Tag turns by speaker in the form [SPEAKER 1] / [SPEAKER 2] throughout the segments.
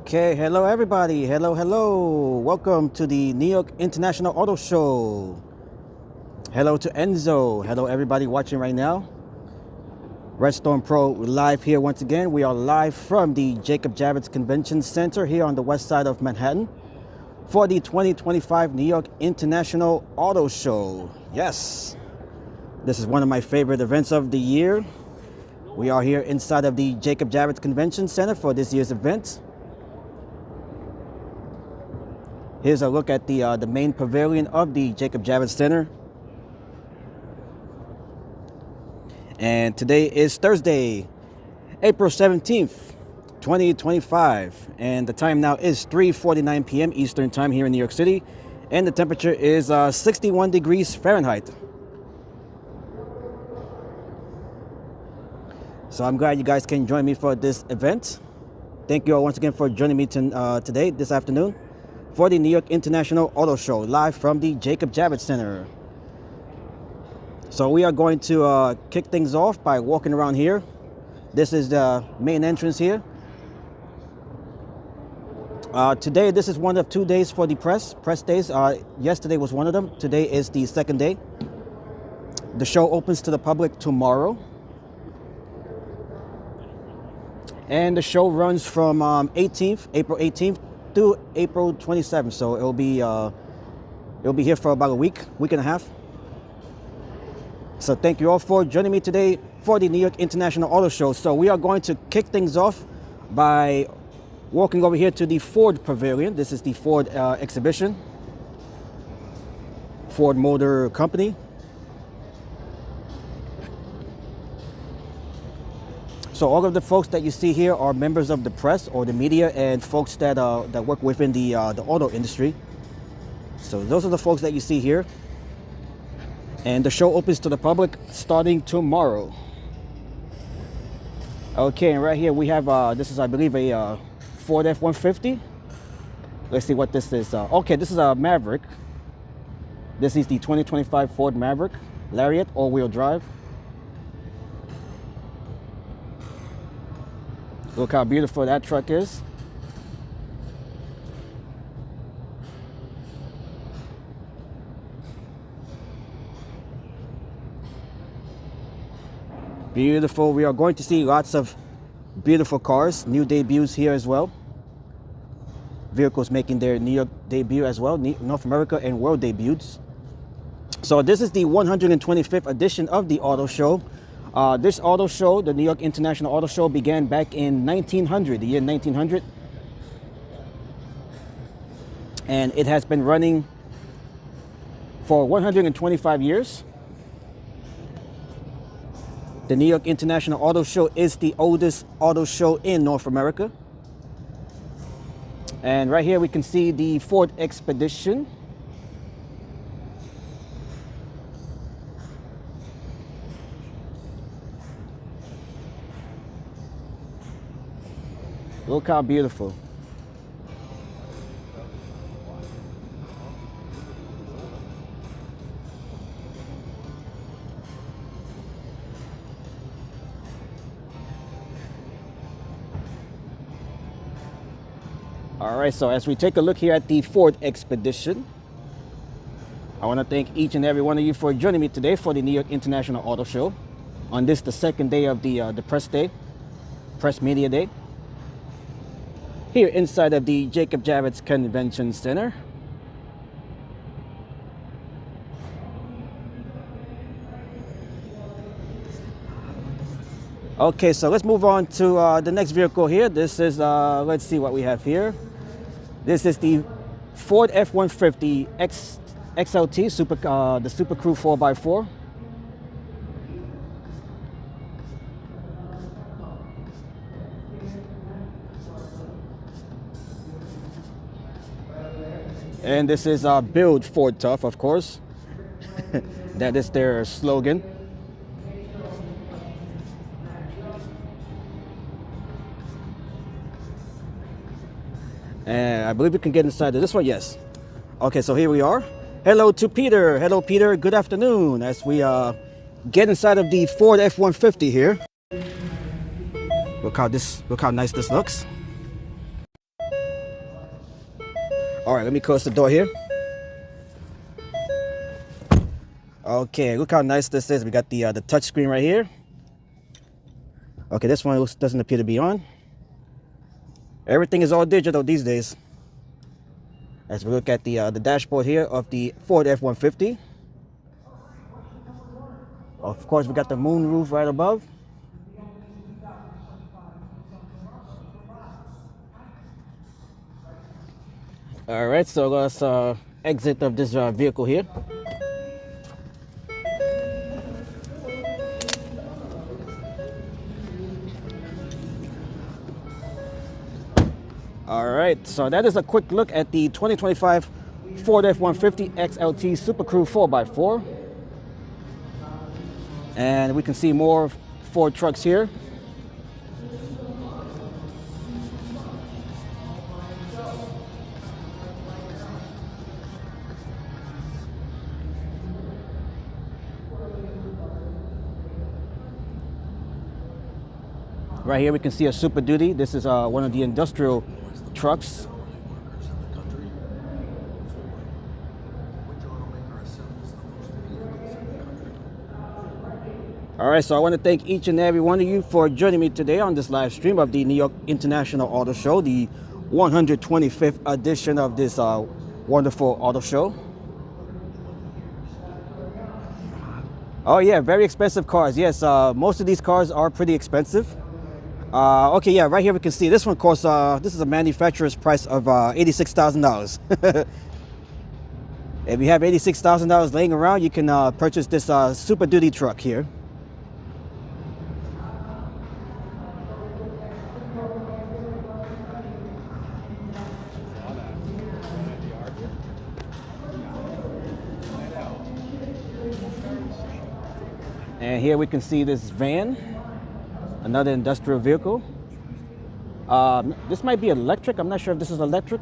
[SPEAKER 1] Okay, hello everybody. Hello. Welcome to the New York International Auto Show. Hello to Enzo. Hello everybody watching right now. Redstone Pro live here once again. We are live from the Jacob Javits Convention Center here on the west side of Manhattan for the 2025 New York International Auto Show. Yes, this is one of my favorite events of the year. We are here inside of the Jacob Javits Convention Center for this year's event. Here's a look at the main pavilion of the Jacob Javits Center. And today is Thursday, April 17th, 2025. And the time now is 3:49 p.m. Eastern Time here in New York City. And the temperature is 61 degrees Fahrenheit. So I'm glad you guys can join me for this event. Thank you all once again for joining me today, this afternoon, for the New York International Auto Show, live from the Jacob Javits Center. So we are going to kick things off by walking around here. This is the main entrance here. Today, this is one of 2 days for the press days. Yesterday was one of them. Today is the second day. The show opens to the public tomorrow. And the show runs from April 18th to April 27th. So it'll be here for about a week and a half. So thank you all for joining me today for the New York International Auto Show. So we are going to kick things off by walking over here to the Ford Pavilion. This is the Ford exhibition, Ford Motor Company. So all of the folks that you see here are members of the press or the media and folks that work within the auto industry. So those are the folks that you see here. And the show opens to the public starting tomorrow. Okay, and right here we have, this is, I believe, a Ford F-150. Let's see what this is. Okay, this is a Maverick. This is the 2025 Ford Maverick Lariat all-wheel drive. Look how beautiful that truck is. Beautiful. We are going to see lots of beautiful cars, new debuts here as well. Vehicles making their New York debut as well, North America and world debuts. So this is the 125th edition of the auto show. This auto show, the New York International Auto Show, began back in 1900, the year 1900. And it has been running for 125 years. The New York International Auto Show is the oldest auto show in North America. And right here we can see the Ford Expedition. Look how beautiful. All right, so as we take a look here at the Ford Expedition, I want to thank each and every one of you for joining me today for the New York International Auto Show on this, the second day of the press media day, here inside of the Jacob Javits Convention Center. Okay, so let's move on to the next vehicle here. This is, let's see what we have here. This is the Ford F-150 XLT, the Super Crew 4x4. And this is Build Ford Tough, of course. That is their slogan. And I believe we can get inside of this one, yes. Okay, so here we are. Hello to Peter. Hello, Peter. Good afternoon. As we get inside of the Ford F-150 here. Look how nice this looks. All right, let me close the door here. Okay, look how nice this is. We got the touch screen right here. Okay, this one doesn't appear to be on. Everything is all digital these days. As we look at the dashboard here of the Ford F-150. Of course, we got the moon roof right above. All right, so let's exit of this vehicle here. All right, so that is a quick look at the 2025 Ford F-150 XLT Super Crew 4x4. And we can see more Ford trucks here. Right here we can see a Super Duty. This is one of the industrial trucks. All right, so I want to thank each and every one of you for joining me today on this live stream of the New York International Auto Show, the 125th edition of this wonderful auto show. Oh yeah, very expensive cars. Yes, most of these cars are pretty expensive. Okay, yeah, right here we can see this one costs, this is a manufacturer's price of $86,000. If you have $86,000 laying around, you can purchase this Super Duty truck here. And here we can see this van, another industrial vehicle. This might be electric. I'm not sure if this is electric.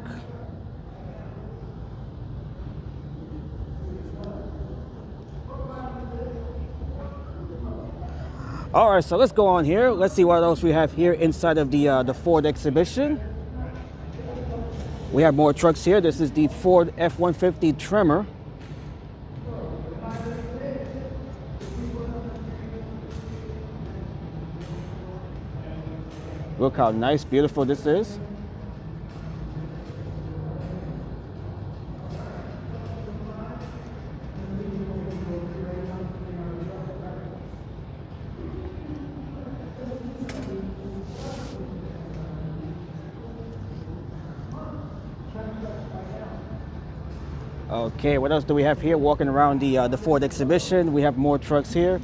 [SPEAKER 1] All right, so let's go on here. Let's see what else we have here inside of the Ford exhibition. We have more trucks here. This is the Ford F-150 Tremor. Look how nice, beautiful this is. Okay, what else do we have here? Walking around the Ford exhibition, we have more trucks here.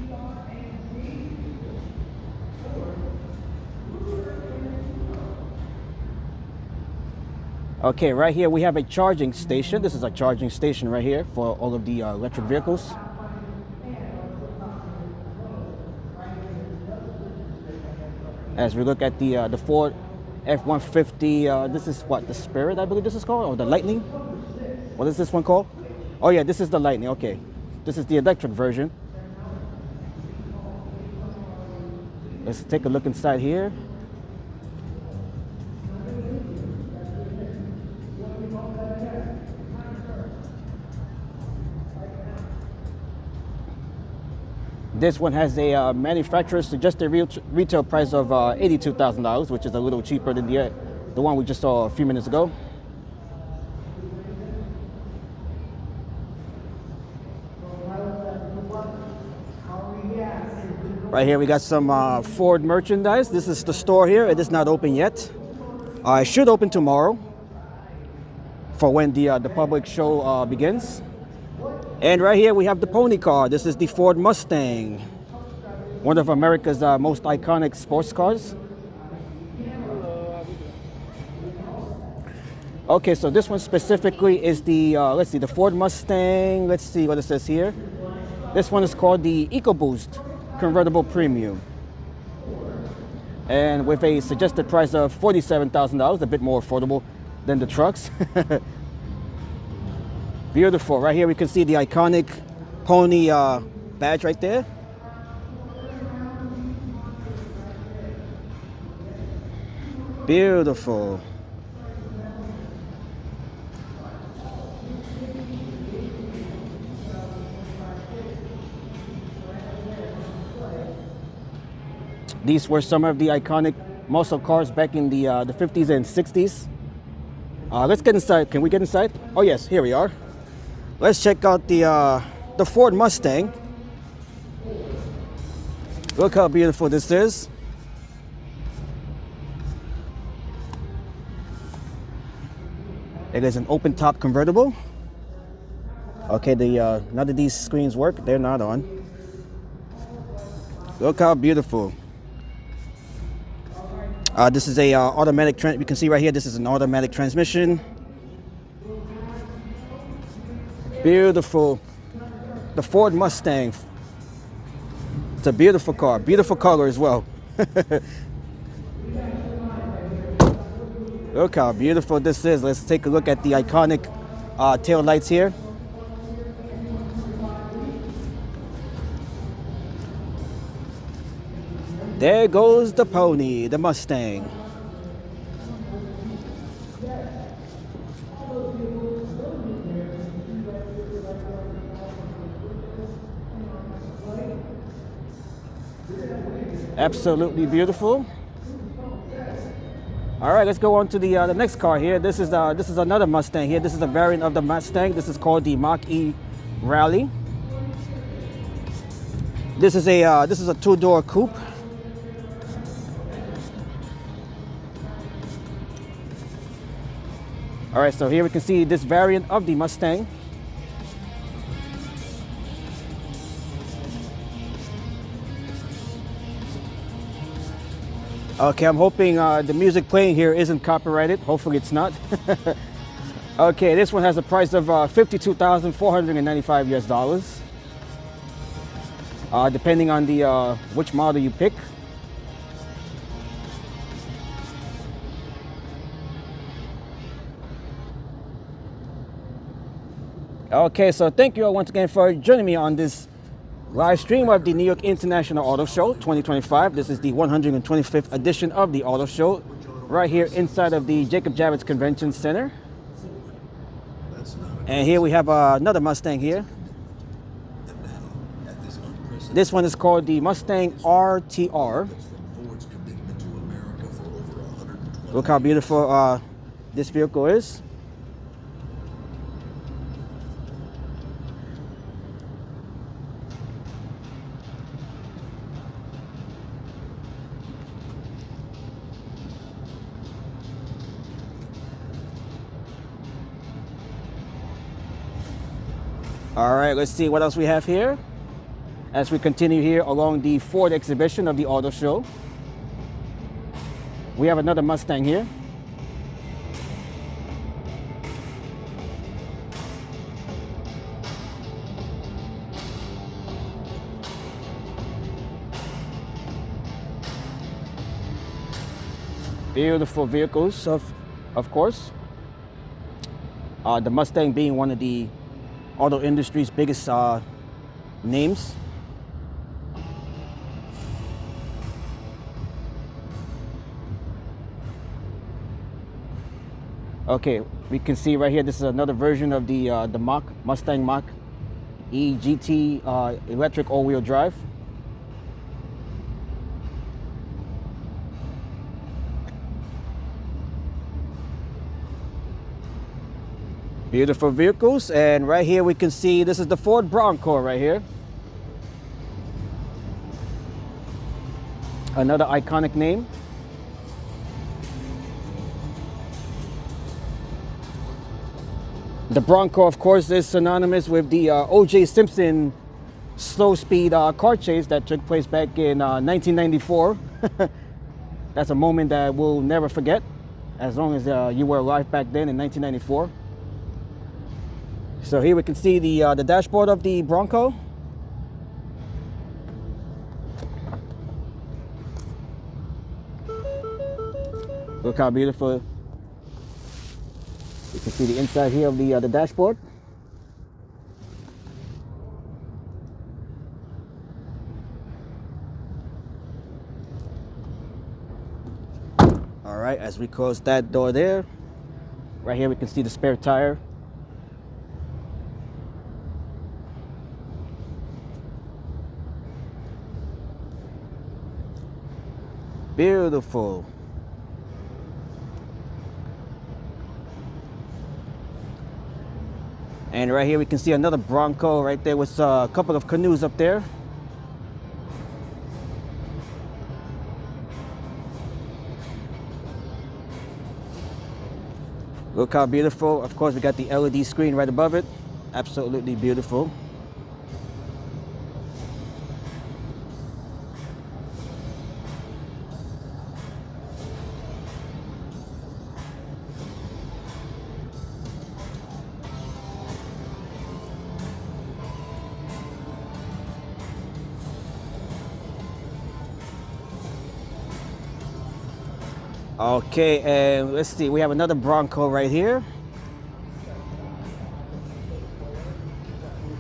[SPEAKER 1] Okay, right here we have a charging station. This is a charging station right here for all of the electric vehicles. As we look at the Ford F-150, this is what, the Spirit, I believe this is called, or the Lightning? What is this one called? Oh yeah, this is the Lightning, okay. This is the electric version. Let's take a look inside here. This one has a manufacturer's suggested retail price of $82,000, which is a little cheaper than the one we just saw a few minutes ago. Right here we got some Ford merchandise. This is the store here. It is not open yet. It should open tomorrow for when the public show begins. And right here we have the pony car. This is the Ford Mustang, one of America's most iconic sports cars. Okay, so this one specifically is the, let's see, the Ford Mustang. Let's see what it says here. This one is called the EcoBoost Convertible Premium. And with a suggested price of $47,000, a bit more affordable than the trucks. Beautiful. Right here we can see the iconic pony badge right there. Beautiful. These were some of the iconic muscle cars back in the 50s and 60s. Let's get inside. Can we get inside? Oh yes, here we are. Let's check out the Ford Mustang. Look how beautiful this is. It is an open top convertible. Okay, none of these screens work. They're not on. Look how beautiful. This is a automatic. You can see right here. This is an automatic transmission. Beautiful. The Ford Mustang. It's a beautiful car. Beautiful color as well. Look how beautiful this is. Let's take a look at the iconic tail lights here. There goes the pony, the Mustang. Absolutely beautiful. All right, let's go on to the next car here. This is another Mustang here. This is a variant of the Mustang. This is called the Mach-E Rally. This is a two-door coupe. All right, so here we can see this variant of the Mustang. Okay, I'm hoping the music playing here isn't copyrighted. Hopefully it's not. Okay, this one has a price of $52,495 US, depending on the which model you pick. Okay, so thank you all once again for joining me on this live stream of the New York International Auto Show 2025. This is the 125th edition of the Auto Show, right here inside of the Jacob Javits Convention Center. And here we have another Mustang here. This one is called the Mustang RTR. Look how beautiful this vehicle is. All right, let's see what else we have here as we continue here along the Ford exhibition of the auto show. We have another Mustang here. Beautiful vehicles, of course. The Mustang being one of the auto industry's biggest names. Okay, we can see right here, this is another version of the Mustang Mach-E GT electric all-wheel drive. Beautiful vehicles, and right here we can see this is the Ford Bronco right here. Another iconic name. The Bronco, of course, is synonymous with the O.J. Simpson slow-speed car chase that took place back in 1994. That's a moment that we'll never forget, as long as you were alive back then in 1994. So here we can see the dashboard of the Bronco. Look how beautiful. You can see the inside here of the dashboard. All right, as we close that door there, right here we can see the spare tire. Beautiful. And right here we can see another Bronco right there with a couple of canoes up there. Look how beautiful. Of course, we got the LED screen right above it. Absolutely beautiful. Okay, and let's see, we have another Bronco right here.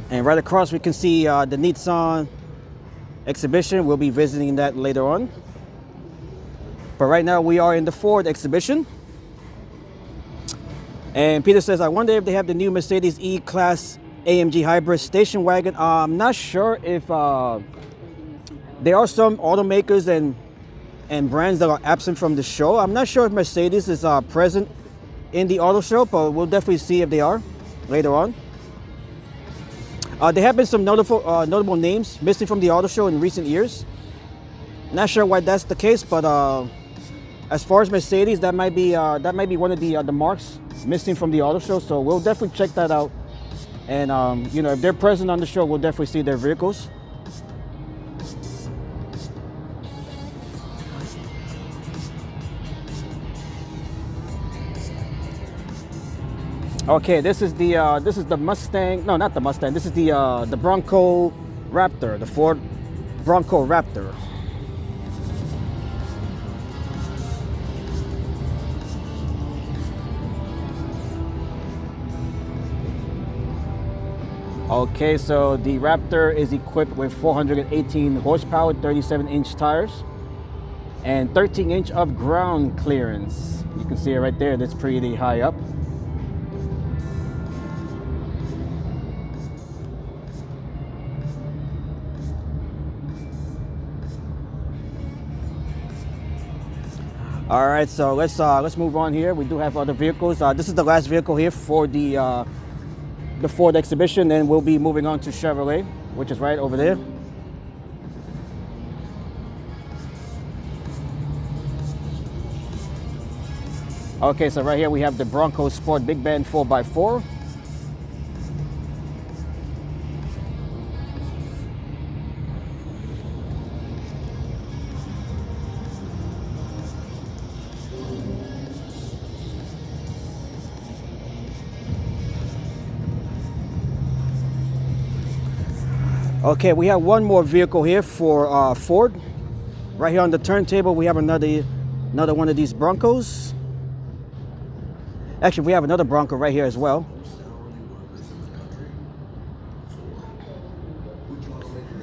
[SPEAKER 1] And right across we can see the Nissan exhibition. We'll be visiting that later on. But right now we are in the Ford exhibition. And Peter says, I wonder if they have the new Mercedes E-Class AMG Hybrid station wagon. I'm not sure if there are some automakers and brands that are absent from the show. I'm not sure if Mercedes is present in the auto show, but we'll definitely see if they are later on. There have been some notable names missing from the auto show in recent years. Not sure why that's the case, but as far as Mercedes, that might be one of the marks missing from the auto show. So we'll definitely check that out. And you know, if they're present on the show, we'll definitely see their vehicles. Okay, this is the Mustang. No, not the Mustang. This is the Bronco Raptor, the Ford Bronco Raptor. Okay, so the Raptor is equipped with 418 horsepower, 37-inch tires, and 13-inch of ground clearance. You can see it right there. That's pretty high up. All right, so let's move on here. We do have other vehicles. This is the last vehicle here for the Ford exhibition. Then we'll be moving on to Chevrolet, which is right over there. Okay, so right here we have the Bronco Sport Big Bend 4x4. Okay, we have one more vehicle here for Ford. Right here on the turntable, we have another one of these Broncos. Actually, we have another Bronco right here as well.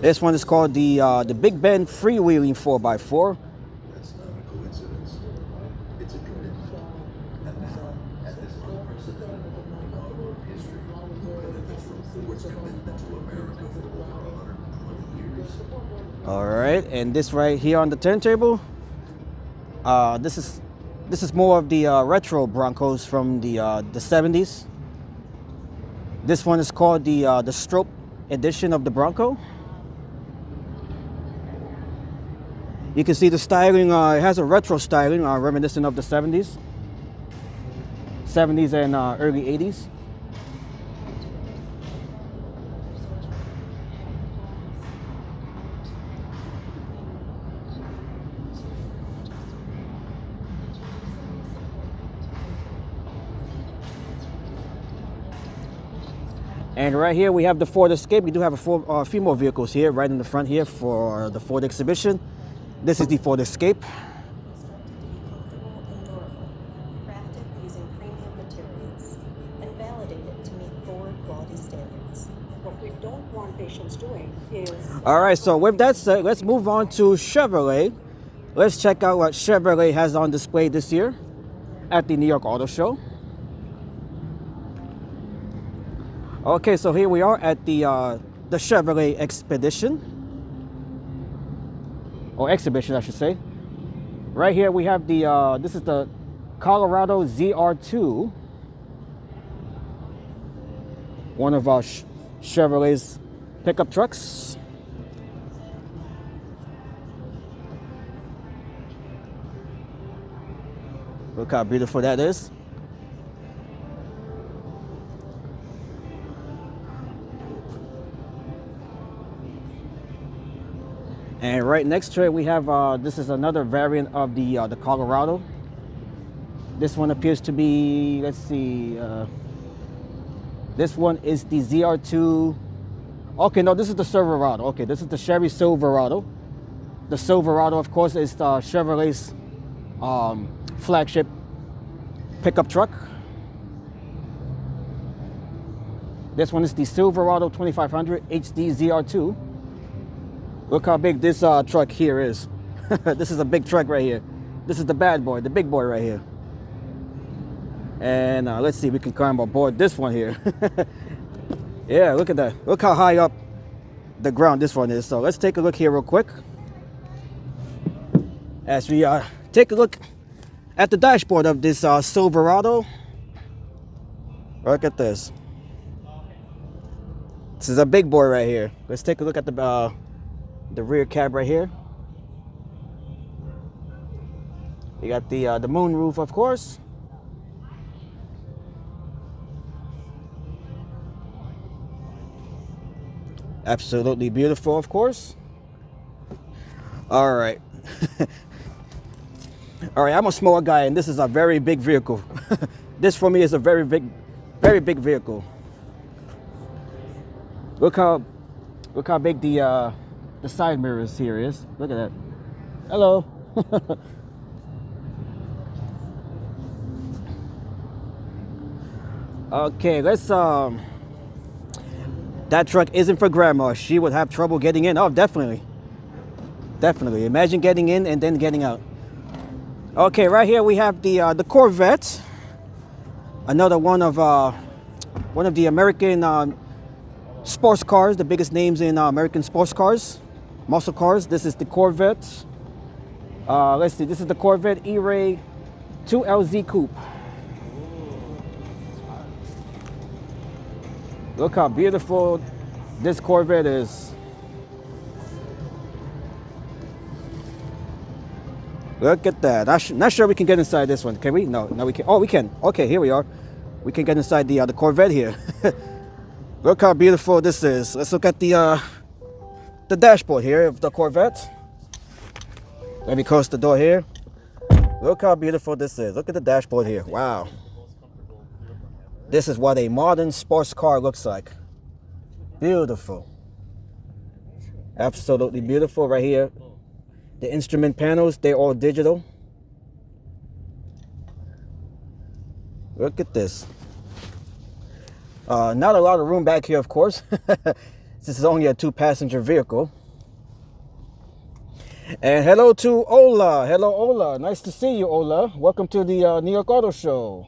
[SPEAKER 1] This one is called the Big Bend Freewheeling 4x4.
[SPEAKER 2] That's not a coincidence. It's a commitment. And now, at this unprecedented moment in automotive history, benefits from Ford's commitment to America for over 120 years.
[SPEAKER 1] All right, and this right here on the turntable, this is more of the retro Broncos from the 70s. This one is called the Stroke edition of the Bronco. You can see the styling. It has a retro styling, reminiscent of the 70s and early 80s. And right here we have the Ford Escape. We do have a few more vehicles here right in the front here for the Ford exhibition. This is the Ford Escape.
[SPEAKER 3] Crafted using premium materials and validated to meet Ford quality standards.
[SPEAKER 4] What we don't want patients doing is...
[SPEAKER 1] All right, so with that said, let's move on to Chevrolet. Let's check out what Chevrolet has on display this year at the New York Auto Show. Okay, so here we are at the Chevrolet Expedition. Or exhibition, I should say. Right here we have the, this is the Colorado ZR2. One of our Chevrolet's pickup trucks. Look how beautiful that is. And right next to it we have, this is another variant of the Colorado. This one appears to be, let's see, this one is the ZR2. Okay, no, this is the Silverado. Okay, this is the Chevy Silverado. The Silverado, of course, is the Chevrolet's flagship pickup truck. This one is the Silverado 2500 HD ZR2. Look how big this truck here is. This is a big truck right here. This is the bad boy, the big boy right here. And let's see, we can climb aboard this one here. Yeah, look at that. Look how high up the ground this one is. So let's take a look here real quick. As we take a look at the dashboard of this Silverado. Look at this. This is a big boy right here. Let's take a look at the rear cab right here. You got the moon roof, of course. Absolutely beautiful, of course. All right. All right, I'm a small guy and this is a very big vehicle. This for me is a very big vehicle. Look how big the side mirrors here is. Look at that. Hello. Okay, let's that truck isn't for grandma. She would have trouble getting in. Oh, definitely. Definitely. Imagine getting in and then getting out. Okay, right here we have the Corvette. Another one of the American sports cars, the biggest names in American sports cars, muscle cars. This is the Corvette. Let's see, this is the Corvette E-Ray 2LZ Coupe. Look how beautiful this Corvette is. Look at that. Not sure we can get inside this one. Can we? No, we can. Oh, we can. Okay, here we are. We can get inside the Corvette here. Look how beautiful this is. Let's look at the dashboard here of the Corvette. Let me close the door here. Look how beautiful this is. Look at the dashboard here. Wow. This is what a modern sports car looks like. Beautiful. Absolutely beautiful right here. The instrument panels, they're all digital. Look at this. Not a lot of room back here, of course. This is only a 2-passenger vehicle. And hello to Ola. Hello, Ola. Nice to see you, Ola. Welcome to the New York Auto Show.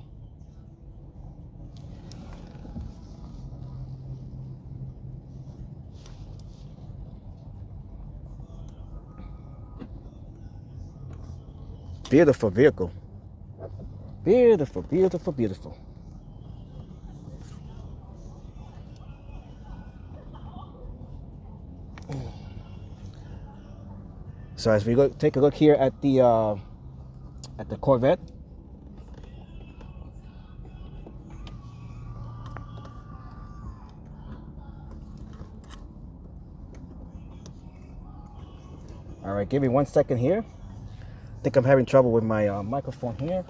[SPEAKER 1] Beautiful vehicle. Beautiful, beautiful, beautiful. So as we go, take a look here at the Corvette. All right, give me 1 second here. I think I'm having trouble with my microphone here.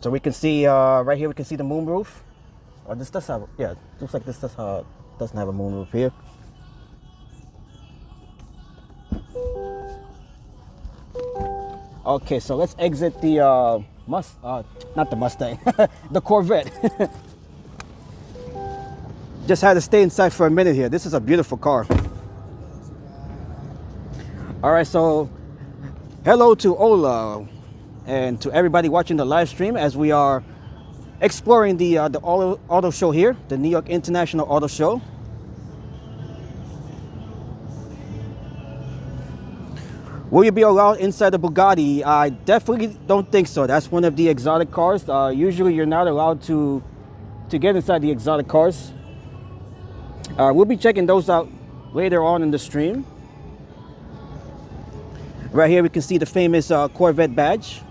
[SPEAKER 1] So we can see right here. We can see the moon roof. This does have, yeah. Looks like this doesn't have a moon roof here. Okay, so let's exit the not the Mustang, the Corvette. Just had to stay inside for a minute here. This is a beautiful car. All right, so hello to Ola. and to everybody watching the live stream as we are exploring the auto show here, the New York International Auto Show. Will you be allowed inside the Bugatti? I definitely don't think so. That's one of the exotic cars. Usually you're not allowed to get inside the exotic cars. We'll be checking those out later on in the stream. Right here we can see the famous Corvette badge.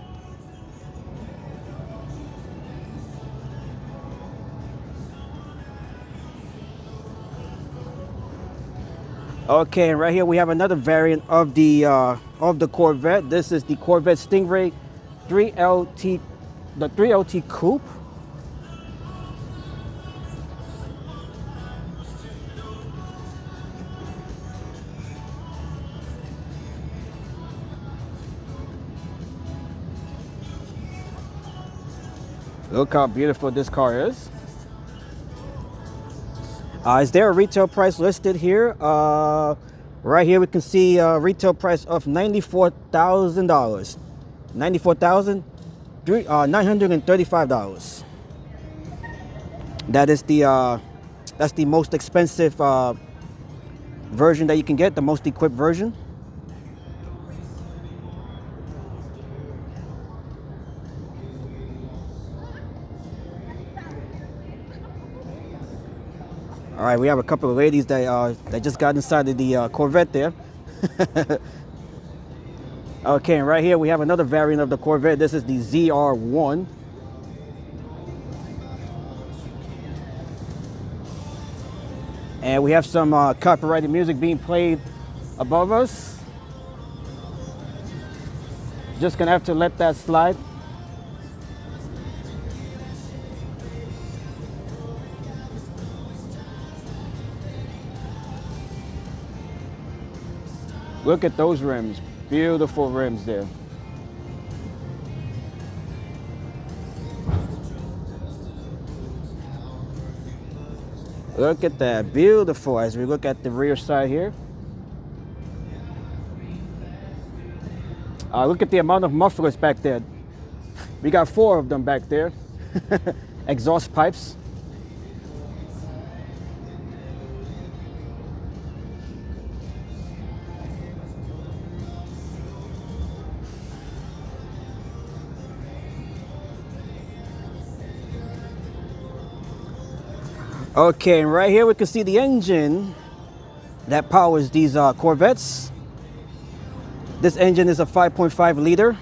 [SPEAKER 1] Okay, and right here we have another variant of the Corvette. This is the Corvette Stingray 3LT, the 3LT Coupe. Look how beautiful this car is. Is there a retail price listed here? Right here we can see a retail price of $94,000. $94,935. That is that's the most expensive version that you can get, the most equipped version. All right, we have a couple of ladies that just got inside of the Corvette there. Okay, and right here we have another variant of the Corvette. This is the ZR1. And we have some copyrighted music being played above us. Just gonna have to let that slide. Look at those rims, beautiful rims there. Look at that, beautiful. As we look at the rear side here. Look at the amount of mufflers back there. We got 4 of them back there. Exhaust pipes. Okay, and right here we can see the engine that powers these Corvettes. This engine is a 5.5 liter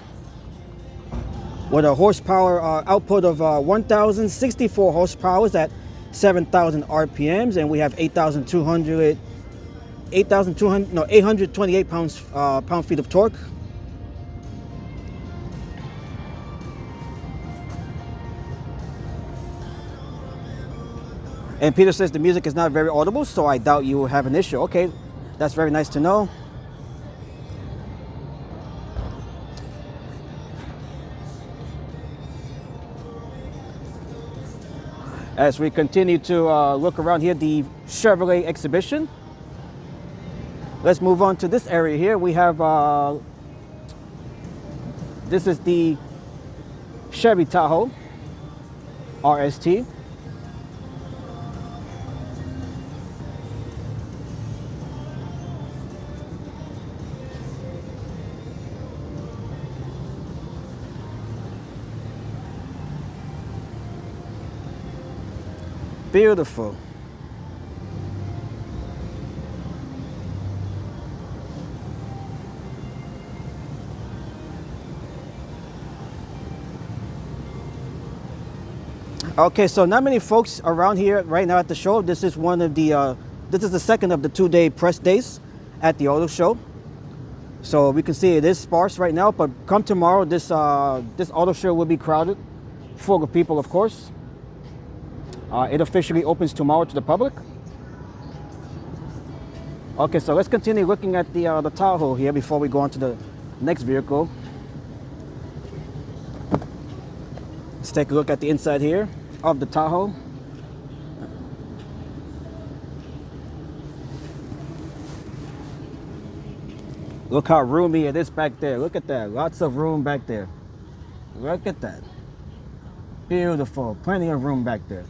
[SPEAKER 1] with a horsepower output of 1,064 horsepower at 7,000 RPMs, and we have 828 pound-feet of torque. And Peter says the music is not very audible, so I doubt you will have an issue. Okay, that's very nice to know. As we continue to look around here, the Chevrolet exhibition. Let's move on to this area here. We have, this is the Chevy Tahoe RST. Beautiful. Okay, so not many folks around here right now at the show. This is one of the this is the second of the 2-day press days at the auto show. So we can see it is sparse right now, but come tomorrow, this this auto show will be crowded, full of people, of course. It officially opens tomorrow to the public. Okay, so let's continue looking at the Tahoe here before we go on to the next vehicle. Let's take a look at the inside here of the Tahoe. Look how roomy it is back there. Look at that, lots of room back there. Look at that. Beautiful. Plenty of room back there.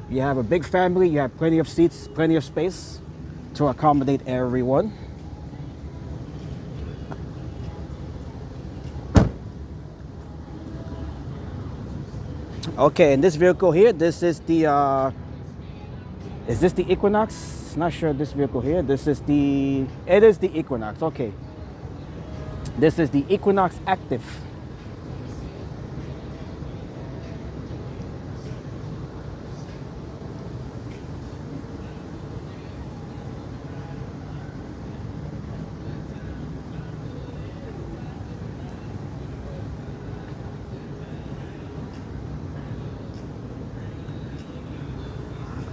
[SPEAKER 1] You have a big family, you have plenty of seats, plenty of space to accommodate everyone. Okay, and this vehicle here, this is the, is this the Equinox? Not sure this vehicle here. This is the, it is the Equinox, okay. This is the Equinox Active.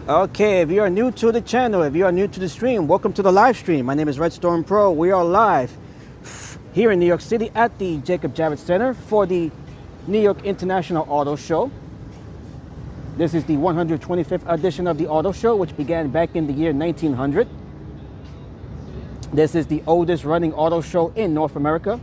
[SPEAKER 1] Okay, if you are new to the channel, if you are new to the stream, welcome to the live stream. My name is Redstorm Pro. We are live here in New York City at the Jacob Javits Center for the New York International Auto Show. This is the 125th edition of the Auto Show, which began back in the year 1900. This is the oldest running auto show in North America.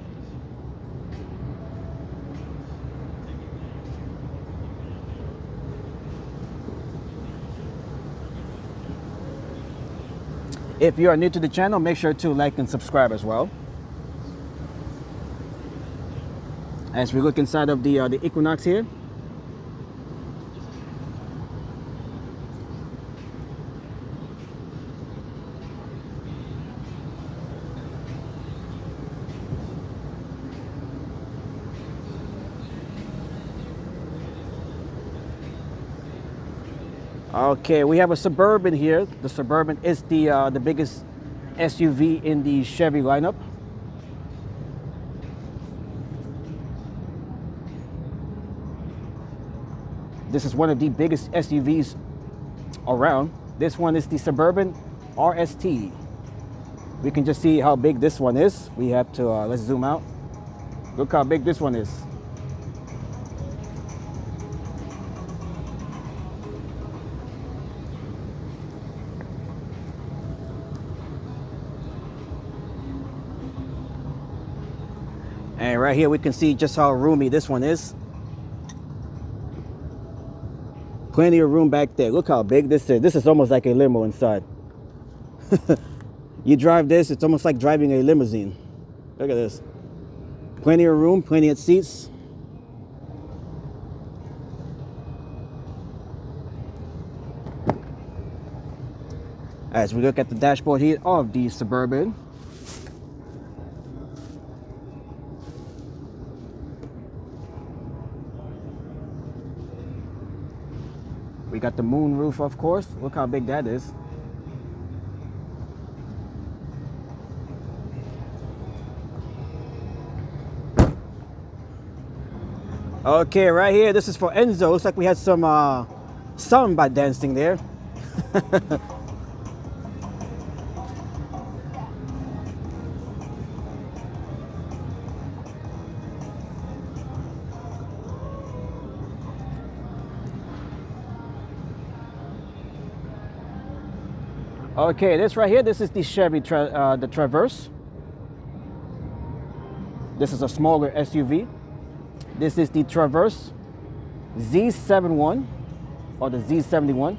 [SPEAKER 1] If you are new to the channel, make sure to like and subscribe as well. As we look inside of the Equinox here. Okay, we have a Suburban here. The Suburban is the biggest SUV in the Chevy lineup. This is one of the biggest SUVs around. This one is the Suburban RST. We can just see how big this one is. We have to, let's zoom out. Look how big this one is. And right here we can see just how roomy this one is. Plenty of room back there. Look how big this is. This is almost like a limo inside. You drive this, it's almost like driving a limousine. Look at this. Plenty of room, plenty of seats. As we look at the dashboard here of the Suburban. We got the moon roof, of course. Look how big that is. Okay, right here, this is for Enzo. Looks like we had some samba dancing there. Okay, this right here, this is the Chevy the Traverse. This is a smaller SUV. This is the Traverse Z71 or the Z71.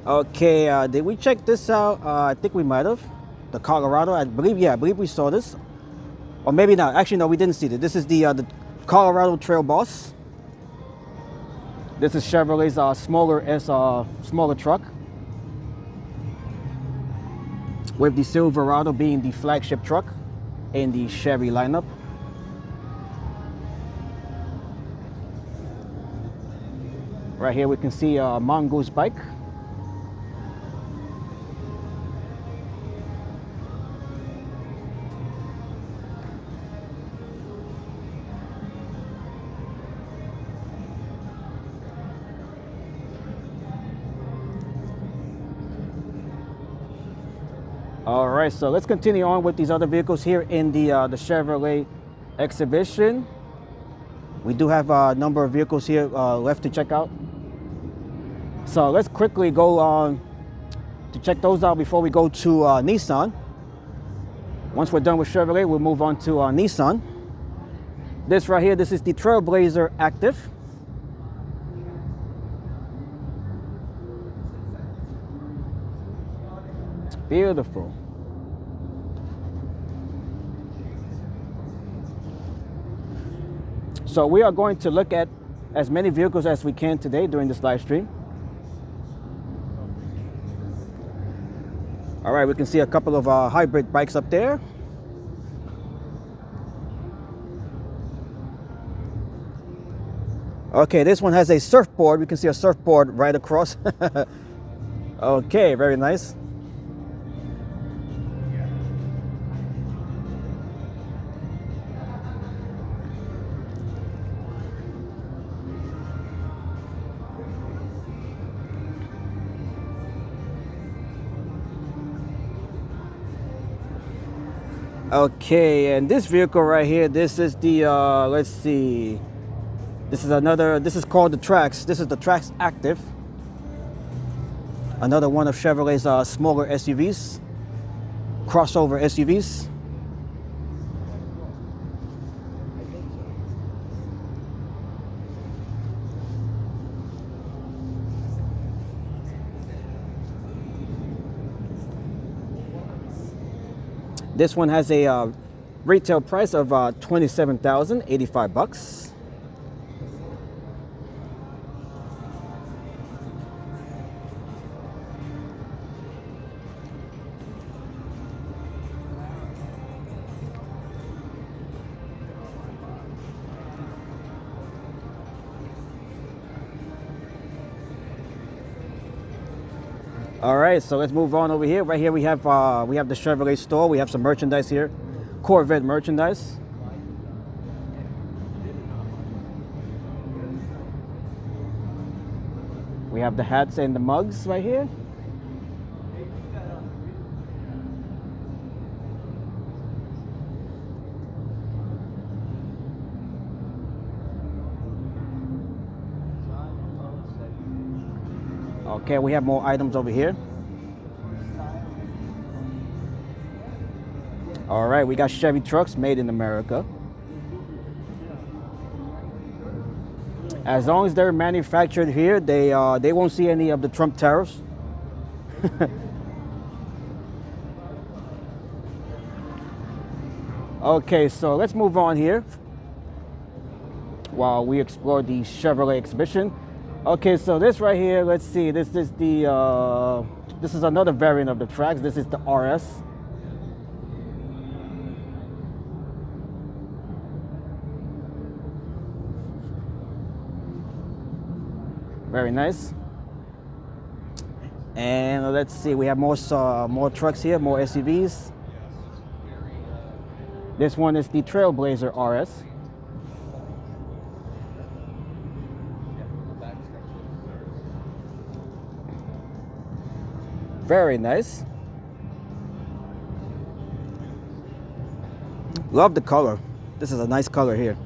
[SPEAKER 1] Okay, did we check this out? I think we might have. The Colorado, I believe we saw this. Or maybe not. Actually, no, we didn't see it. This is the Colorado Trail Boss. This is Chevrolet's smaller truck. With the Silverado being the flagship truck in the Chevy lineup. Right here we can see a Mongoose bike. All right, so let's continue on with these other vehicles here in the Chevrolet exhibition. We do have a number of vehicles here left to check out. So let's quickly go on to check those out before we go to Nissan. Once we're done with Chevrolet, we'll move on to Nissan. This right here, this is the Trailblazer Active. Beautiful. So we are going to look at as many vehicles as we can today during this live stream. All right, we can see a couple of hybrid bikes up there. Okay, this one has a surfboard. We can see a surfboard right across. Okay, very nice. Okay, and this vehicle right here, this is the, let's see. This is called the Trax. This is the Trax Active. Another one of Chevrolet's smaller SUVs, crossover SUVs. This one has a retail price of $27,085. All right, so let's move on over here. Right here we have the Chevrolet store. We have some merchandise here, Corvette merchandise. We have the hats and the mugs right here. Okay, we have more items over here. All right, we got Chevy trucks made in America. As long as they're manufactured here, they won't see any of the Trump tariffs. Okay, so let's move on here while we explore the Chevrolet exhibition. Okay, so this right here, let's see. This is another variant of the Trax. This is the RS. Very nice. And let's see, we have more trucks here, more SUVs. This one is the Trailblazer RS. Very nice. Love the color. This is a nice color here.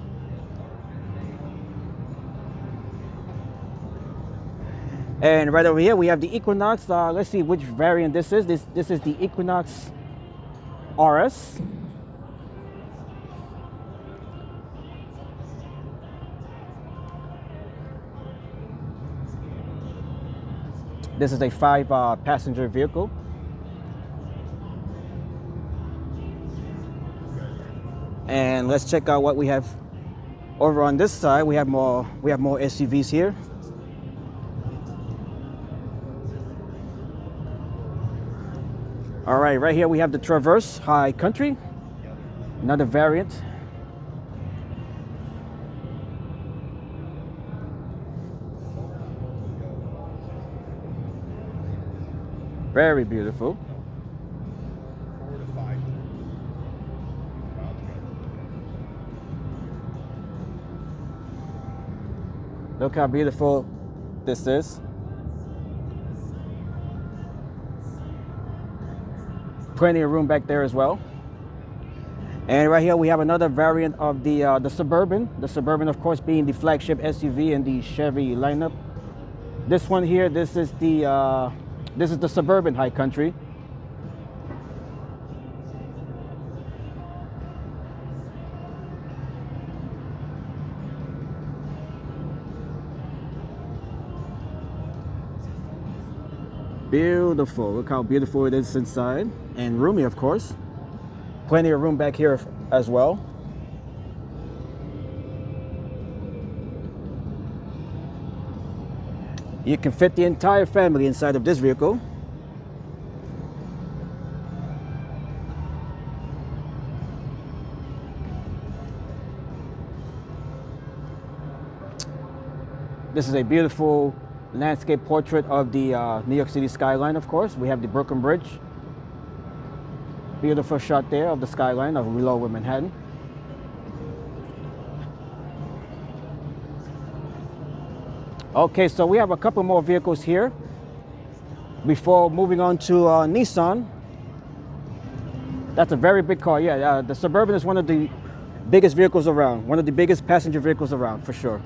[SPEAKER 1] And right over here we have the Equinox. Let's see which variant this is. This is the Equinox RS. This is a 5-passenger vehicle. And let's check out what we have over on this side. We have more SUVs here. All right here we have the Traverse High Country, another variant. Very beautiful. Look how beautiful this is. Plenty of room back there as well. And right here we have another variant of the Suburban. The Suburban, of course, being the flagship SUV in the Chevy lineup. This one here, this is the Suburban High Country. Beautiful. Look how beautiful it is inside, and roomy, of course. Plenty of room back here as well. You can fit the entire family inside of this vehicle. This is a beautiful landscape portrait of the New York City skyline, of course. We have the Brooklyn Bridge. Beautiful shot there of the skyline of Lower Manhattan. Okay, so we have a couple more vehicles here before moving on to Nissan. That's a very big car. Yeah, the Suburban is one of the biggest vehicles around, one of the biggest passenger vehicles around, for sure.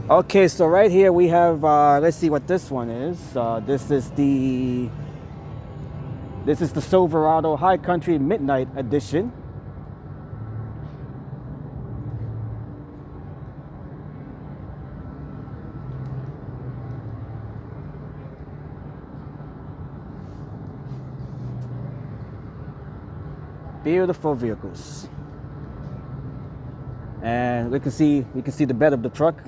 [SPEAKER 1] Okay, so right here we have, let's see what this one is. This is the Silverado High Country Midnight Edition. Beautiful vehicles. And we can see the bed of the truck.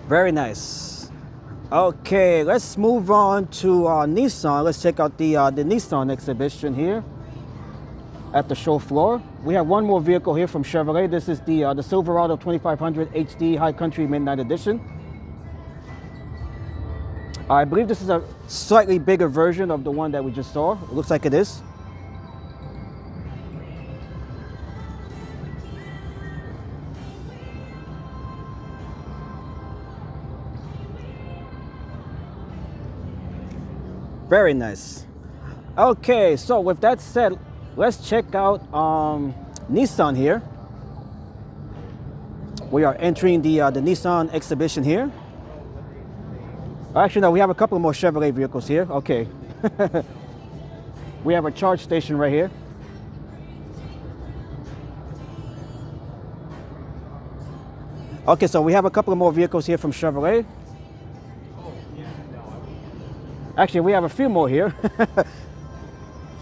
[SPEAKER 1] Very nice. Okay, let's move on to Nissan. Let's check out the Nissan exhibition here at the show floor. We have one more vehicle here from Chevrolet. This is the Silverado 2500 HD High Country Midnight Edition. I believe this is a slightly bigger version of the one that we just saw. It looks like it is. Very nice. Okay, so with that said, let's check out Nissan here. We are entering the Nissan exhibition here. Actually, no, we have a couple more Chevrolet vehicles here. Okay. We have a charge station right here. Okay, so we have a couple of more vehicles here from Chevrolet. Actually, we have a few more here.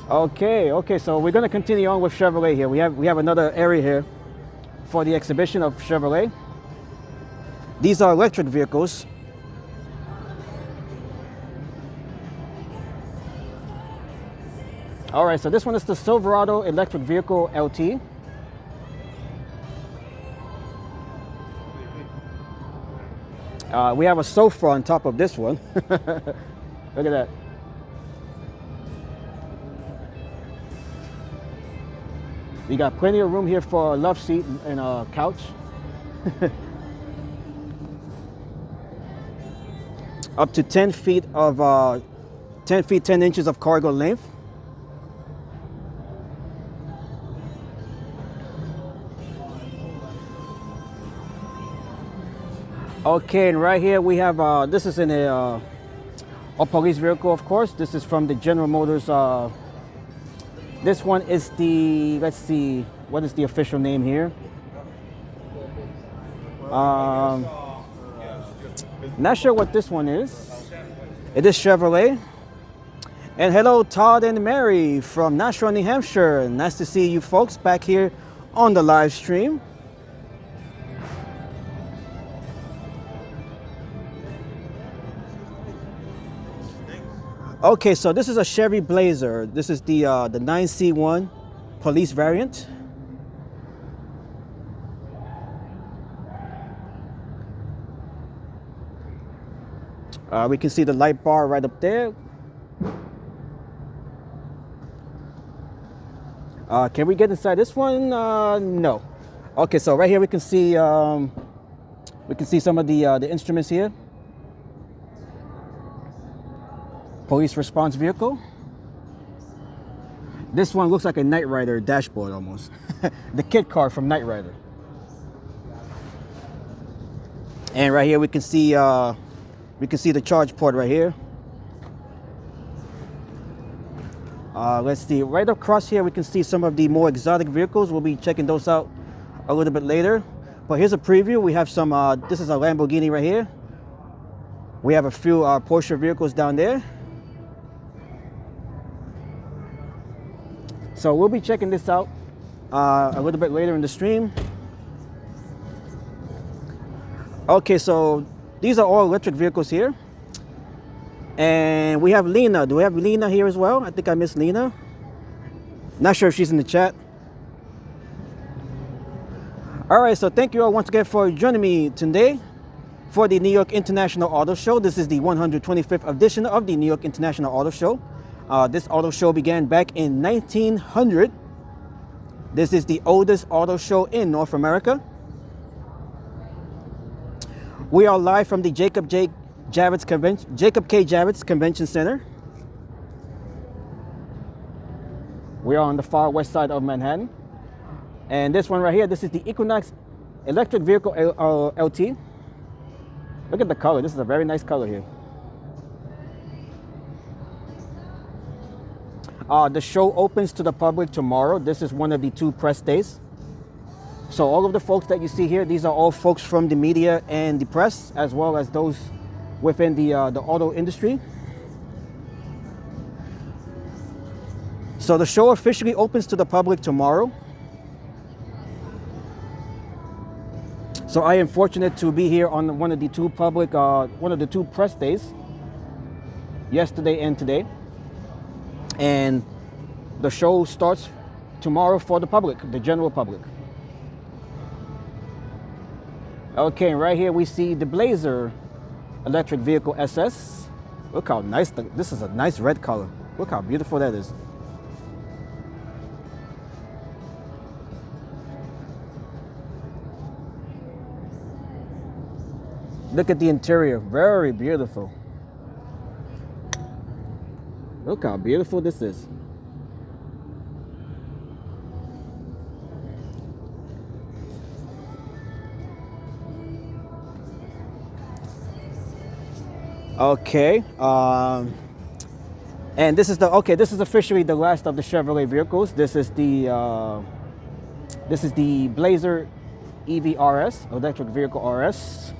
[SPEAKER 1] Okay, so we're going to continue on with Chevrolet here. We have another area here for the exhibition of Chevrolet. These are electric vehicles. All right, so this one is the Silverado electric vehicle LT. We have a sofa on top of this one. Look at that. We got plenty of room here for a love seat and a couch. Up to 10 feet of 10 feet 10 inches of cargo length. Okay, and right here we have this is in a police vehicle, of course. This is from the General Motors. This one is the, let's see, what is the official name here? Not sure what this one is. It is Chevrolet. And hello, Todd and Mary from Nashua, New Hampshire. Nice to see you folks back here on the live stream. Okay, so this is a Chevy Blazer. This is the 9C1 police variant. We can see the light bar right up there. Can we get inside this one? No. Okay, so right here we can see some of the instruments here. Police response vehicle. This one looks like a Knight Rider dashboard almost. The kit car from Knight Rider. And right here we can see the charge port right here. Let's see, right across here we can see some of the more exotic vehicles. We'll be checking those out a little bit later. But here's a preview. We have some, this is a Lamborghini right here. We have a few Porsche vehicles down there. So we'll be checking this out a little bit later in the stream. Okay, so these are all electric vehicles here. And we have Lena. Do we have Lena here as well? I think I missed Lena. Not sure if she's in the chat. All right, so thank you all once again for joining me today for the New York International Auto Show. This is the 125th edition of the New York International Auto Show. This auto show began back in 1900. This is the oldest auto show in North America. We are live from the Jacob K. Javits Convention Center. We are on the far west side of Manhattan. And this one right here, this is the Equinox electric vehicle LT. Look at the color. This is a very nice color here. The show opens to the public tomorrow. This is one of the 2 press days. So all of the folks that you see here, these are all folks from the media and the press, as well as those within the auto industry. So the show officially opens to the public tomorrow. So I am fortunate to be here on one of the 2 press days, yesterday and today. And the show starts tomorrow for the public, the general public. Okay, right here we see the Blazer electric vehicle SS. Look how nice, this is a nice red color. Look how beautiful that is. Look at the interior, very beautiful. Look how beautiful this is. Okay, and this is officially the last of the Chevrolet vehicles. This is the Blazer EV RS, electric vehicle RS.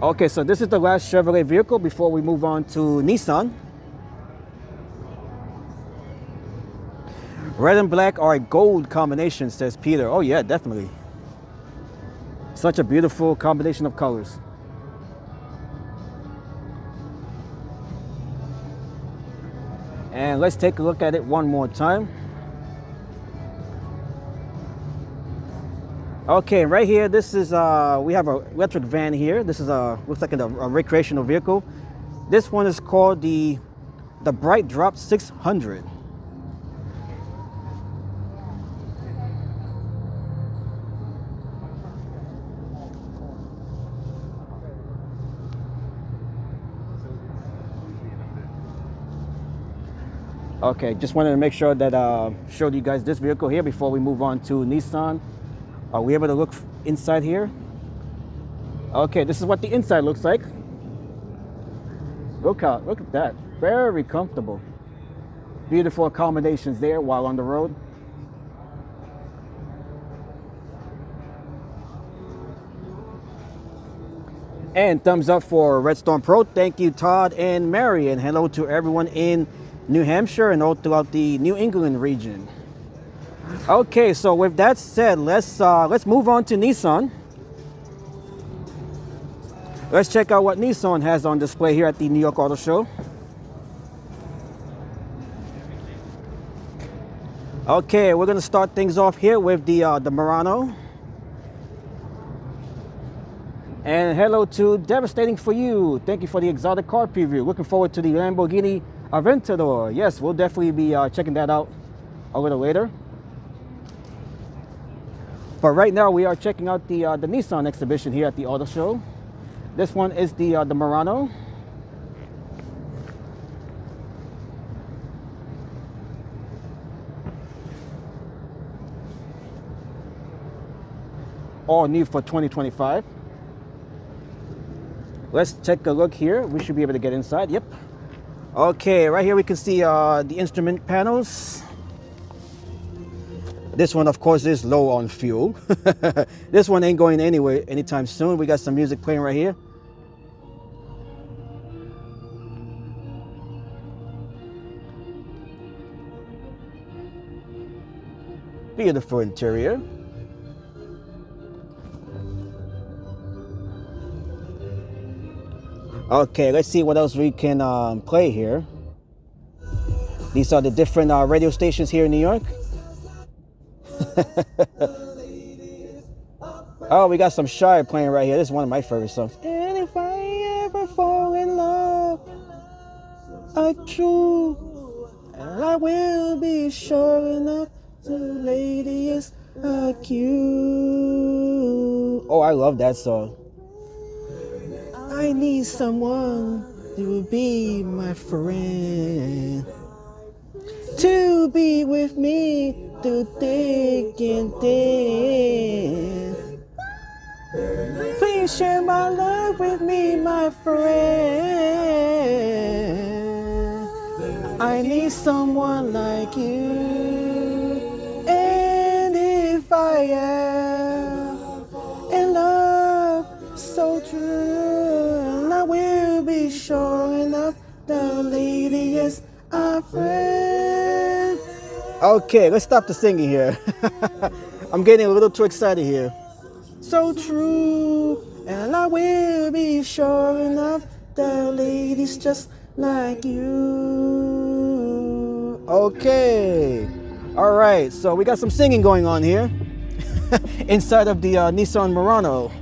[SPEAKER 1] Okay, so this is the last Chevrolet vehicle before we move on to Nissan. Red and black are a gold combination, says Peter. Oh yeah, definitely. Such a beautiful combination of colors. And let's take a look at it one more time. Okay, right here, this is we have an electric van here. This is looks like a recreational vehicle. This one is called the Bright Drop 600. Okay, just wanted to make sure that showed you guys this vehicle here before we move on to Nissan. Are we able to look inside here? Okay, this is what the inside looks like. Look at that, very comfortable. Beautiful accommodations there while on the road. And thumbs up for Redstorm Pro. Thank you, Todd and Mary, and hello to everyone in New Hampshire and all throughout the New England region. Okay, so with that said, let's move on to Nissan. Let's check out what Nissan has on display here at the New York Auto Show. Okay, we're gonna start things off here with the Murano. And hello to Devastating For You. Thank you for the exotic car preview. Looking forward to the Lamborghini Aventador. Yes, we'll definitely be checking that out a little later. But right now we are checking out the Nissan exhibition here at the auto show. This one is the Murano. All new for 2025. Let's take a look here. We should be able to get inside. Yep. Okay, right here we can see the instrument panels. This one, of course, is low on fuel. This one ain't going anywhere anytime soon. We got some music playing right here. Beautiful interior. Okay, let's see what else we can play here. These are the different radio stations here in New York. Oh, we got some Shy playing right here. This is one of my favorite songs. And if I ever fall in love, I true, and I will be sure enough to lady is like you. Oh, I love that song. I need someone to be my friend, to be with me through thick and thin. Please share my love with me, my friend. I need someone like you. And if I am in love so true, I will be sure enough the lady is our friend. Okay, let's stop the singing here. I'm getting a little too excited here. So true, and I will be sure enough the lady's just like you. Okay, all right, so we got some singing going on here inside of the Nissan Murano.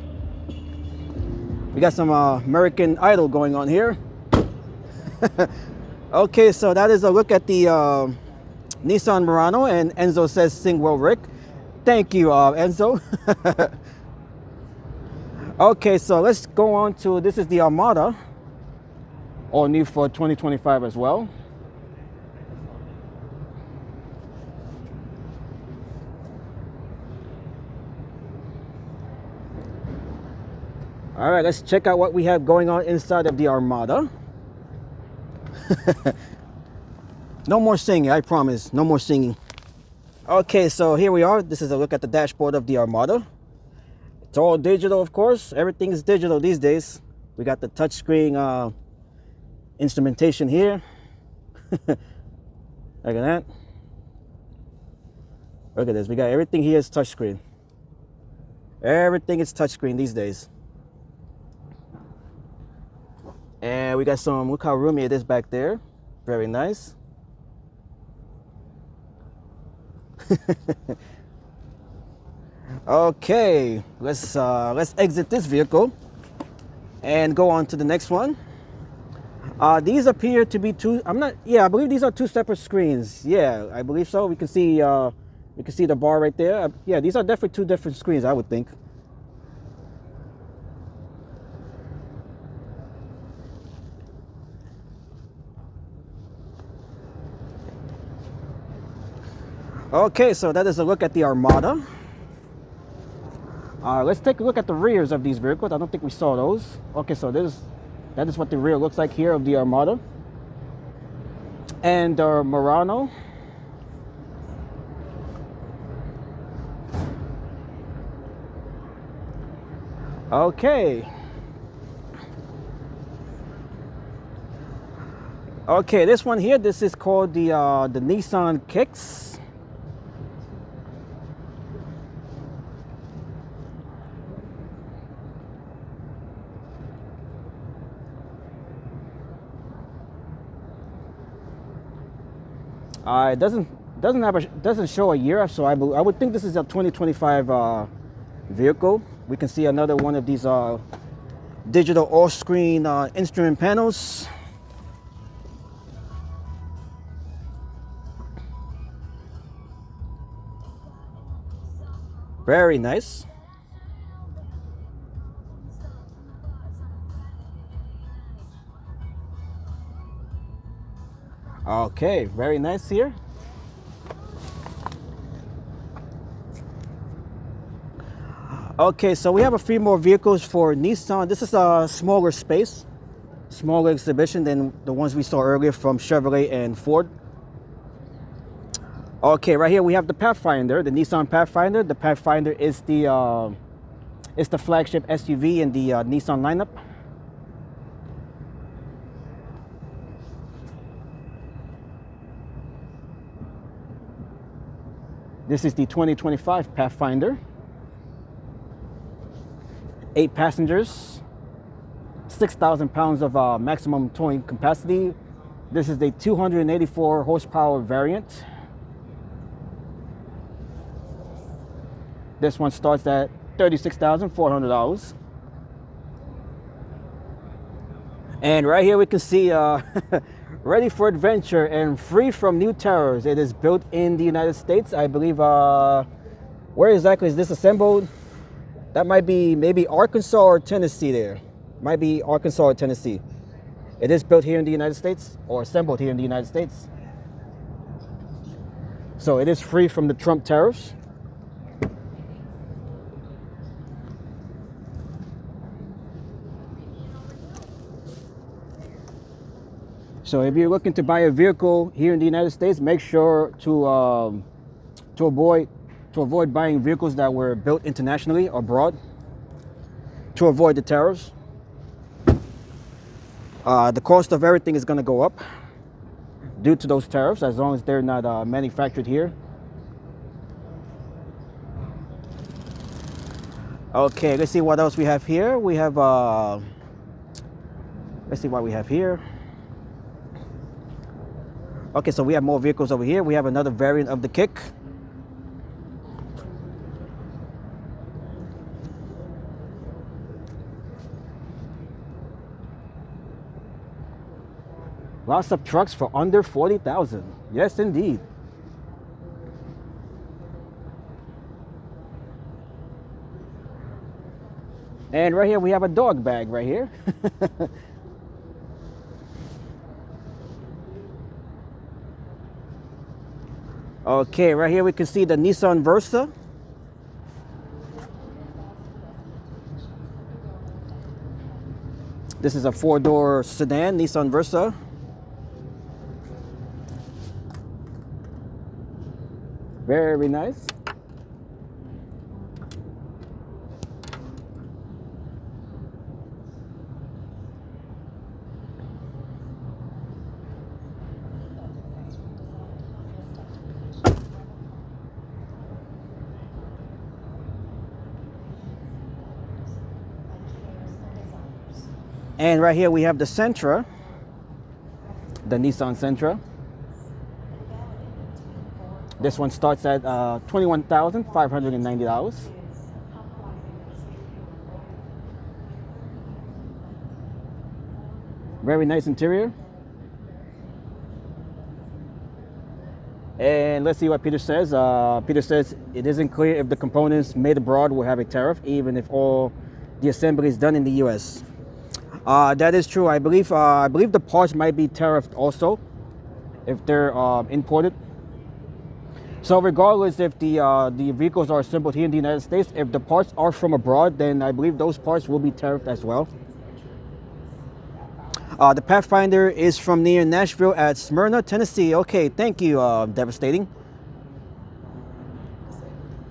[SPEAKER 1] We got some American Idol going on here. Okay, so that is a look at the Nissan Murano, and Enzo says sing well, Rick. Thank you, Enzo. Okay, so let's go on to, this is the Armada, all new for 2025 as well. All right, let's check out what we have going on inside of the Armada. No more singing, I promise, no more singing. Okay, so here we are. This is a look at the dashboard of the Armada. It's all digital, of course. Everything is digital these days. We got the touchscreen instrumentation here. Look at that. Look at this. We got everything here is touchscreen. Everything is touchscreen these days. And we got some, look how roomy it is back there. Very nice. Okay, let's exit this vehicle and go on to the next one. These appear to be two. I believe these are two separate screens. Yeah, I believe so. We can see the bar right there. Yeah, these are definitely two different screens, I would think. Okay, so that is a look at the Armada. Let's take a look at the rears of these vehicles. I don't think we saw those. Okay, so that is what the rear looks like here of the Armada. And the Murano. Okay. Okay, this one here, this is called the Nissan Kicks. It doesn't show a year, so I would think this is a 2025 vehicle. We can see another one of these Digital all-screen instrument panels. Very nice. Okay, very nice here. Okay, so we have a few more vehicles for Nissan. This is a smaller space, smaller exhibition than the ones we saw earlier from Chevrolet and Ford. Okay, right here we have the Pathfinder, the Nissan Pathfinder. The Pathfinder is the flagship SUV in the Nissan lineup. This is the 2025 Pathfinder. 8 passengers, 6,000 pounds of maximum towing capacity. This is the 284 horsepower variant. This one starts at $36,400. And right here we can see ready for adventure and free from new terrors. It is built in the United States. I believe, where exactly is this assembled? That might be maybe Arkansas or Tennessee there. Might be Arkansas or Tennessee. It is built here in the United States, or assembled here in the United States. So it is free from the Trump tariffs. So if you're looking to buy a vehicle here in the United States, make sure to avoid buying vehicles that were built internationally or abroad, to avoid the tariffs. The cost of everything is going to go up due to those tariffs, as long as they're not manufactured here. Okay, let's see what else we have here. We have, let's see what we have here. Okay, so we have more vehicles over here. We have another variant of the Kick. Lots of trucks for under 40,000. Yes, indeed. And right here we have a dog bag right here. Okay, right here we can see the Nissan Versa. This is a 4-door sedan, Nissan Versa. Very nice. And right here we have the Sentra, the Nissan Sentra. This one starts at $21,590. Very nice interior. And let's see what Peter says. Peter says it isn't clear if the components made abroad will have a tariff, even if all the assembly is done in the US. That is true. I believe the parts might be tariffed also if they're imported. So regardless if the vehicles are assembled here in the United States, if the parts are from abroad, then I believe those parts will be tariffed as well. The Pathfinder is from near Nashville at Smyrna, Tennessee. Okay, thank you, Devastating.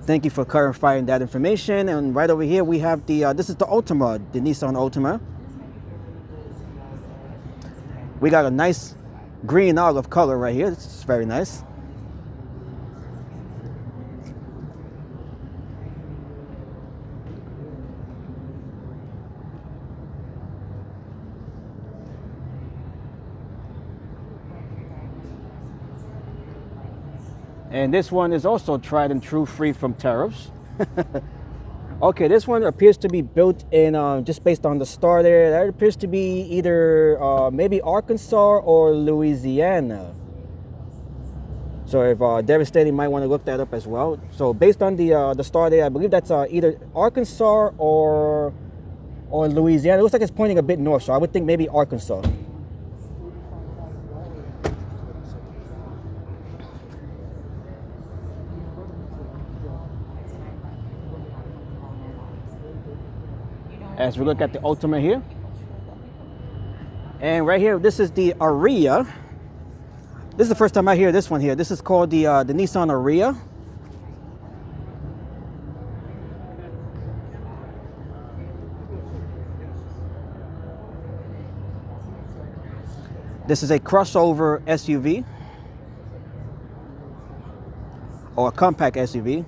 [SPEAKER 1] Thank you for clarifying that information. And right over here we have this is the Ultima, the Nissan Ultima. We got a nice green olive color right here. This is very nice. And this one is also tried and true, free from tariffs. Okay, this one appears to be built in, just based on the star there, that appears to be either maybe Arkansas or Louisiana. So if Devastating might want to look that up as well. So based on the star there, I believe that's either Arkansas or Louisiana. It looks like it's pointing a bit north, so I would think maybe Arkansas. As we look at the Ultima here. And right here, this is the Ariya. This is the first time I hear this one here. This is called the Nissan Ariya. This is a crossover SUV or a compact SUV.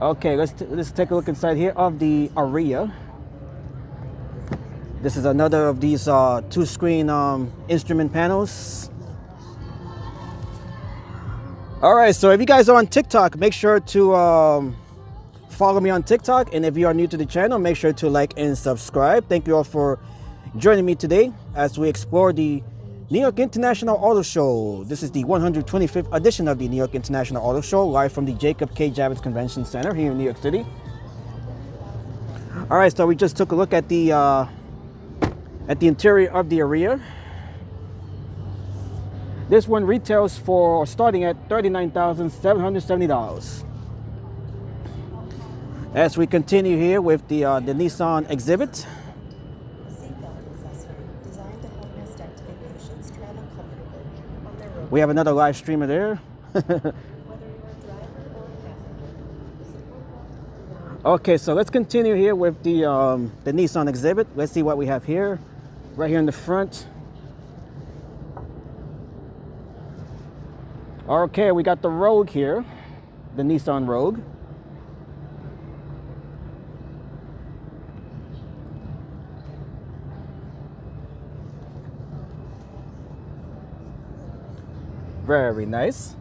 [SPEAKER 1] Okay, let's take a look inside here of the Ariya. This is another of these two-screen instrument panels. All right, so if you guys are on TikTok, make sure to follow me on TikTok. And if you are new to the channel, make sure to like and subscribe. Thank you all for joining me today as we explore the New York International Auto Show. This is the 125th edition of the New York International Auto Show, live from the Jacob K. Javits Convention Center here in New York City. All right, so we just took a look at the interior of the Ariya. This one retails for starting at $39,770. As we continue here with the Nissan exhibit.
[SPEAKER 3] Seatbelt accessory designed to help hysterectomy patients travel comfortably on their road.
[SPEAKER 1] We have another live streamer there.
[SPEAKER 3] Whether you're a driver or a passenger.
[SPEAKER 1] Okay, so let's continue here with the Nissan exhibit. Let's see what we have here. Right here in the front. Okay, we got the Rogue here, the Nissan Rogue. Very nice.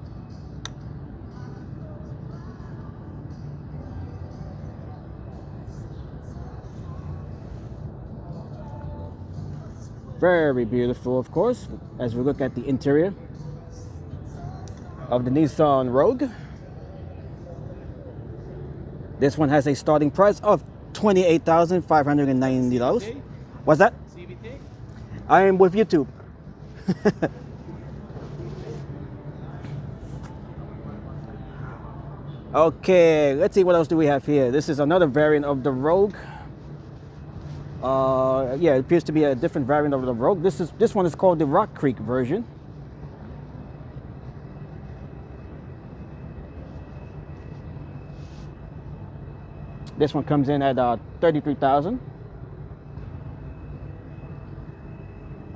[SPEAKER 1] Very beautiful, of course, as we look at the interior of the Nissan Rogue. This one has a starting price of $28,590. What's that? CVT? I am with YouTube. Okay, let's see what else do we have here. This is another variant of the Rogue. Yeah, it appears to be a different variant of the Rogue. This one is called the Rock Creek version. This one comes in at $33,000.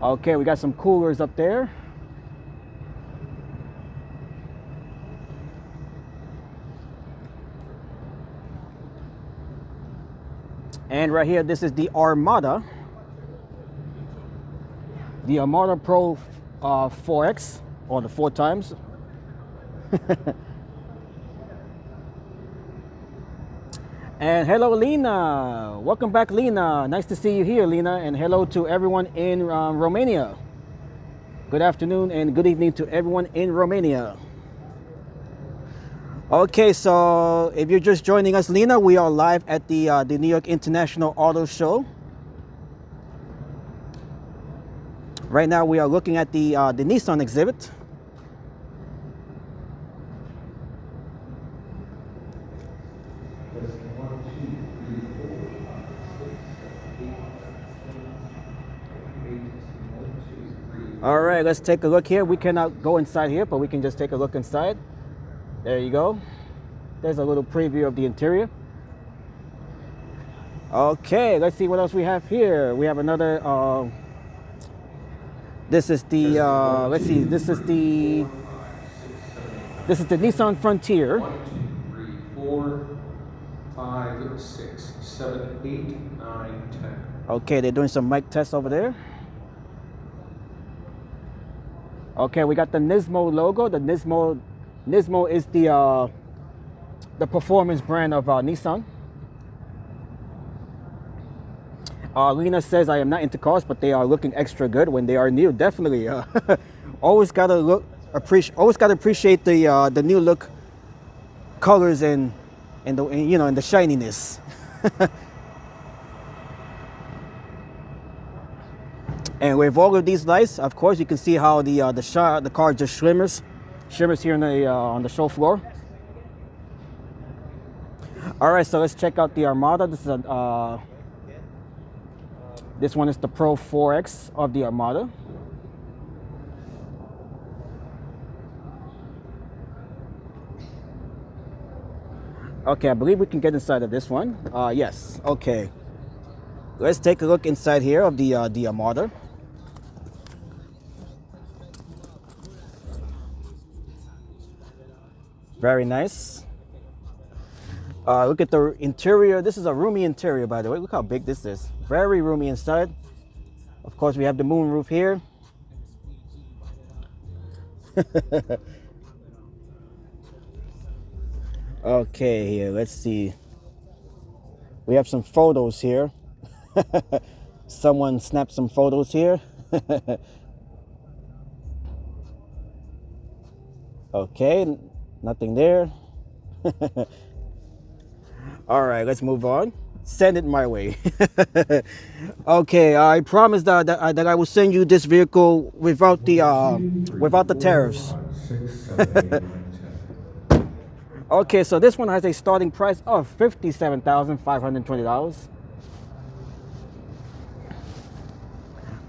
[SPEAKER 1] Okay, we got some coolers up there. And right here, this is the Armada. The Armada Pro 4X, or the 4 times. And hello, Lena. Welcome back, Lena. Nice to see you here, Lena. And hello to everyone in Romania. Good afternoon and good evening to everyone in Romania. Okay, so if you're just joining us, Lena, we are live at the New York International Auto Show. Right now, we are looking at the Nissan exhibit. All right, let's take a look here. We cannot go inside here, but we can just take a look inside. There you go. There's a little preview of the interior. Okay, let's see what else we have here. We have another, this is the, let's see, this is the Nissan Frontier.
[SPEAKER 5] 1, 2, 3, 4, 5, 6, 7, 8, 9, 10.
[SPEAKER 1] Okay, they're doing some mic tests over there. Okay, we got the Nismo logo. The Nismo is the performance brand of Nissan. Lena says, I am not into cars, but they are looking extra good when they are new. Definitely. Always gotta appreciate the new look, colors, and the, you know, and the shininess. And with all of these lights, of course, you can see how the car just shimmers here on the show floor. All right, so let's check out the Armada. This one is the Pro 4X of the Armada. Okay, I believe we can get inside of this one. Yes. Okay. Let's take a look inside here of the Armada. Very nice. Look at the interior. This is a roomy interior, by the way. Look how big this is. Very roomy inside. Of course, we have the moonroof here. Okay, here, let's see. We have some photos here. Someone snapped some photos here. Okay, nothing there. All right, let's move on. Send it my way. Okay, I promised that I will send you this vehicle without the tariffs. Okay, so this one has a starting price of $57,520.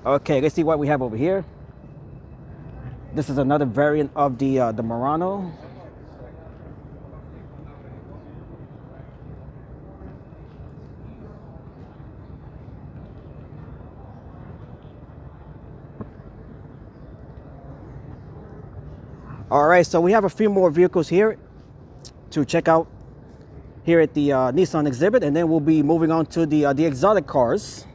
[SPEAKER 1] Okay, let's see what we have over here. This is another variant of the Murano. All right, so we have a few more vehicles here to check out here at the Nissan exhibit, and then we'll be moving on to the exotic cars.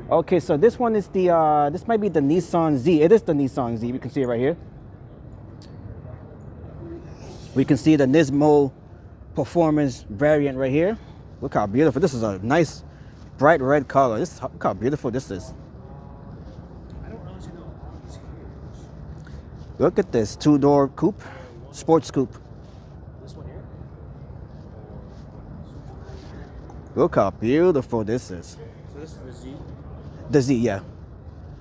[SPEAKER 1] Okay, so this one is this might be the Nissan Z. It is the Nissan Z. We can see it right here. We can see the Nismo performance variant right here. Look how beautiful. This is a nice bright red color. Look how beautiful this is. Look at this two-door coupe, sports coupe.
[SPEAKER 6] This one here?
[SPEAKER 1] Look how beautiful this is.
[SPEAKER 6] So this is the Z.
[SPEAKER 1] The Z, yeah.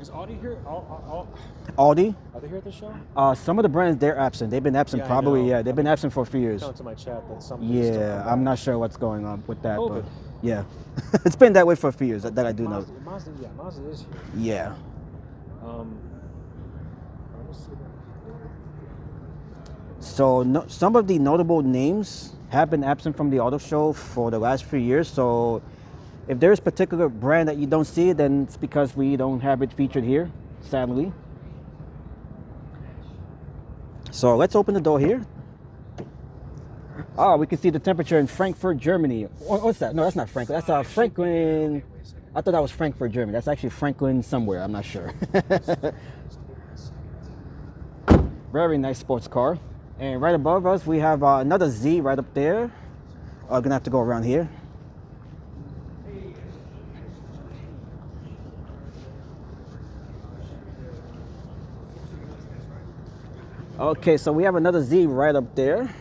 [SPEAKER 6] Is Audi here?
[SPEAKER 1] Audi?
[SPEAKER 6] Are they here at the show?
[SPEAKER 1] Some of the brands, they're absent. They've been absent they've been absent for a few years.
[SPEAKER 6] Tell it to my chat that some.
[SPEAKER 1] Yeah, I'm not sure what's going on with that.
[SPEAKER 6] COVID.
[SPEAKER 1] But yeah, it's been that way for a few years. That I do know.
[SPEAKER 6] Mazda is here.
[SPEAKER 1] Yeah. So some of the notable names have been absent from the auto show for the last few years. So if there's a particular brand that you don't see, then it's because we don't have it featured here, sadly. So let's open the door here. Oh, we can see the temperature in Frankfurt, Germany. What's that? No, that's not Franklin. That's Franklin. I thought that was Frankfurt, Germany. That's actually Franklin somewhere. I'm not sure. Very nice sports car. And right above us, we have another Z right up there. Gonna have to go around here. Okay, so we have another Z right up there.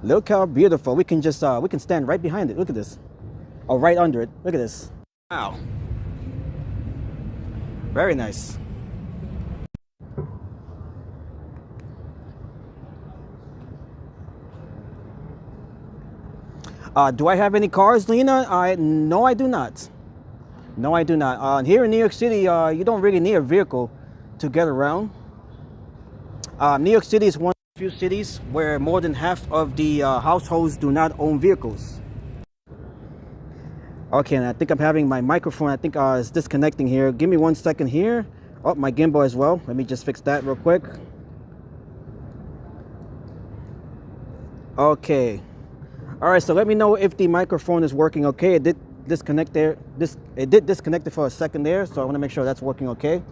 [SPEAKER 1] Look how beautiful. We can just we can stand right behind it. Look at this. Oh, right under it. Look at this. Wow. Very nice. Do I have any cars, Lena? No, I do not. No, I do not. Here in New York City, you don't really need a vehicle to get around. New York City is one of the few cities where more than half of the households do not own vehicles. Okay, and I think I'm having my microphone, I think is disconnecting here. Give me 1 second here. Oh, my gimbal as well. Let me just fix that real quick. Okay. All right, so let me know if the microphone is working okay. disconnect there. It did disconnect it for a second there, so I want to make sure that's working okay.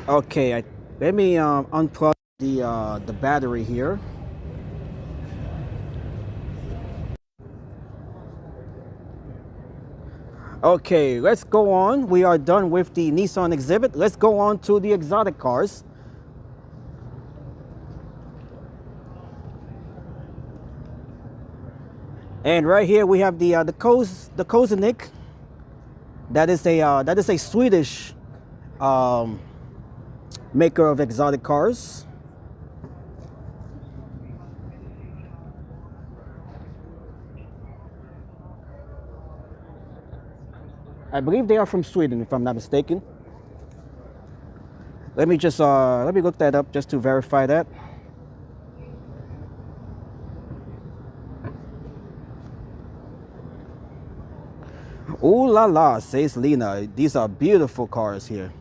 [SPEAKER 1] Okay, let me unplug the battery here. Okay, let's go on. We are done with the Nissan exhibit. Let's go on to the exotic cars. And right here we have the Kozenik. That is a Swedish maker of exotic cars. I believe they are from Sweden, if I'm not mistaken. Let me just let me look that up just to verify that. Ooh la la, says Lena. These are beautiful cars here.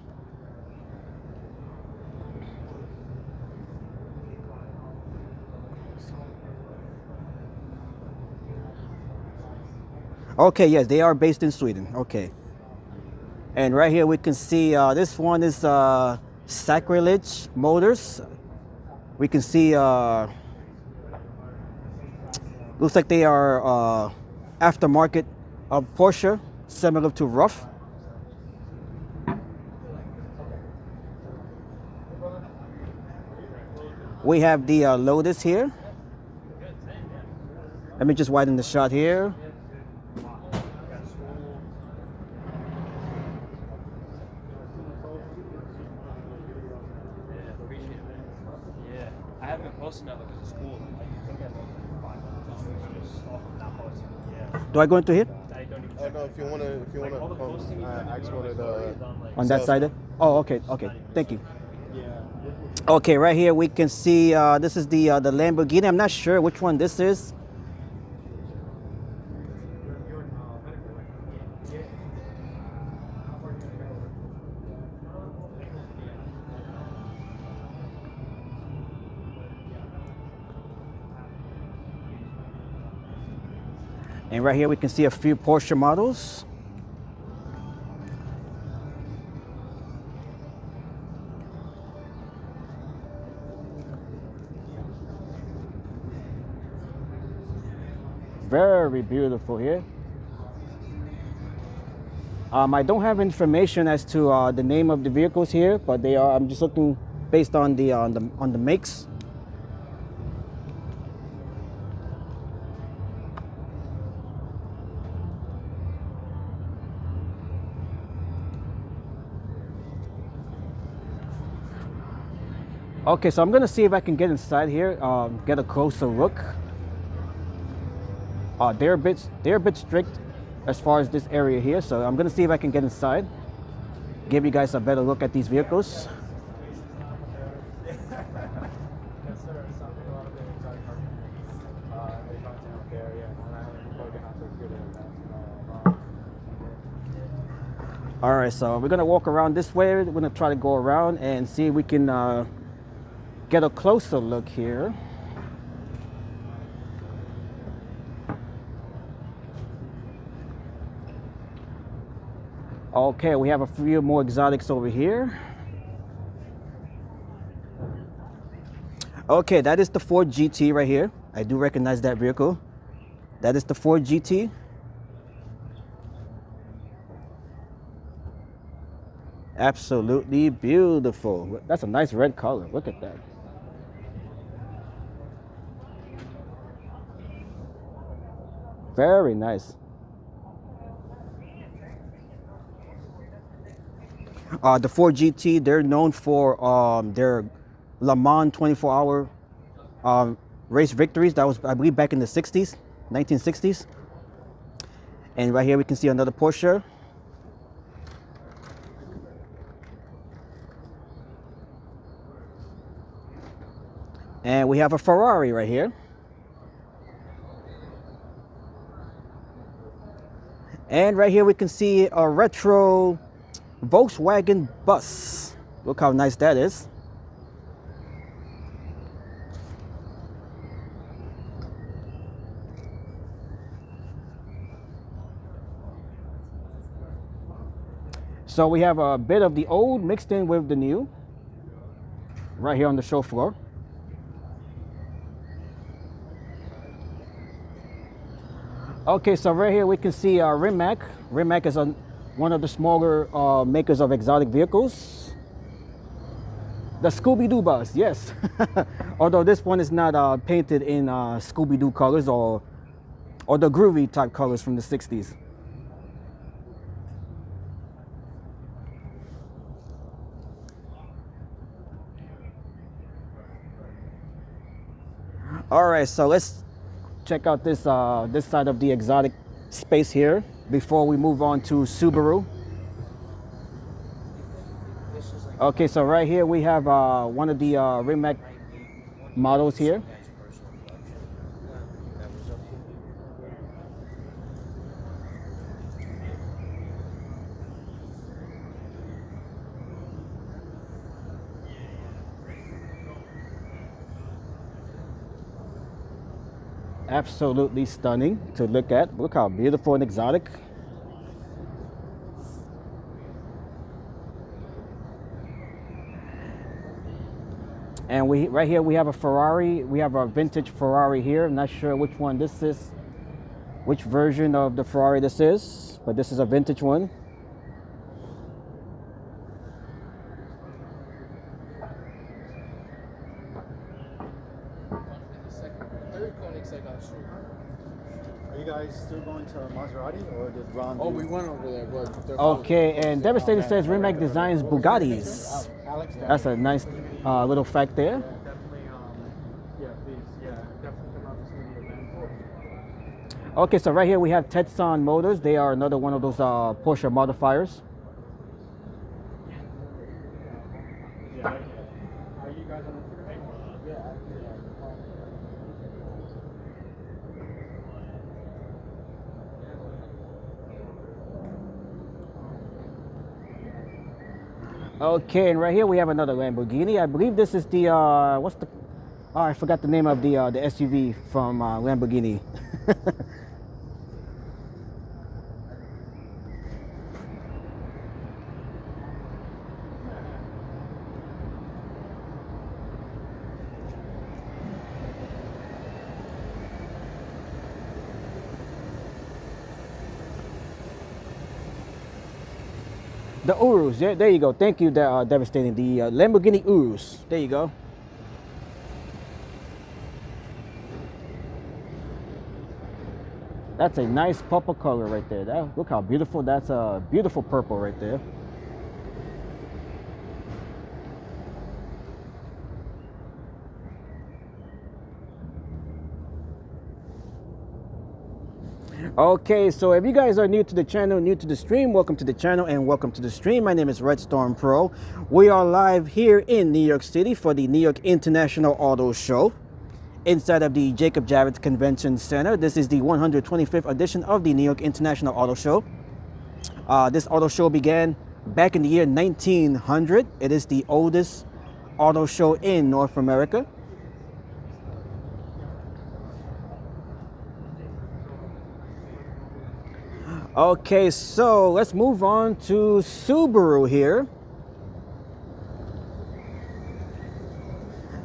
[SPEAKER 1] Okay, yes, they are based in Sweden. Okay. And right here we can see this one is Sacrilege Motors. We can see looks like they are aftermarket of Porsche, similar to Rough. We have the Lotus here. Let me just widen the shot here.
[SPEAKER 6] I haven't been posting that because it's cool. Like, you can get like 500 just off of not posting. Yeah.
[SPEAKER 1] Do I go into here?
[SPEAKER 6] I don't even
[SPEAKER 7] Oh no, if you wanna
[SPEAKER 6] all the posting you
[SPEAKER 7] I just wanted
[SPEAKER 1] On that side? Oh, okay, okay. Thank you. Okay, right here we can see this is the Lamborghini. I'm not sure which one this is. And right here we can see a few Porsche models. Very beautiful here. I don't have information as to the name of the vehicles here, but they are. I'm just looking based on the makes. Okay, so I'm gonna see if I can get inside here, get a closer look. They're a bit strict as far as this area here, so I'm gonna see if I can get inside, give you guys a better look at these vehicles. All right, so we're gonna walk around this way. We're gonna try to go around and see if we can get a closer look here. Okay, we have a few more exotics over here. Okay, that is the Ford GT right here. I do recognize that vehicle. That is the Ford GT. Absolutely beautiful. That's a nice red color. Look at that. Very nice. The Ford GT, they're known for their Le Mans 24-hour race victories. That was, I believe, back in the 60s, 1960s. And right here we can see another Porsche. And we have a Ferrari right here. And right here we can see a retro Volkswagen bus. Look how nice that is. So we have a bit of the old mixed in with the new right here on the show floor. Okay, so right here we can see Rimac. Rimac is one of the smaller makers of exotic vehicles. The Scooby-Doo bus, yes. Although this one is not painted in Scooby-Doo colors or the groovy type colors from the 60s. All right, so let's check out this this side of the exotic space here before we move on to Subaru. Okay, so right here we have one of the Rimac models here. Absolutely stunning to look at. Look how beautiful and exotic. And right here we have a Ferrari. We have a vintage Ferrari here. I'm not sure which one this is, which version of the Ferrari this is, but this is a vintage one.
[SPEAKER 6] Are you guys still going to Maserati or did Ron?
[SPEAKER 7] Oh, we went over there, but
[SPEAKER 1] Okay, and Devastating says Rimac designs Bugattis. That's a nice little fact there.
[SPEAKER 6] Definitely, yeah, please, yeah, definitely come out to see the event.
[SPEAKER 1] Okay, so right here we have Tetson Motors. They are another one of those Porsche modifiers.
[SPEAKER 6] Yeah, are you guys on the Twitter? Yeah,
[SPEAKER 1] Okay, and right here we have another Lamborghini. I believe this is the what's the? Oh, I forgot the name of the SUV from Lamborghini. The Urus, yeah, there you go. Thank you, Devastating. The Lamborghini Urus. There you go. That's a nice purple color right there. Look how beautiful. That's a beautiful purple right there. Okay, so if you guys are new to the channel, new to the stream, welcome to the channel and welcome to the stream. My name is Red Storm Pro. We are live here in New York City for the New York International Auto Show inside of the Jacob Javits Convention Center. This is the 125th edition of the New York International Auto Show. This auto show began back in the year 1900. It is the oldest auto show in North America. Okay, so let's move on to Subaru here.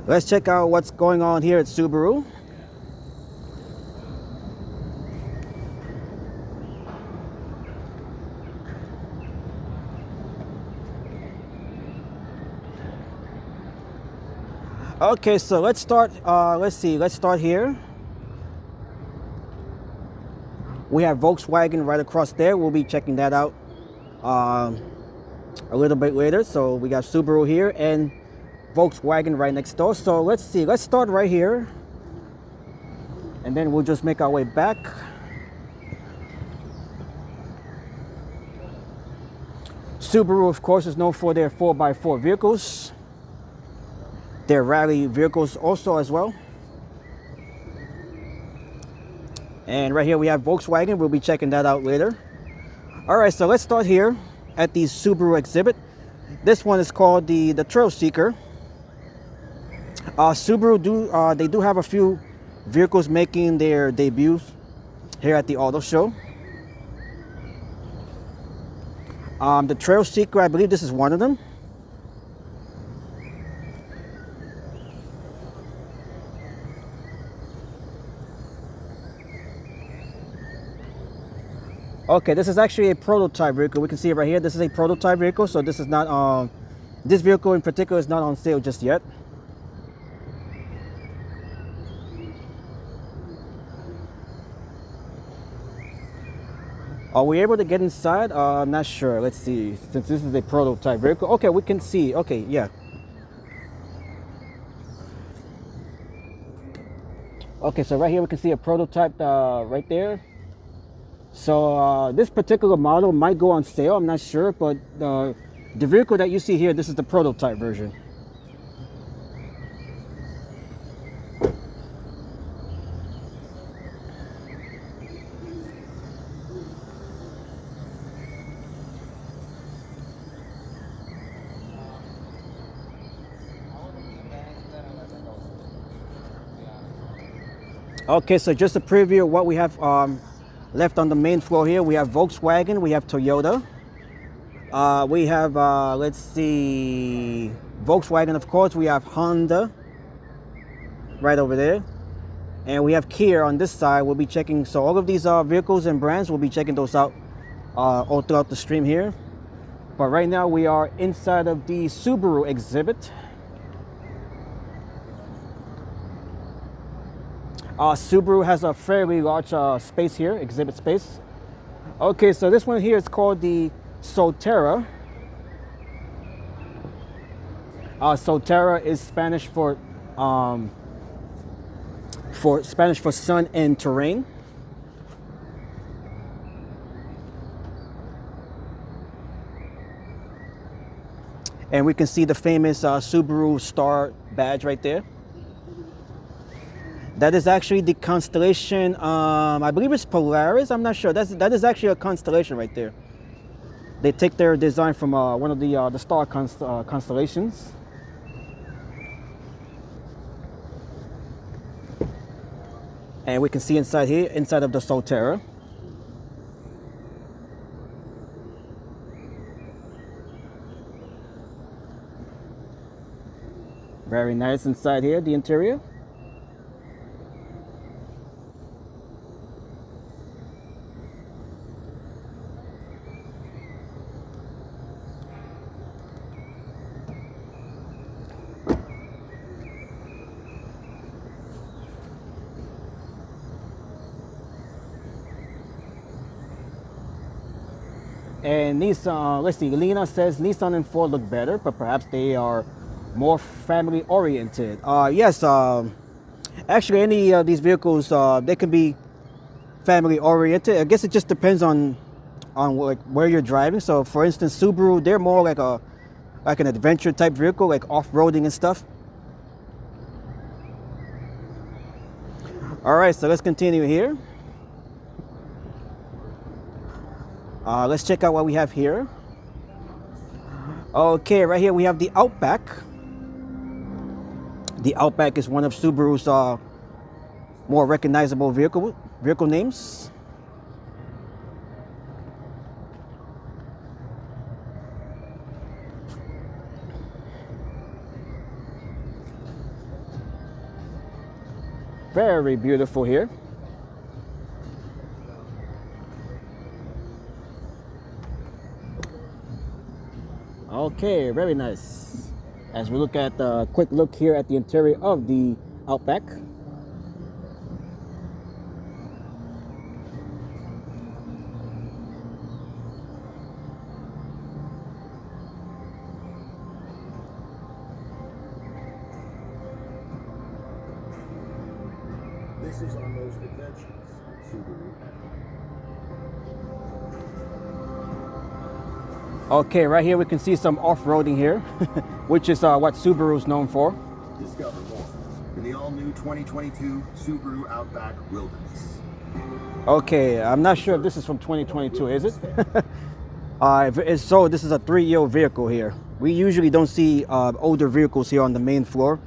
[SPEAKER 1] Let's check out what's going on here at Subaru. Okay, so let's start. Let's start here. We have Volkswagen right across there. We'll be checking that out a little bit later. So we got Subaru here and Volkswagen right next door. So let's see. Let's start right here. And then we'll just make our way back. Subaru, of course, is known for their 4x4 vehicles. Their rally vehicles also as well. And right here we have Volkswagen. We'll be checking that out later. All right, so let's start here at the Subaru exhibit. This one is called the Trail Seeker. Subaru they do have a few vehicles making their debuts here at the auto show. The Trail Seeker, I believe this is one of them. Okay, this is actually a prototype vehicle. We can see it right here. This is a prototype vehicle, so this is not this vehicle in particular is not on sale just yet. Are we able to get inside? I'm not sure. Let's see. Since this is a prototype vehicle. Okay, we can see. Okay, yeah. Okay, so right here we can see a prototype right there. So this particular model might go on sale. I'm not sure, but the vehicle that you see here, this is the prototype version. Okay, so just a preview of what we have left on the main floor here. We have Volkswagen, we have Toyota, we have let's see, Volkswagen, of course. We have Honda right over there, and we have Kia on this side. We'll be checking, so all of these vehicles and brands, we'll be checking those out all throughout the stream here. But right now we are inside of the Subaru exhibit. Subaru has a fairly large space here, exhibit space. Okay, so this one here is called the Solterra. Solterra is Spanish for sun and terrain. And we can see the famous Subaru star badge right there. That is actually the constellation, I believe it's Polaris, I'm not sure. That is actually a constellation right there. They take their design from one of the star constellations. And we can see inside here, inside of the Solterra. Very nice inside here, the interior. And Nissan, let's see, Lena says Nissan and Ford look better, but perhaps they are more family oriented. Yes, actually any of these vehicles, they can be family oriented. I guess it just depends on like where you're driving. So for instance, Subaru, they're more like an adventure type vehicle, like off-roading and stuff. All right, so let's continue here. Let's check out what we have here. Okay, right here we have the Outback. The Outback is one of Subaru's more recognizable vehicle names. Very beautiful here. Okay, very nice. As we look at a quick look here at the interior of the Outback.
[SPEAKER 2] This is on those adventures, Subaru.
[SPEAKER 1] Okay, right here we can see some off-roading here, which is what Subaru is known for.
[SPEAKER 2] Discover more in the all-new 2022 Subaru Outback Wilderness.
[SPEAKER 1] Okay, I'm not sure if this is from 2022, is it? If so, this is a 3-year vehicle here. We usually don't see older vehicles here on the main floor.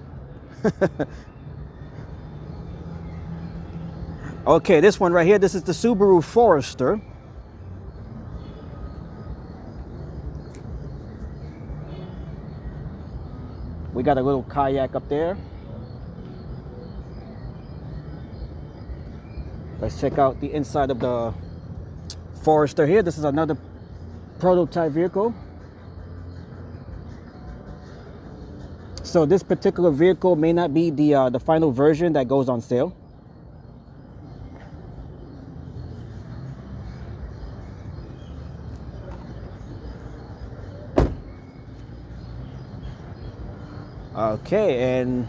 [SPEAKER 1] Okay, this one right here, this is the Subaru Forester. We got a little kayak up there. Let's check out the inside of the Forester here. This is another prototype vehicle. So this particular vehicle may not be the final version that goes on sale. Okay, and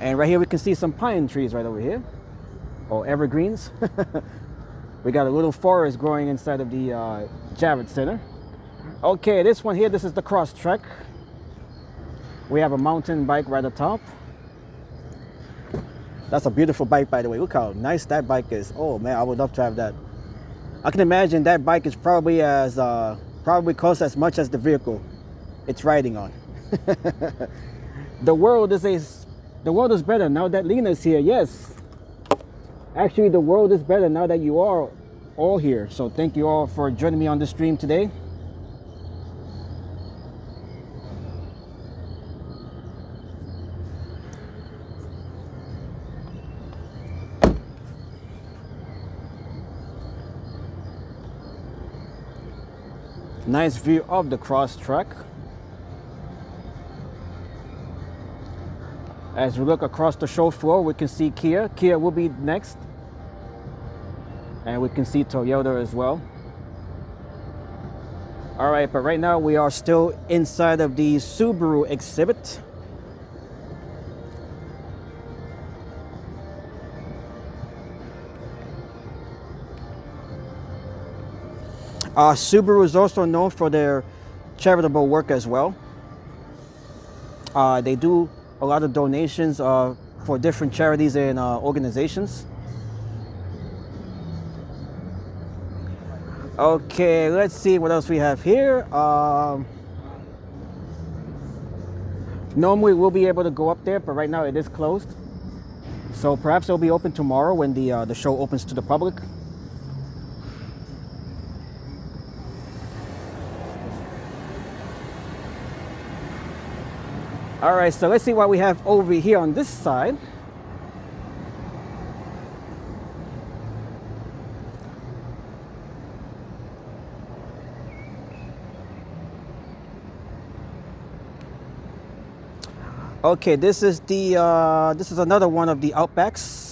[SPEAKER 1] right here we can see some pine trees right over here, or evergreens. We got a little forest growing inside of the Javits Center. Okay, this one here, this is the Crosstrek. We have a mountain bike right at the top. That's a beautiful bike, by the way. Look how nice that bike is. Oh man, I would love to have that. I can imagine that bike is probably costs as much as the vehicle it's riding on. The world is better now that Lena's here. Yes, actually the world is better now that you are all here. So thank you all for joining me on the stream today. Nice view of the Crosstrek. As we look across the show floor, we can see Kia. Kia will be next. And we can see Toyota as well. All right, but right now we are still inside of the Subaru exhibit. Subaru is also known for their charitable work as well. They do a lot of donations for different charities and organizations. Okay, let's see what else we have here. Normally we'll be able to go up there, but right now it is closed. So perhaps it'll be open tomorrow when the show opens to the public. All right, so let's see what we have over here on this side. Okay, this is another one of the Outbacks.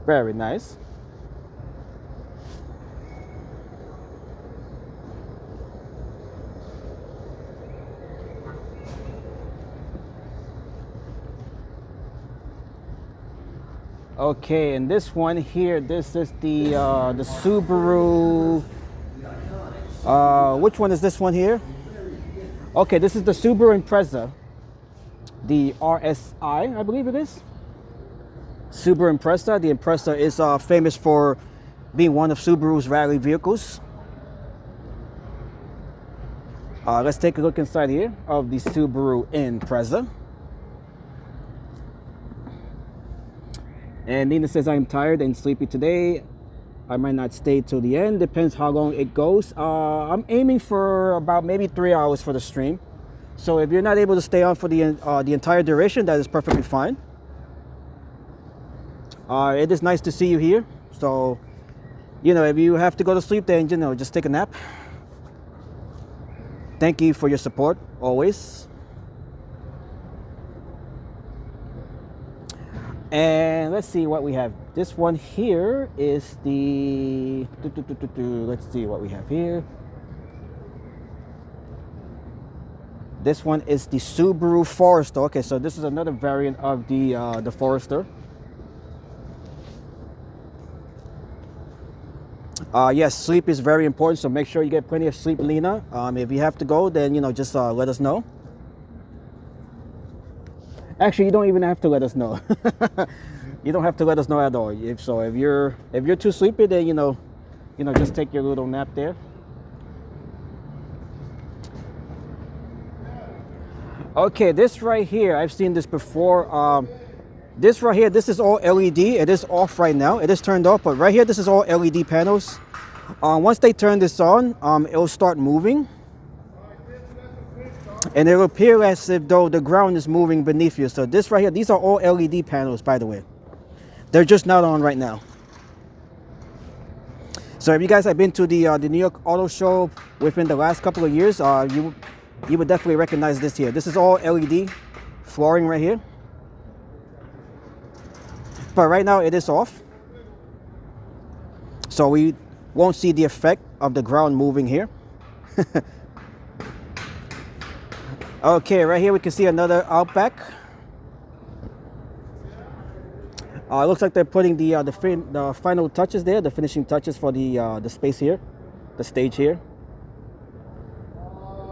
[SPEAKER 1] Very nice. Okay, and this one here, this is the Subaru. Which one is this one here? Okay, this is the Subaru Impreza, the RSI, I believe it is. Subaru Impreza. The Impreza is famous for being one of Subaru's rally vehicles. Let's take a look inside here of the Subaru Impreza. And Nina says, I'm tired and sleepy today. I might not stay till the end. Depends how long it goes. I'm aiming for about maybe 3 hours for the stream. So if you're not able to stay on for the entire duration, that is perfectly fine. It is nice to see you here. So, you know, if you have to go to sleep, then, you know, just take a nap. Thank you for your support, always. And let's see what we have. This one here is the... Let's see what we have here. This one is the Subaru Forester. Okay, so this is another variant of the Forester. Yes, sleep is very important, so make sure you get plenty of sleep, Lena. If you have to go, then, you know, just let us know. Actually, you don't even have to let us know. You don't have to let us know at all. If you're too sleepy, then, you know, just take your little nap there. Okay, this right here, I've seen this before. This right here, this is all LED. It is off right now. It is turned off, but right here, this is all LED panels. Once they turn this on, it will start moving. And it will appear as if though the ground is moving beneath you. So this right here, these are all LED panels, by the way. They're just not on right now. So if you guys have been to the New York Auto Show within the last couple of years, you would definitely recognize this here. This is all LED flooring right here. But right now it is off. So we won't see the effect of the ground moving here. Okay, right here we can see another Outback. Looks like they're putting the final touches there, the finishing touches for the space here, the stage here.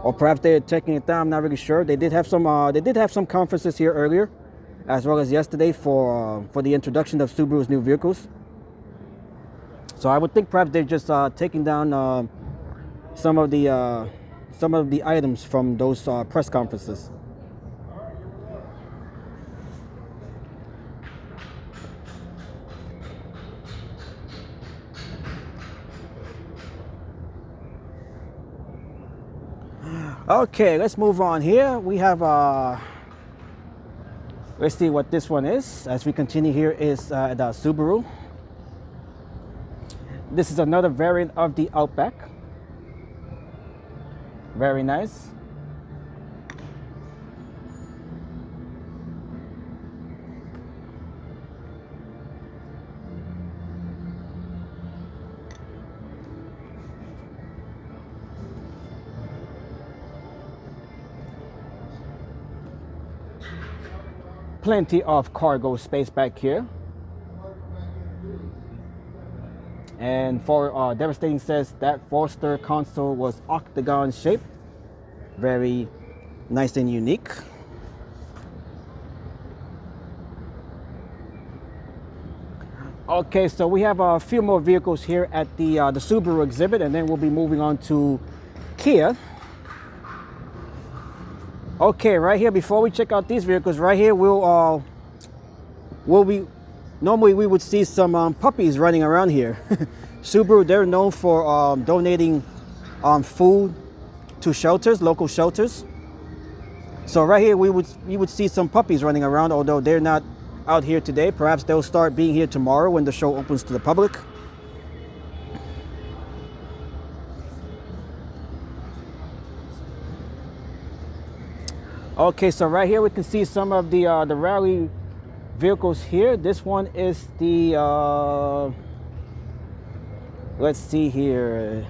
[SPEAKER 1] Or perhaps they're taking it down. I'm not really sure. They did have some conferences here earlier, as well as yesterday for the introduction of Subaru's new vehicles. So I would think perhaps they're just taking down some of the items from those press conferences. Okay, let's move on here. We have let's see what this one is. As we continue here is the Subaru. This is another variant of the Outback. Very nice. Plenty of cargo space back here. And for Devastating says that Forster console was octagon shaped. Very nice and unique. Okay, so we have a few more vehicles here at the Subaru exhibit, and then we'll be moving on to Kia. Okay, right here, before we check out these vehicles, right here normally we would see some puppies running around here. Subaru, they're known for donating food to shelters, local shelters. So right here we would see some puppies running around, although they're not out here today. Perhaps they'll start being here tomorrow when the show opens to the public. Okay, so right here we can see some of the rally vehicles here. This one is the let's see here.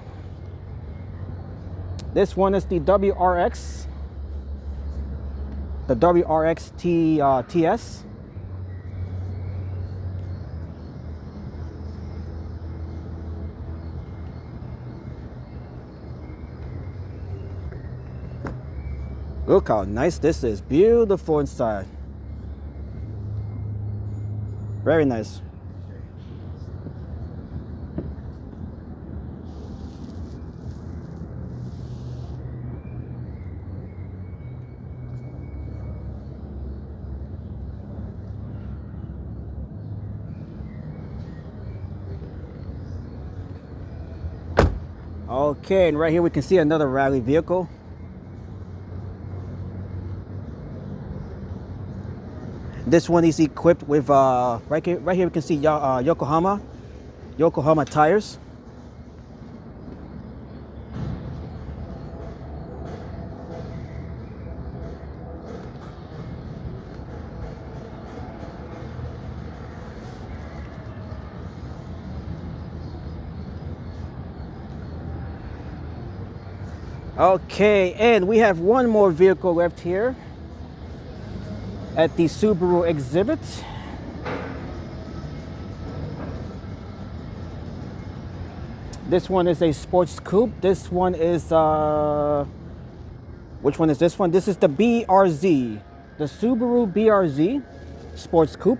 [SPEAKER 1] This one is the WRX, the WRX TS. Look how nice this is. Beautiful inside. Very nice. Okay, and right here we can see another rally vehicle. This one is equipped with right here we can see Yokohama tires. Okay, and we have one more vehicle left here at the Subaru exhibit. This one is a sports coupe. This one is, which one is this one? This is the BRZ, the Subaru BRZ sports coupe.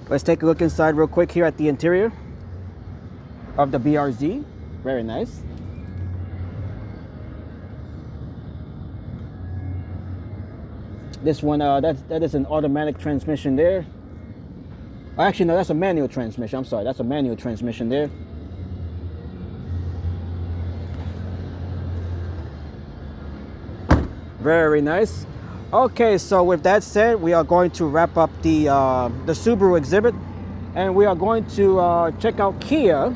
[SPEAKER 1] Let's take a look inside real quick here at the interior of the BRZ. Very nice. This one, that is an automatic transmission there. Actually, no, that's a manual transmission. I'm sorry, that's a manual transmission there. Very nice. Okay, so with that said, we are going to wrap up the Subaru exhibit, and we are going to check out Kia.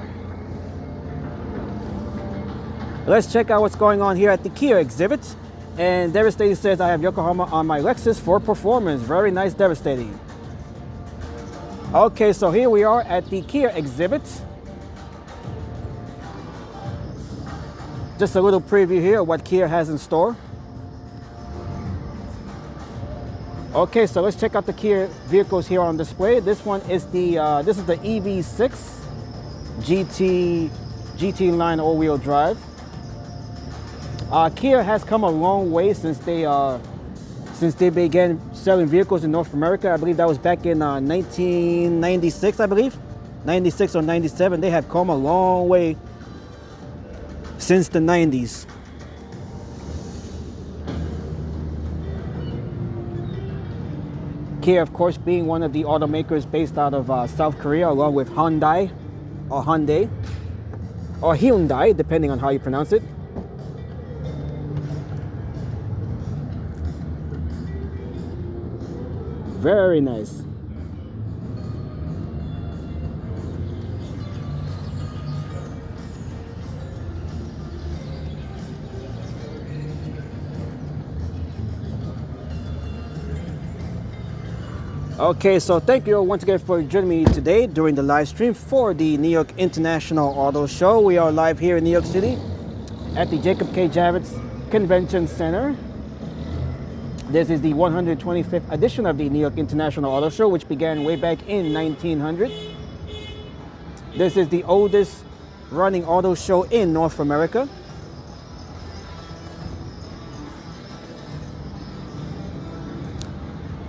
[SPEAKER 1] Let's check out what's going on here at the Kia exhibit. And Devastating says, I have Yokohama on my Lexus for performance. Very nice, Devastating. Okay, so here we are at the Kia exhibit. Just a little preview here of what Kia has in store. Okay, so let's check out the Kia vehicles here on display. This one is this is the EV6 GT line all-wheel drive. Kia has come a long way since they began selling vehicles in North America. I believe that was back in 1996, I believe, 96 or 97. They have come a long way since the 90s. Kia, of course, being one of the automakers based out of South Korea, along with Hyundai, or Hyundai, depending on how you pronounce it. Very nice. Okay, so thank you once again for joining me today during the live stream for the New York International Auto Show. We are live here in New York City at the Jacob K. Javits Convention Center. This is the 125th edition of the New York International Auto Show, which began way back in 1900. This is the oldest running auto show in North America.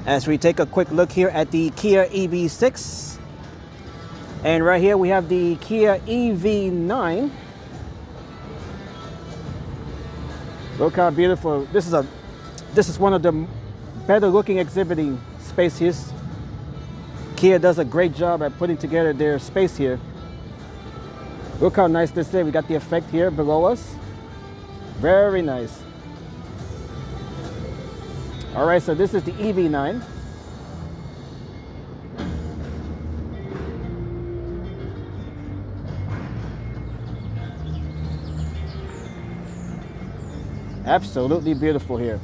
[SPEAKER 1] As we take a quick look here at the Kia EV6. And right here we have the Kia EV9. Look how beautiful. This is one of the better looking exhibiting spaces. Kia does a great job at putting together their space here. Look how nice this is. We got the effect here below us. Very nice. All right, so this is the EV9. Absolutely beautiful here.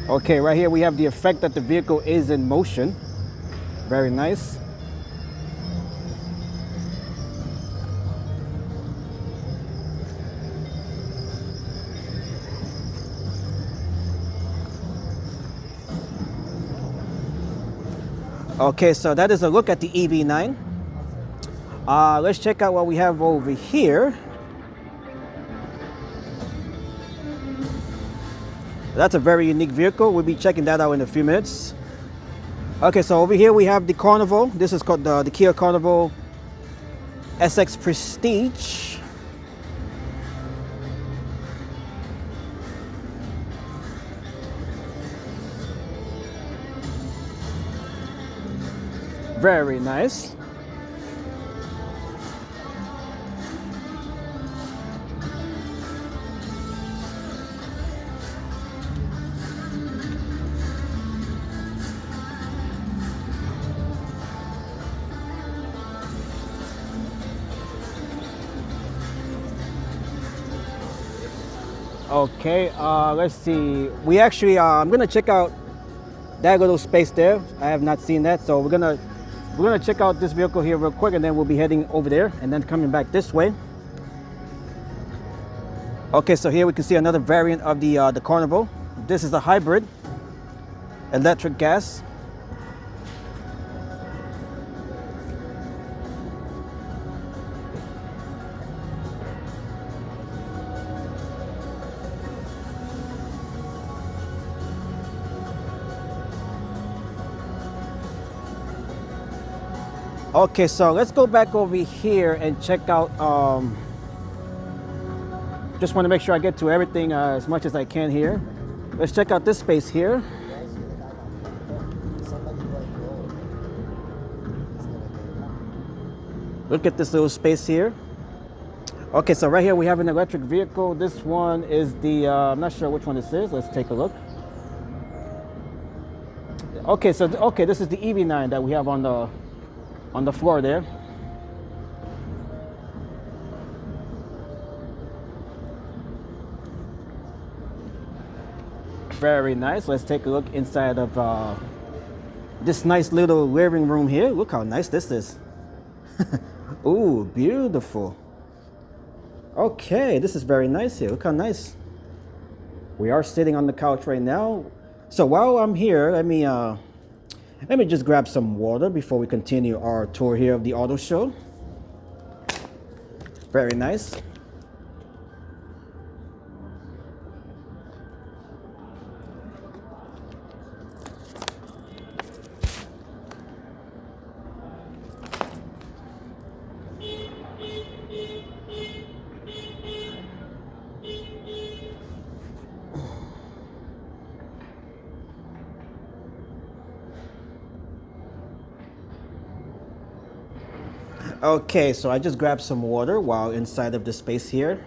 [SPEAKER 1] Okay, right here we have the effect that the vehicle is in motion. Very nice. Okay, so that is a look at the EV9. Let's check out what we have over here. That's a very unique vehicle. We'll be checking that out in a few minutes. Okay, so over here we have the Carnival. This is called the Kia Carnival SX Prestige. Very nice. Okay, let's see. We actually, I'm gonna check out that little space there. I have not seen that, so we're gonna check out this vehicle here real quick, and then we'll be heading over there, and then coming back this way. Okay, so here we can see another variant of the Carnival. This is a hybrid, electric gas. Okay, so let's go back over here and check out, just want to make sure I get to everything as much as I can here. Let's check out this space here. Look at this little space here. Okay, so right here we have an electric vehicle. This one is the, I'm not sure which one this is. Let's take a look. Okay, so, okay, this is the EV9 that we have on the floor there. Very nice. Let's take a look inside of this nice little living room here. Look how nice this is. Ooh, beautiful. Okay, this is very nice here. Look how nice. We are sitting on the couch right now. So while I'm here, let me just grab some water before we continue our tour here of the auto show. Very nice. Okay, so I just grabbed some water while inside of the space here.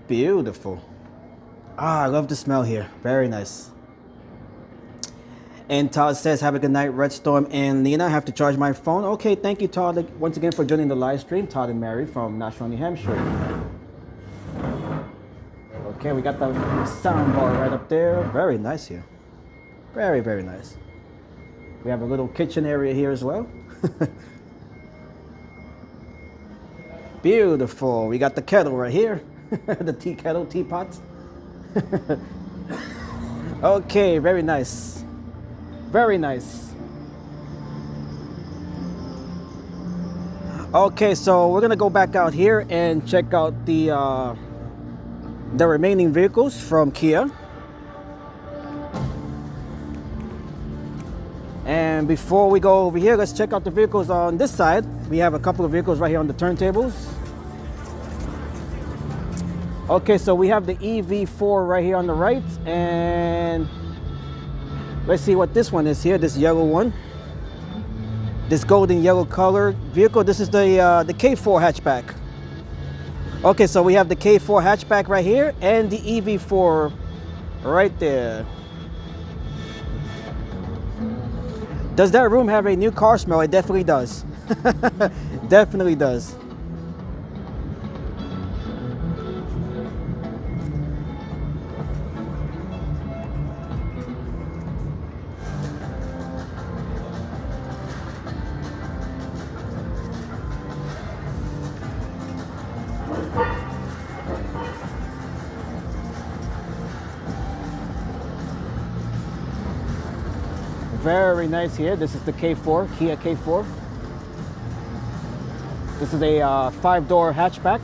[SPEAKER 1] Beautiful. Ah, I love the smell here. Very nice. And Todd says, have a good night, Red Storm and Lena. I have to charge my phone. Okay, thank you, Todd, once again for joining the live stream. Todd and Mary from Nashua, New Hampshire. Okay, we got the sound bar right up there. Very nice here. Very, very nice. We have a little kitchen area here as well. Beautiful. We got the kettle right here. The tea kettle, teapot. Okay, very nice. Very nice. Okay, so we're gonna go back out here and check out the remaining vehicles from Kia. And before we go over here, let's check out the vehicles on this side. We have a couple of vehicles right here on the turntables. Okay, so we have the EV4 right here on the right, and let's see what this one is here, this yellow one. This golden yellow color vehicle, this is the K4 hatchback. Okay, so we have the K4 hatchback right here and the EV4 right there. Does that room have a new car smell? It definitely does. Definitely does. Very nice here. This is the K4, Kia K4. This is a 5-door hatchback.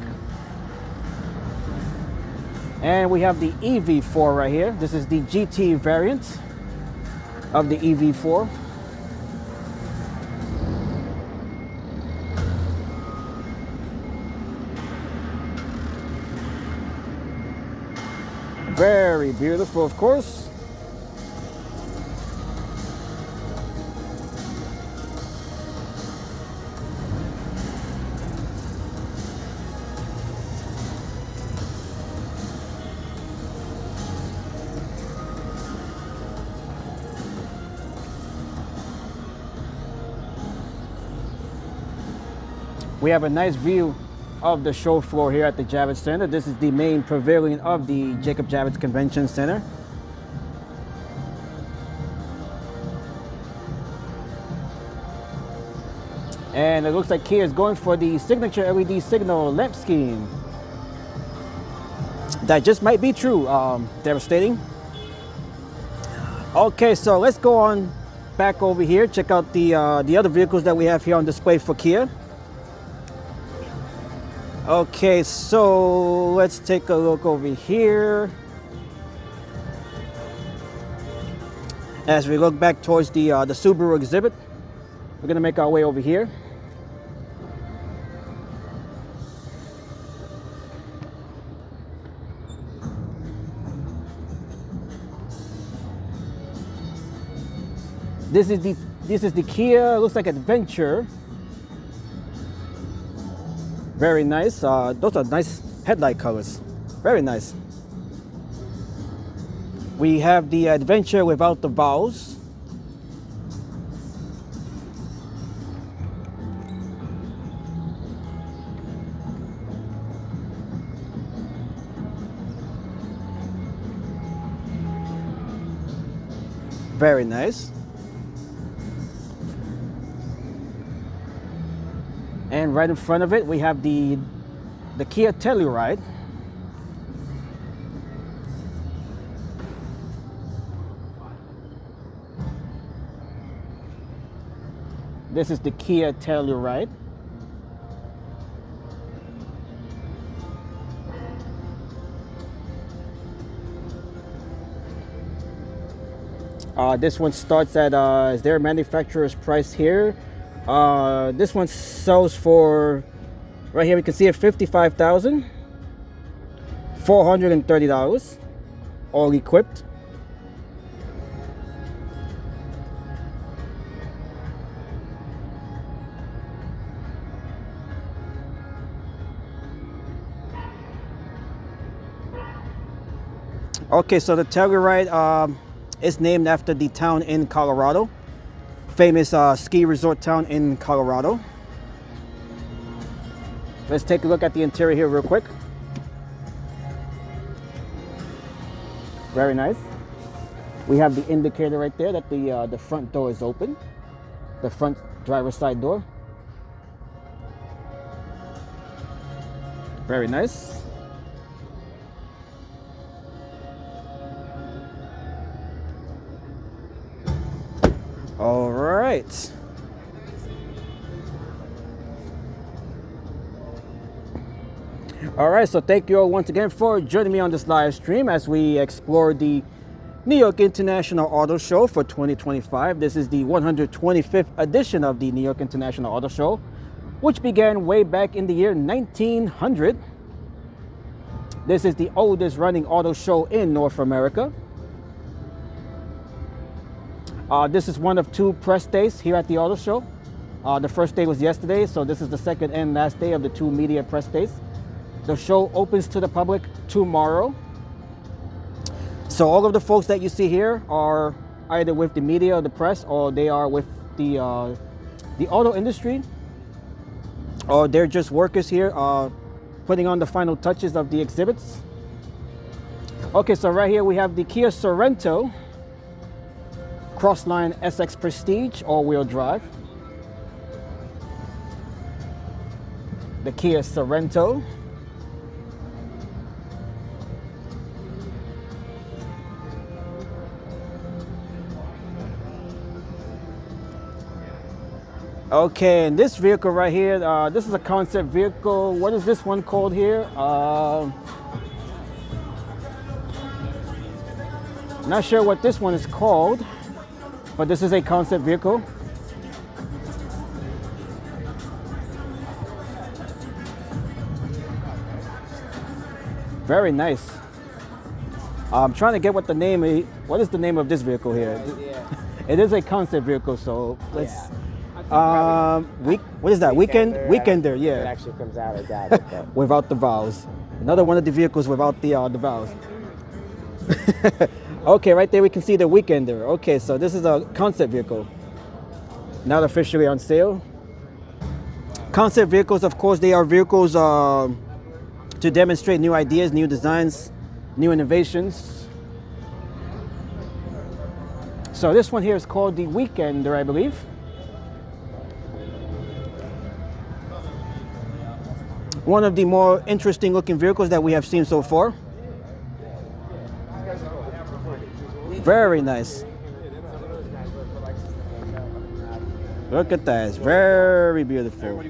[SPEAKER 1] And we have the EV4 right here. This is the GT variant of the EV4. Very beautiful, of course. We have a nice view of the show floor here at the Javits Center. This is the main pavilion of the Jacob Javits Convention Center. And it looks like Kia is going for the signature LED signal lamp scheme. That just might be true, devastating. Okay, so let's go on back over here, check out the other vehicles that we have here on display for Kia. Okay, so let's take a look over here. As we look back towards the Subaru exhibit, we're gonna make our way over here. This is the Kia, looks like Adventure. Very nice. Those are nice headlight colors. Very nice. We have the Adventure without the valves. Very nice. And right in front of it, we have the Kia Telluride. This is the Kia Telluride. This one starts at, is their manufacturer's price here. This one sells for, right here we can see it, $55,430, all equipped. Okay, so the Telluride is named after the town in Colorado. Famous ski resort town in Colorado. Let's take a look at the interior here real quick. Very nice. We have the indicator right there that the front door is open. The front driver's side door. Very nice. All right. All right, so thank you all once again for joining me on this live stream as we explore the New York International Auto Show for 2025. This is the 125th edition of the New York International Auto Show, which began way back in the year 1900. This is the oldest running auto show in North America. This is one of two press days here at the auto show. The first day was yesterday, so this is the second and last day of the two media press days. The show opens to the public tomorrow. So all of the folks that you see here are either with the media or the press, or they are with the auto industry, or they're just workers here putting on the final touches of the exhibits. Okay, so right here we have the Kia Sorento Crossline SX Prestige all-wheel drive. The Kia Sorento. Okay, and this vehicle right here, this is a concept vehicle. What is this one called here? Not sure what this one is called, but this is a concept vehicle. Very nice. I'm trying to get what the name is. What is the name of this vehicle here? It is a concept vehicle, so let's. What is that? Weekender, yeah.
[SPEAKER 7] It actually comes out of that.
[SPEAKER 1] Without the valves. Another one of the vehicles without the valves. Okay, right there we can see the Weekender. Okay, so this is a concept vehicle. Not officially on sale. Concept vehicles, of course, they are vehicles to demonstrate new ideas, new designs, new innovations. So this one here is called the Weekender, I believe. One of the more interesting looking vehicles that we have seen so far. Very nice. Look at that, it's very beautiful.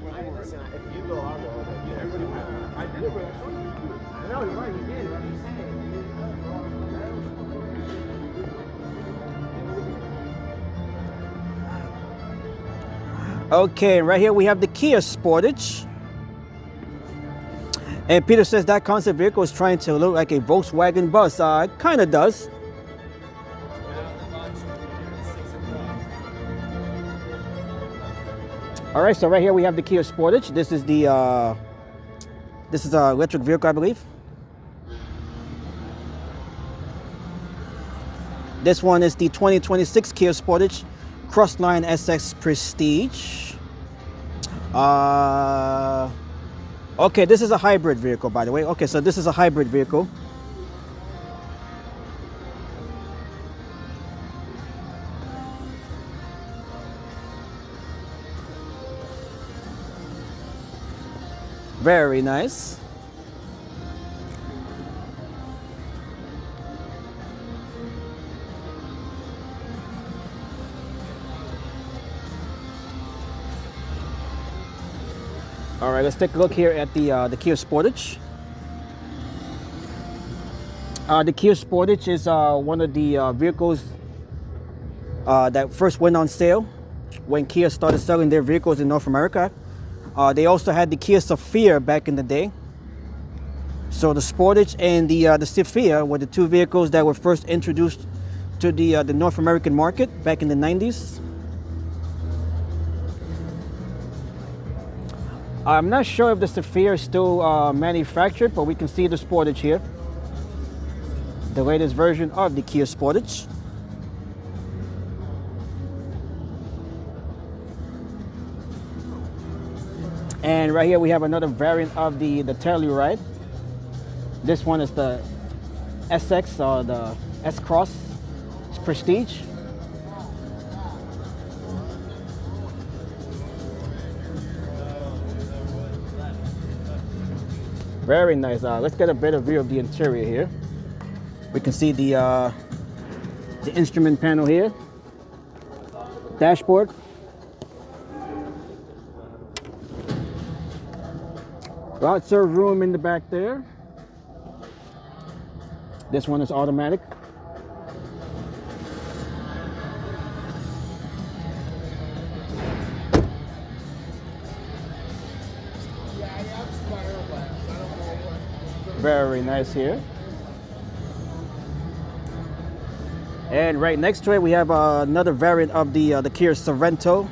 [SPEAKER 1] Okay, right here we have the Kia Sportage. And Peter says that concept vehicle is trying to look like a Volkswagen bus. It kind of does. All right, so right here we have the Kia Sportage. This is the an electric vehicle, I believe. This one is the 2026 Kia Sportage Crossline SX Prestige. Okay, this is a hybrid vehicle, by the way. Okay, so this is a hybrid vehicle. Very nice. All right, let's take a look here at the Kia Sportage. The Kia Sportage is one of the vehicles that first went on sale when Kia started selling their vehicles in North America. They also had the Kia Sophia back in the day. So the Sportage and the Sophia were the two vehicles that were first introduced to the North American market back in the 90s. I'm not sure if the Sophia is still manufactured, but we can see the Sportage here. The latest version of the Kia Sportage. And right here we have another variant of the Telluride. This one is the SX or the S-Cross Prestige. Very nice. Let's get a better view of the interior here. We can see the instrument panel here, dashboard. Lots of room in the back there. This one is automatic. Very nice here. And right next to it we have another variant of the Kia Sorento.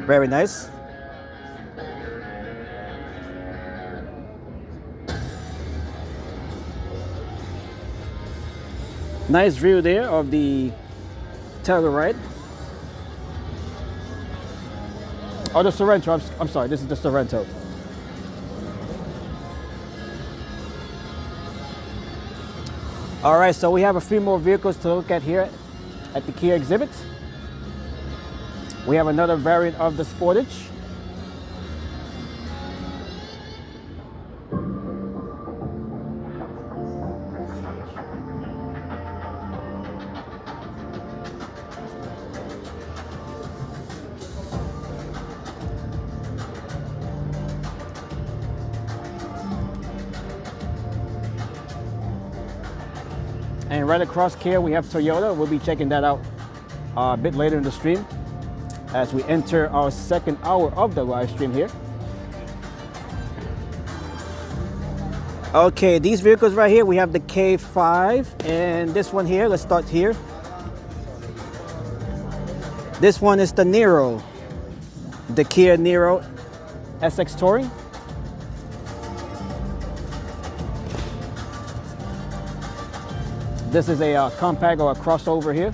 [SPEAKER 1] Very nice. Nice view there of the Telluride. Oh, the Sorento. I'm sorry, this is the Sorento. All right, so we have a few more vehicles to look at here at the Kia exhibit. We have another variant of the Sportage. And right across here we have Toyota. We'll be checking that out a bit later in the stream as we enter our second hour of the live stream here. Okay, these vehicles right here, we have the K5 and this one here. Let's start here. This one is the Niro, the Kia Niro SX Touring. This is a compact or a crossover here.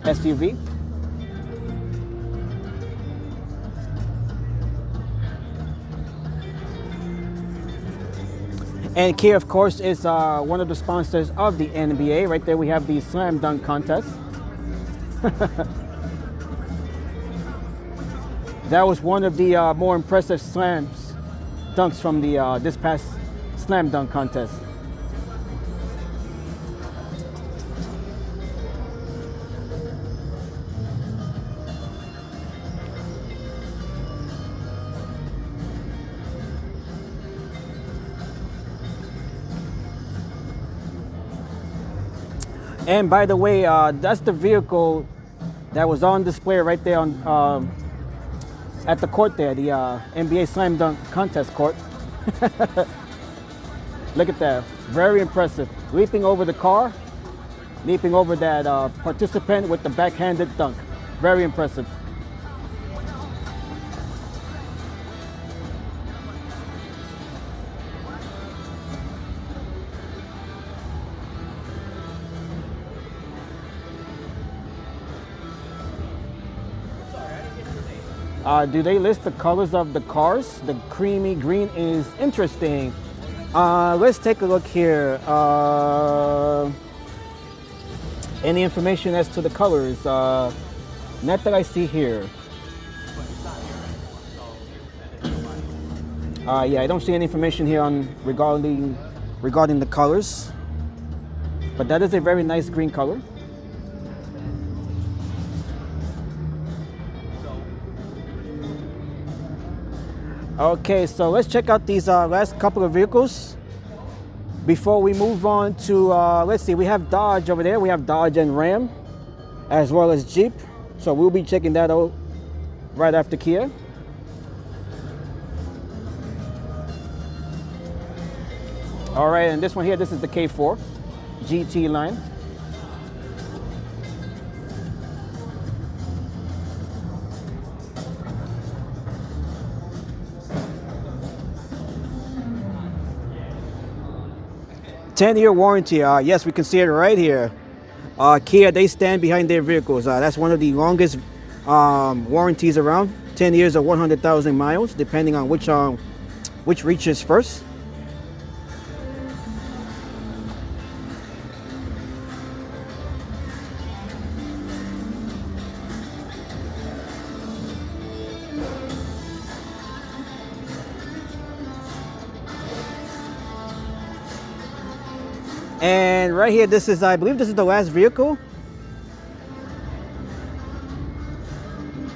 [SPEAKER 1] SUV. And Kia, of course, is one of the sponsors of the NBA. Right there we have the slam dunk contest. That was one of the more impressive dunks from the this past slam dunk contest. And by the way, that's the vehicle that was on display right there on at the court there, the NBA Slam Dunk Contest court. Look at that, very impressive. Leaping over the car, leaping over that participant with the backhanded dunk. Very impressive. Do they list the colors of the cars? The creamy green is interesting. Let's take a look here. Any information as to the colors? Not that I see here. Yeah, I don't see any information here on regarding the colors. But that is a very nice green color. Okay, so let's check out these last couple of vehicles before we move on to, let's see, we have Dodge over there. We have Dodge and Ram, as well as Jeep. So we'll be checking that out right after Kia. All right, and this one here, this is the K4 GT line. Ten-year warranty. Yes, we can see it right here. Kia, they stand behind their vehicles. That's one of the longest warranties around. 10 years or 100,000 miles, depending on which reaches first. And right here, this is, I believe this is the last vehicle.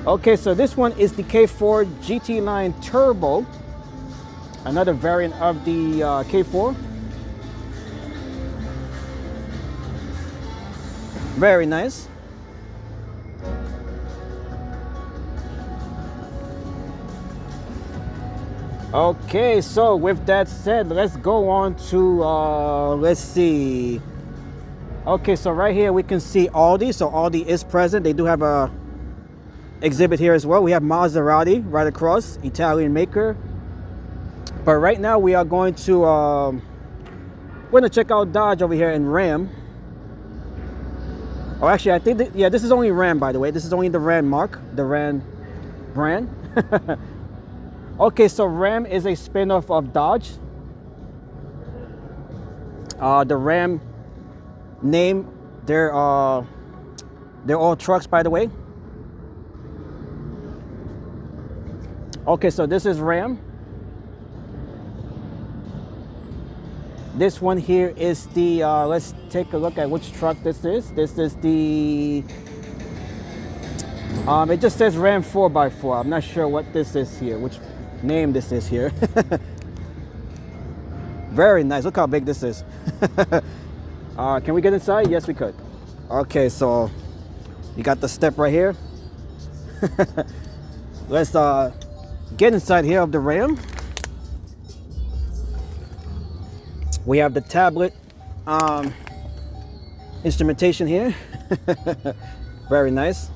[SPEAKER 1] Okay, so this one is the K4 GT Line Turbo. Another variant of the K4. Very nice. Okay, so with that said, let's go on to, let's see. Okay, so right here we can see Audi. So Audi is present. They do have a exhibit here as well. We have Maserati right across, Italian maker. But right now we are going to, we're gonna check out Dodge over here and Ram. Oh, actually, I think, yeah, this is only Ram, by the way. This is only the Ram mark, the Ram brand. Okay, so Ram is a spin-off of Dodge. The Ram name, they're all trucks, by the way. Okay, so this is Ram. This one here is the, let's take a look at which truck this is. This is the, it just says Ram 4x4. I'm not sure what this is here, which name this is here. Very nice. Look how big this is. Can we get inside? Yes, we could. Okay, so you got the step right here. Let's get inside here of the Ram. We have the tablet instrumentation here. Very nice.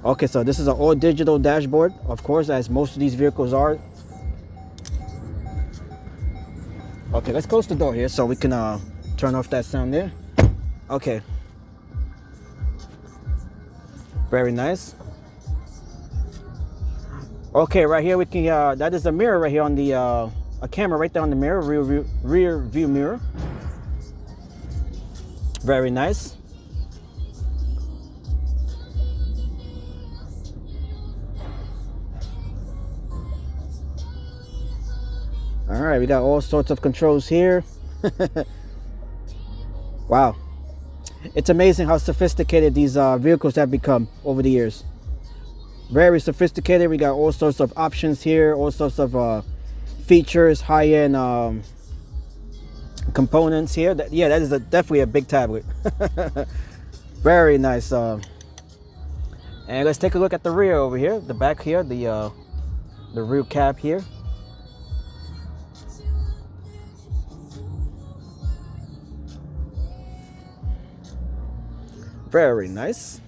[SPEAKER 1] Okay, so this is an all digital dashboard, of course, as most of these vehicles are. Okay, let's close the door here so we can turn off that sound there. Okay. Very nice. Okay, right here we can, that is a mirror right here on the, a camera right there on the mirror, rear view mirror. Very nice. All right, we got all sorts of controls here. Wow. It's amazing how sophisticated these vehicles have become over the years. Very sophisticated. We got all sorts of options here, all sorts of features, high-end components here. Yeah, that is definitely a big tablet. Very nice. And let's take a look at the rear over here, the back here, the rear cab here. Very nice.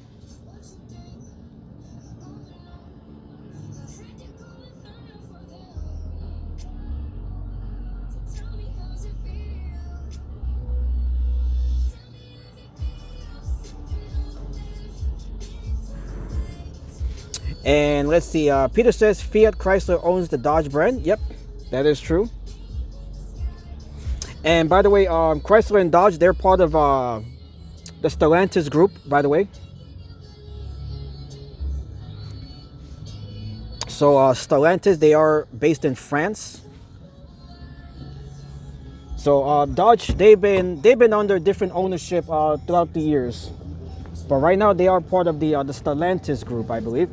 [SPEAKER 1] And let's see, Peter says Fiat Chrysler owns the Dodge brand. Yep, that is true. And by the way, Chrysler and Dodge, they're part of the Stellantis group, by the way. So Stellantis, they are based in France. So Dodge, they've been under different ownership throughout the years, but right now they are part of the Stellantis group, I believe.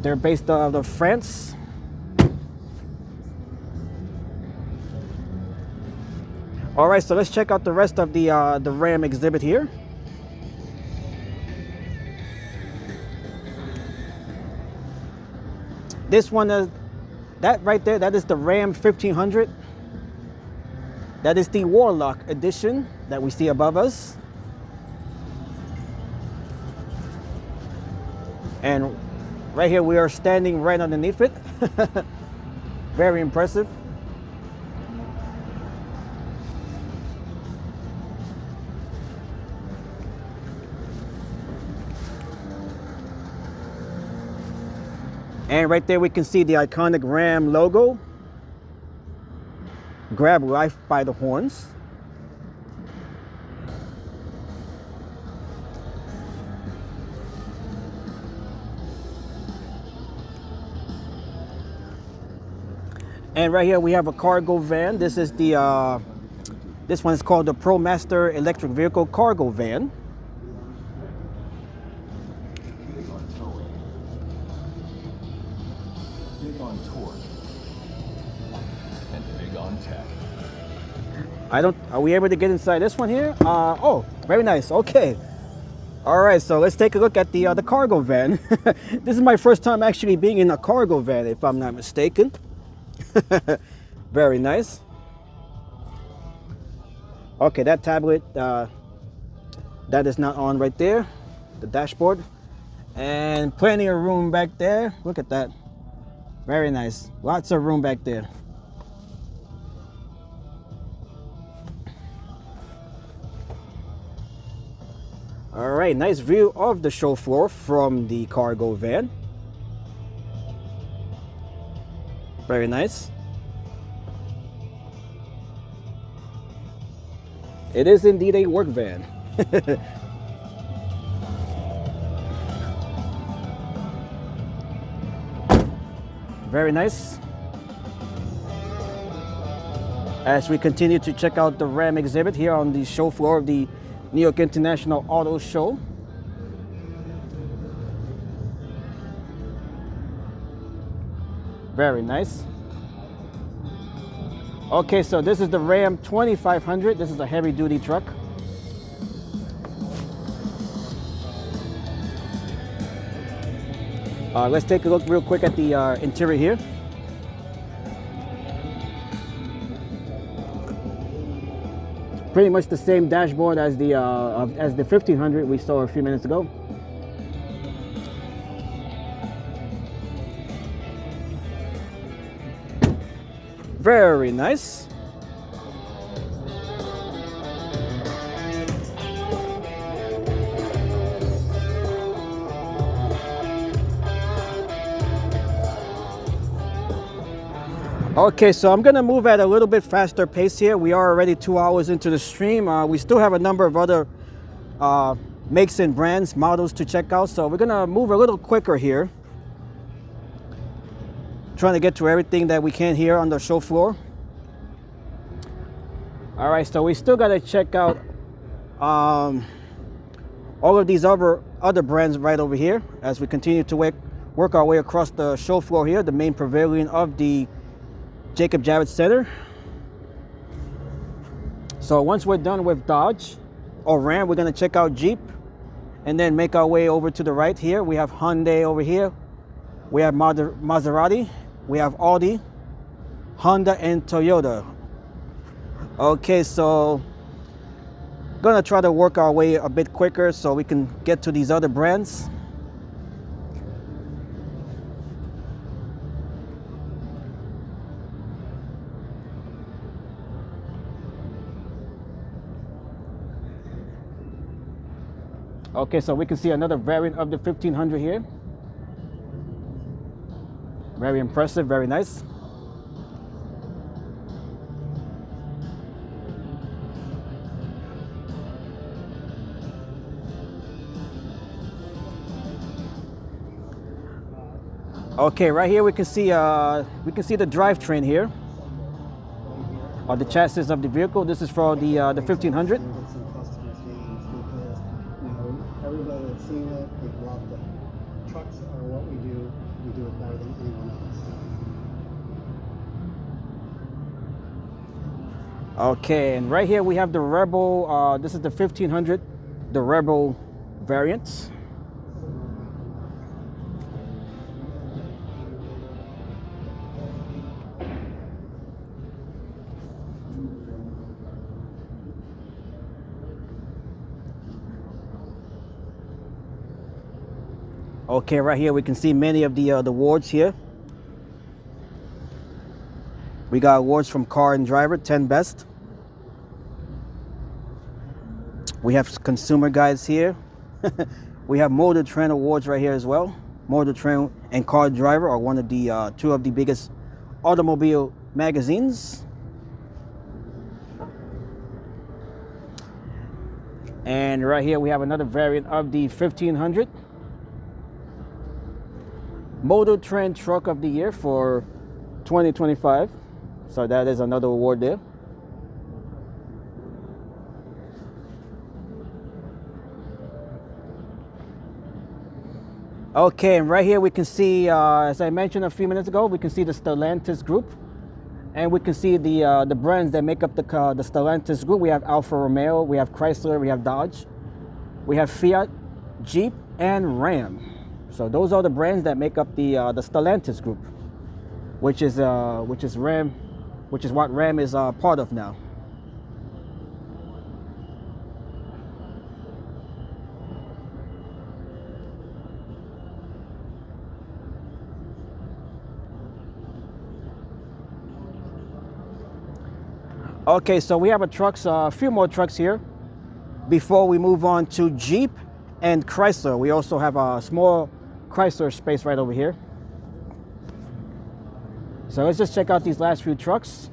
[SPEAKER 1] They're based out of France. All right, so let's check out the rest of the Ram exhibit here. This one is, that right there, that is the Ram 1500. That is the Warlock edition that we see above us. And right here, we are standing right underneath it. Very impressive. And right there we can see the iconic Ram logo. Grab life by the horns. And right here we have a cargo van. This is the this one is called the ProMaster electric vehicle cargo van. Are we able to get inside this one here? Oh, very nice. Okay. All right, so let's take a look at the cargo van. This is my first time actually being in a cargo van, if I'm not mistaken. Very nice. Okay, that tablet, that is not on right there, the dashboard. And plenty of room back there. Look at that. Very nice. Lots of room back there. All right, nice view of the show floor from the cargo van. Very nice. It is indeed a work van. Very nice. As we continue to check out the Ram exhibit here on the show floor of the New York International Auto Show. Very nice. Okay, so this is the Ram 2500. This is a heavy duty truck. Let's take a look real quick at the interior here. Pretty much the same dashboard as the 1500 we saw a few minutes ago. Very nice. Okay, so I'm gonna move at a little bit faster pace here. We are already 2 hours into the stream. We still have a number of other makes and brands, models to check out. So we're gonna move a little quicker here. Trying to get to everything that we can here on the show floor. All right, so we still gotta check out all of these other brands right over here as we continue to work our way across the show floor here, the main pavilion of the Jacob Javits Center. So once we're done with Dodge or Ram, we're gonna check out Jeep and then make our way over to the right here. We have Hyundai over here. We have Maserati. We have Audi, Honda, and Toyota. Okay, so gonna try to work our way a bit quicker so we can get to these other brands. Okay, so we can see another variant of the 1500 here. Very impressive, very nice. Okay, right here we can see the drivetrain here, or the chassis of the vehicle. This is for the 1500.
[SPEAKER 8] Everybody that's seen it, they've loved it. Trucks are what we do. We do it better than anyone else.
[SPEAKER 1] Okay, and right here we have the Rebel. This is the 1500, the Rebel variant. Okay, right here we can see many of the awards here. We got awards from Car and Driver, 10 Best. We have consumer guides here. We have Motor Trend awards right here as well. Motor Trend and Car Driver are one of the two of the biggest automobile magazines. And right here we have another variant of the 1500. Motor Trend Truck of the Year for 2025. So that is another award there. Okay, and right here we can see, as I mentioned a few minutes ago, we can see the Stellantis group. And we can see the brands that make up the Stellantis group. We have Alfa Romeo, we have Chrysler, we have Dodge, we have Fiat, Jeep, and Ram. So those are the brands that make up the Stellantis group, which is Ram, which is what Ram is part of now. Okay, so we have a few more trucks here before we move on to Jeep and Chrysler. We also have a small Chrysler space right over here. So let's just check out these last few trucks.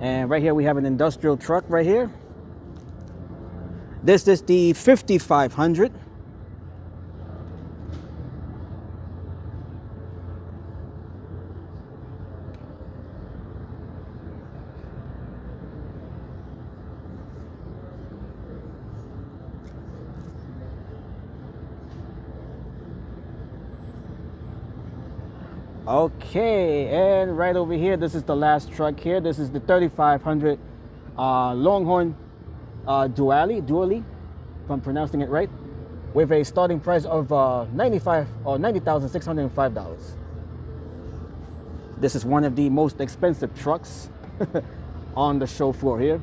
[SPEAKER 1] And right here we have an industrial truck right here. This is the 5500. Okay, and right over here, this is the last truck here. This is the 3500 Longhorn Dually, if I'm pronouncing it right, with a starting price of $90,605. This is one of the most expensive trucks on the show floor here.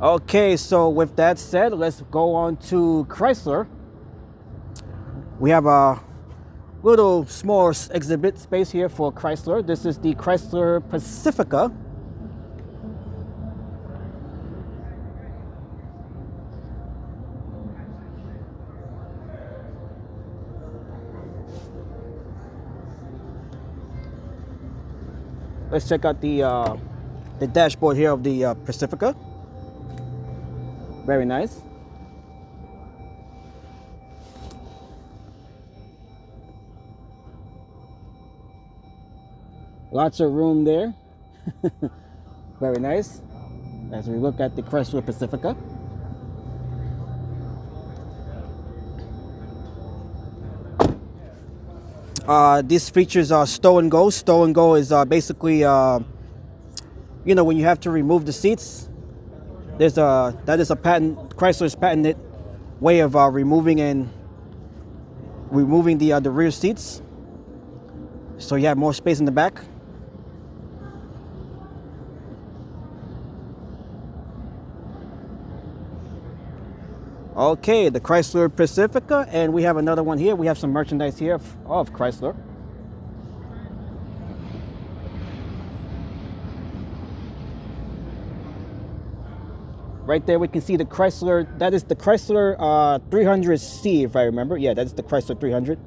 [SPEAKER 1] Okay, so with that said, let's go on to Chrysler. We have a little small exhibit space here for Chrysler. This is the Chrysler Pacifica. Let's check out the dashboard here of the Pacifica. Very nice. Lots of room there. Very nice. As we look at the Chrysler Pacifica. These features are stow and go. Stow and go is basically, you know, when you have to remove the seats. That is a Chrysler's patented way of removing the rear seats, so you have more space in the back. Okay, the Chrysler Pacifica, and we have another one here. We have some merchandise here of Chrysler. Right there we can see the Chrysler, that is the Chrysler 300C, if I remember. Yeah, that's the Chrysler 300.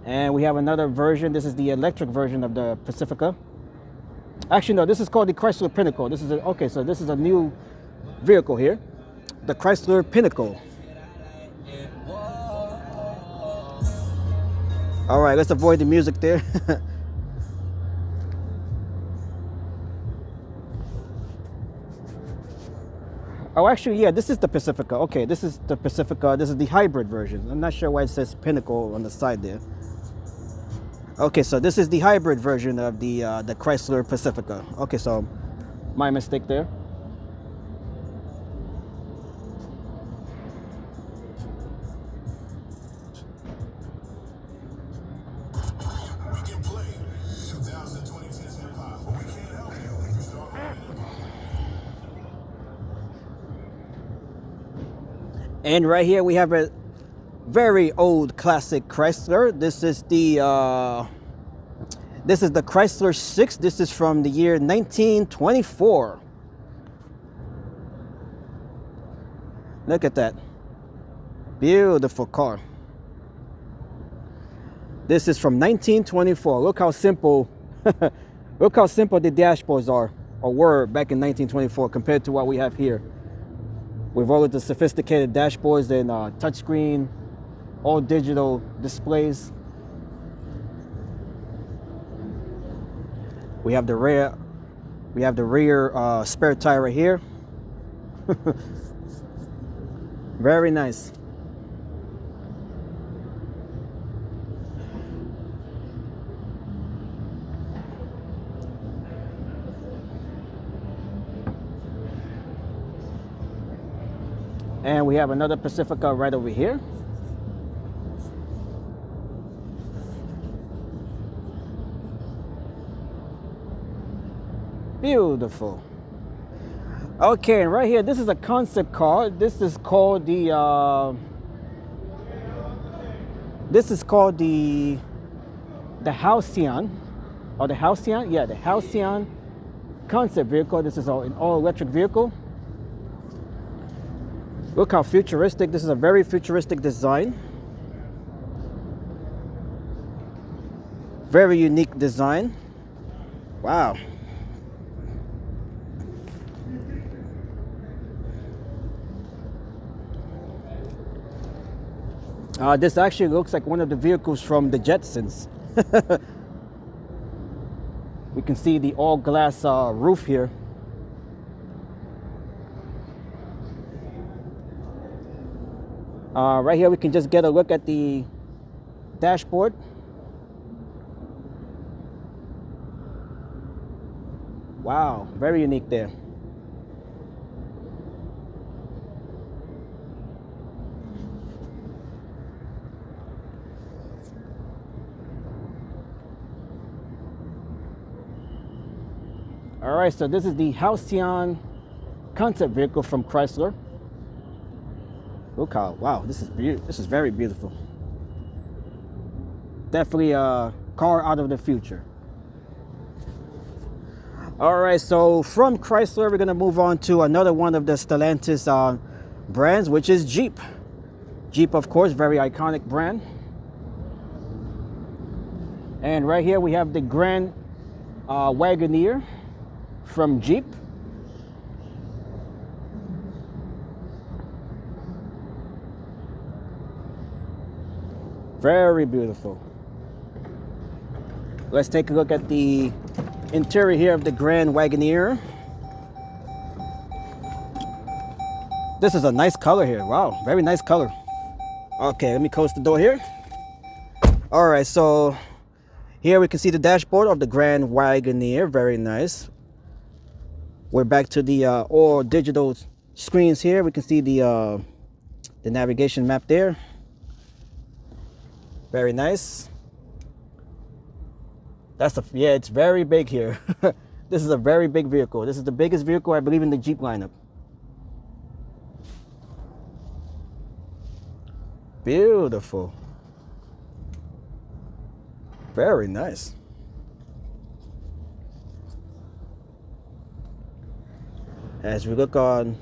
[SPEAKER 1] And we have another version. This is the electric version of the Pacifica. Actually, no, this is called the Chrysler Pinnacle. This is okay, so this is a new vehicle here. The Chrysler Pinnacle. All right, let's avoid the music there. Oh, actually, yeah, this is the Pacifica. Okay, this is the Pacifica. This is the hybrid version. I'm not sure why it says Pinnacle on the side there. Okay, so this is the hybrid version of the Chrysler Pacifica. Okay, so my mistake there. And right here we have a very old classic Chrysler. This is the Chrysler 6. This is from the year 1924. Look at that. Beautiful car. This is from 1924. Look how simple look how simple the dashboards are or were back in 1924 compared to what we have here. With all of the sophisticated dashboards and touchscreen, all digital displays. We have the rear spare tire right here. Very nice. And we have another Pacifica right over here. Beautiful. Okay, and right here, this is a concept car. This is called the Halcyon, or the Halcyon. Yeah, the Halcyon concept vehicle. This is an all-electric vehicle. Look how futuristic. This is a very futuristic design. Very unique design. Wow. This actually looks like one of the vehicles from the Jetsons. We can see the all-glass roof here. Right here we can just get a look at the dashboard. Wow, very unique there. All right, so this is the Halcyon concept vehicle from Chrysler. Look how, wow, this is very beautiful. Definitely a car out of the future. All right, so from Chrysler, we're gonna move on to another one of the Stellantis brands, which is Jeep. Jeep, of course, very iconic brand. And right here we have the Grand Wagoneer from Jeep. Very beautiful. Let's take a look at the interior here of the Grand Wagoneer. This is a nice color here. Wow, very nice color. Okay, let me close the door here. All right, so here we can see the dashboard of the Grand Wagoneer. Very nice. We're back to the all digital screens here. We can see the navigation map there. Very nice. Yeah, it's very big here. This is a very big vehicle. This is the biggest vehicle, I believe, in the Jeep lineup. Beautiful. Very nice. As we look on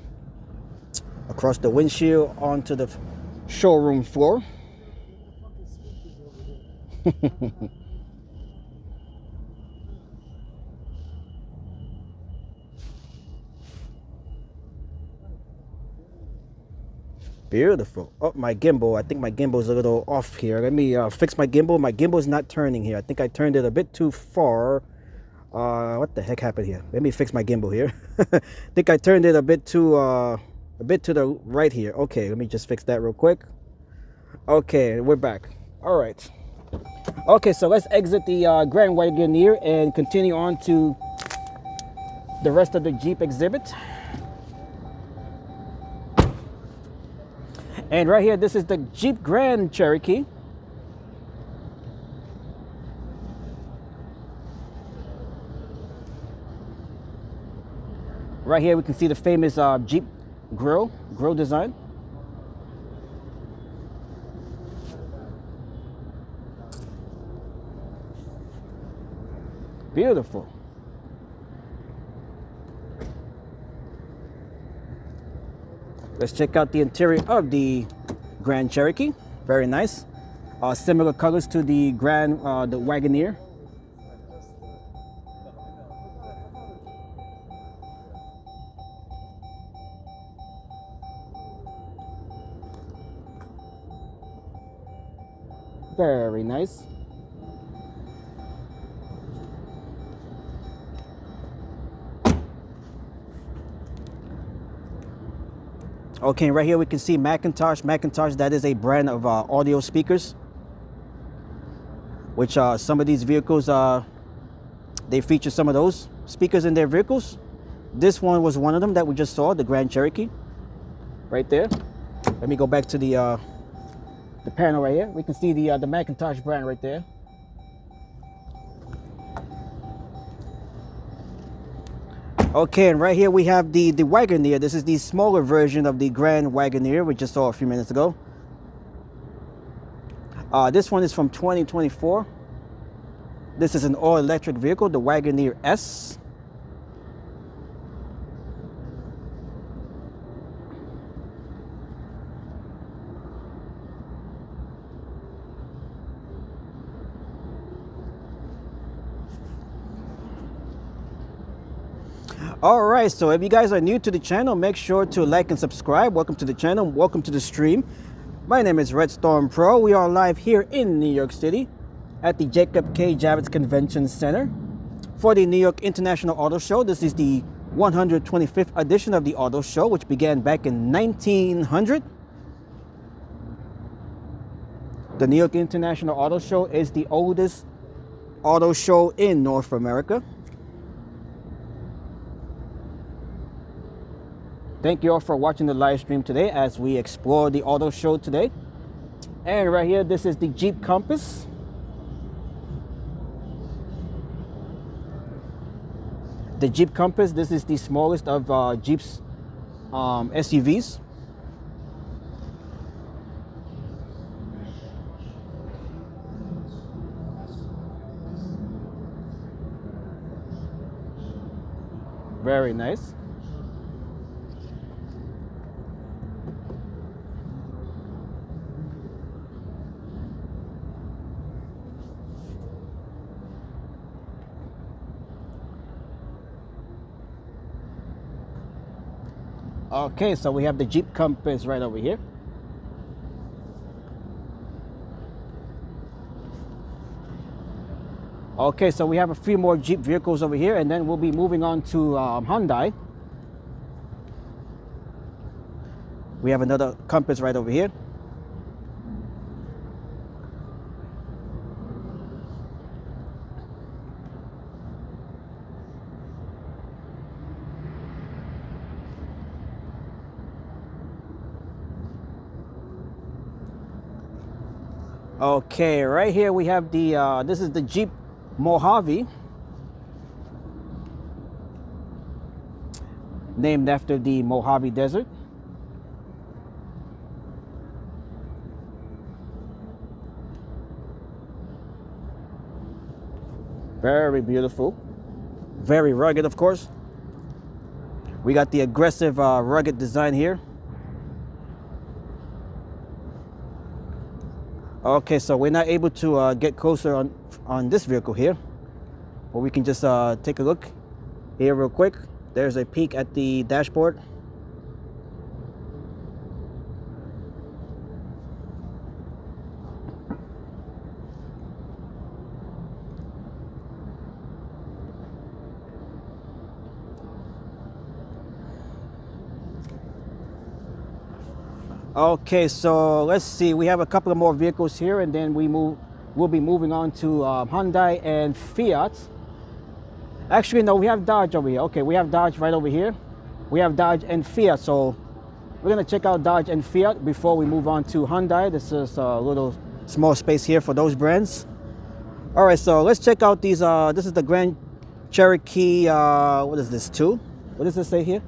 [SPEAKER 1] across the windshield onto the showroom floor. Beautiful. Oh, my gimbal. I think my gimbal is a little off here. Let me fix my gimbal. My gimbal is not turning here. I think I turned it a bit too far. What the heck happened here? Let me fix my gimbal here. I think I turned it a bit to the right here. Okay, let me just fix that real quick. Okay, we're back. All right. Okay, so let's exit the Grand Wagoneer and continue on to the rest of the Jeep exhibit. And right here, this is the Jeep Grand Cherokee. Right here, we can see the famous Jeep grill design. Beautiful. Let's check out the interior of the Grand Cherokee. Very nice. Similar colors to the the Wagoneer. Very nice. Okay, right here we can see Macintosh. Macintosh, that is a brand of audio speakers, which some of these vehicles, they feature some of those speakers in their vehicles. This one was one of them that we just saw, the Grand Cherokee, right there. Let me go back to the panel right here. We can see the Macintosh brand right there. Okay, and right here we have the Wagoneer. This is the smaller version of the Grand Wagoneer we just saw a few minutes ago. This one is from 2024. This is an all-electric vehicle, the Wagoneer S. All right, so if you guys are new to the channel, make sure to like and subscribe. Welcome to the channel, welcome to the stream. My name is Redstorm Pro. We are live here in New York City at the Jacob K. Javits Convention Center for the New York International Auto Show. This is the 125th edition of the auto show, which began back in 1900. The New York International Auto Show is the oldest auto show in North America. Thank you all for watching the live stream today as we explore the auto show today. And right here, this is the Jeep Compass. the Jeep Compass. This is the smallest of Jeep's SUVs. Very nice. Okay, so we have the Jeep Compass right over here. Okay, so we have a few more Jeep vehicles over here, and then we'll be moving on to Hyundai. We have another Compass right over here. Okay, right here we have the, this is the Jeep Mojave, named after the Mojave Desert. Very beautiful, very rugged, of course. We got the aggressive rugged design here. Okay, so we're not able to get closer on this vehicle here, but we can just take a look here real quick. There's a peek at the dashboard. Okay, so let's see. We have a couple of more vehicles here, and then we'll be moving on to Hyundai and Fiat. Actually, no, we have Dodge over here. Okay, we have Dodge right over here. We have Dodge and Fiat, so we're gonna check out Dodge and Fiat before we move on to Hyundai. This is a little small space here for those brands. All right, so let's check out these. This is the Grand Cherokee. What is this, 2? What does this say here?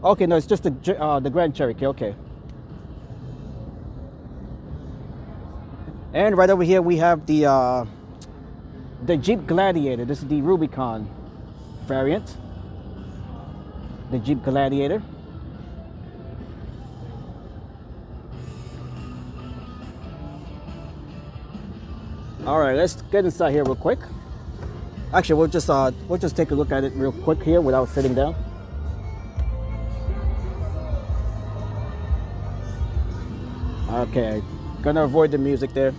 [SPEAKER 1] Okay, no, it's just the Grand Cherokee. Okay. And right over here we have the Jeep Gladiator. This is the Rubicon variant. The Jeep Gladiator. All right, let's get inside here real quick. Actually, we'll just take a look at it real quick here without sitting down. Okay. Gonna avoid the music there.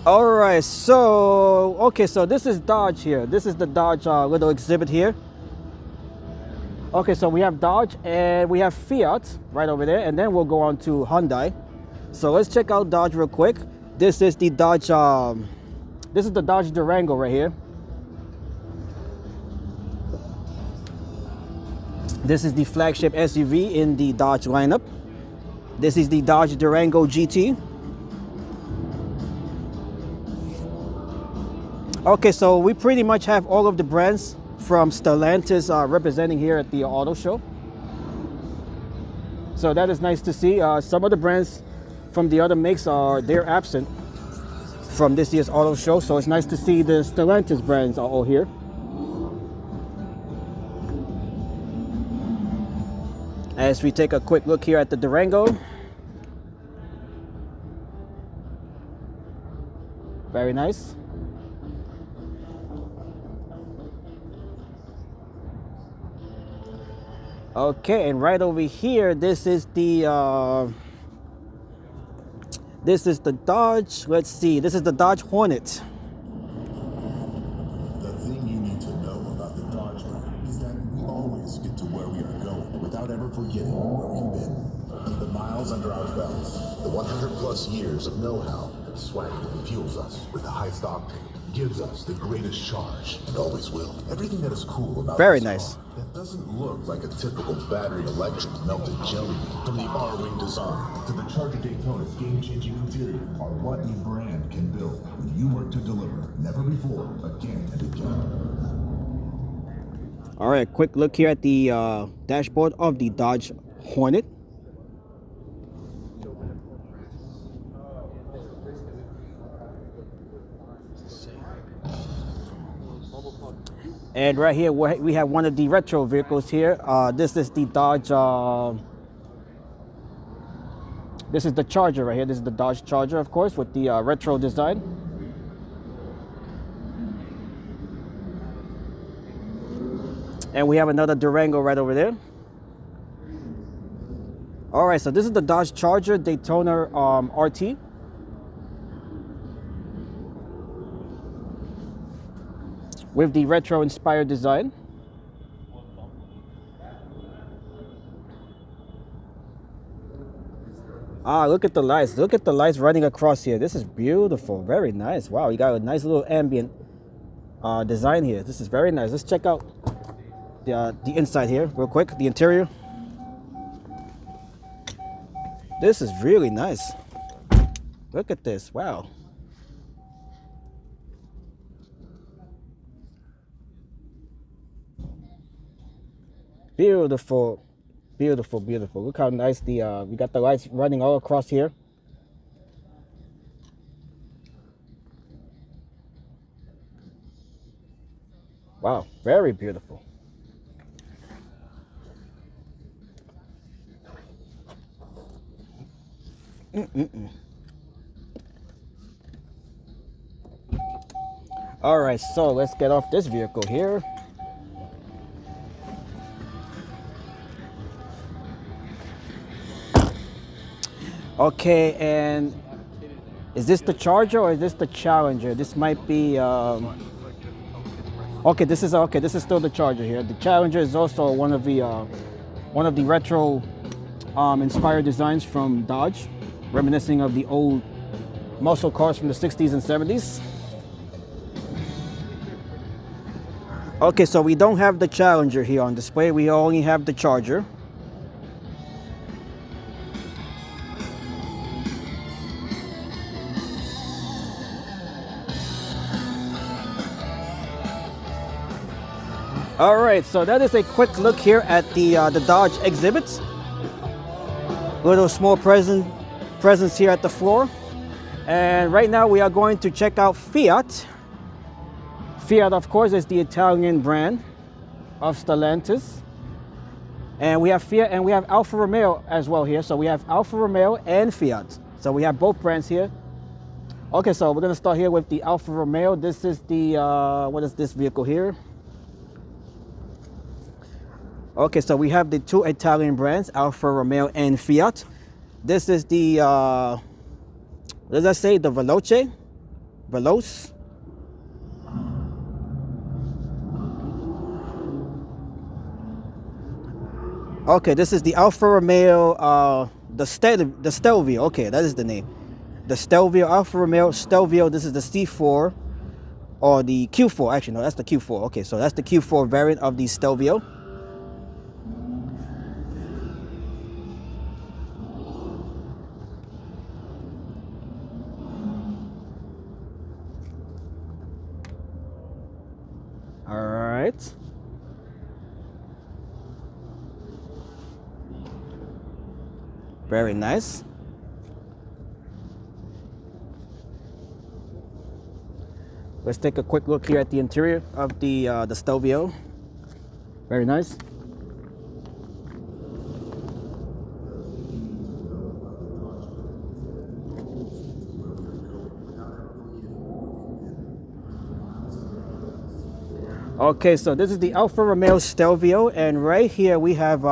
[SPEAKER 1] All right, so okay, so this is Dodge here. This is the Dodge little exhibit here. Okay, so we have Dodge and we have Fiat right over there, and then we'll go on to Hyundai. So let's check out Dodge real quick. This is the Dodge. This is the Dodge Durango right here. This is the flagship SUV in the Dodge lineup. This is the Dodge Durango GT. Okay, so we pretty much have all of the brands from Stellantis representing here at the auto show. So that is nice to see. Some of the brands from the other makes they're absent from this year's auto show. So it's nice to see the Stellantis brands are all here. As we take a quick look here at the Durango. Very nice. Okay, and right over here, this is the Dodge. Let's see. This is the Dodge Hornet.
[SPEAKER 2] The thing you need to know about the Dodge brand is that we always get to where we are going without ever forgetting where we've been. The miles under our belts, the 100+ years of know-how that swag that fuels us with the highest octane, gives us the greatest charge, and always will. Everything that is cool about
[SPEAKER 1] Very
[SPEAKER 2] this
[SPEAKER 1] nice.
[SPEAKER 2] car that doesn't look like a typical battery electric melted jelly bean. From the R-Wing design to the Charger Daytona's game-changing interior, our What You brand can build when you work to deliver. Never before, again and again.
[SPEAKER 1] All right, quick look here at the dashboard of the Dodge Hornet. And right here we have one of the retro vehicles here. This is the Dodge. This is the Charger right here. This is the Dodge Charger, of course, with the retro design. And we have another Durango right over there. All right, so this is the Dodge Charger Daytona RT. With the retro inspired design. Ah, look at the lights. Look at the lights running across here. This is beautiful. Very nice. Wow, you got a nice little ambient design here. This is very nice. Let's check out the inside here real quick. The interior. This is really nice. Look at this. Wow. Beautiful, beautiful, beautiful. Look how nice we got the lights running all across here. Wow, very beautiful. All right, so let's get off this vehicle here. Okay, and is this the Charger or is this the Challenger? This might be okay, this is still the Charger here. The Challenger is also one of the retro inspired designs from Dodge, reminiscing of the old muscle cars from the 60s and 70s. Okay, so we don't have the Challenger here on display. We only have the Charger. All right, so that is a quick look here at the Dodge exhibits. Little small presence here at the floor. And right now we are going to check out Fiat. Fiat, of course, is the Italian brand of Stellantis. And we have Fiat and we have Alfa Romeo as well here. So we have Alfa Romeo and Fiat. So we have both brands here. Okay, so we're gonna start here with the Alfa Romeo. This is the, what is this vehicle here? Okay, so we have the two Italian brands, Alfa Romeo and Fiat. This is the, what does that say? The Veloce? Veloce? Okay, this is the Alfa Romeo, the Stelvio. Okay, that is the name. The Stelvio, Alfa Romeo Stelvio. This is the C4 or the Q4. Actually, no, that's the Q4. Okay, so that's the Q4 variant of the Stelvio. All right. Very nice. Let's take a quick look here at the interior of the Stelvio. Very nice. Okay, so this is the Alfa Romeo Stelvio, and right here we have,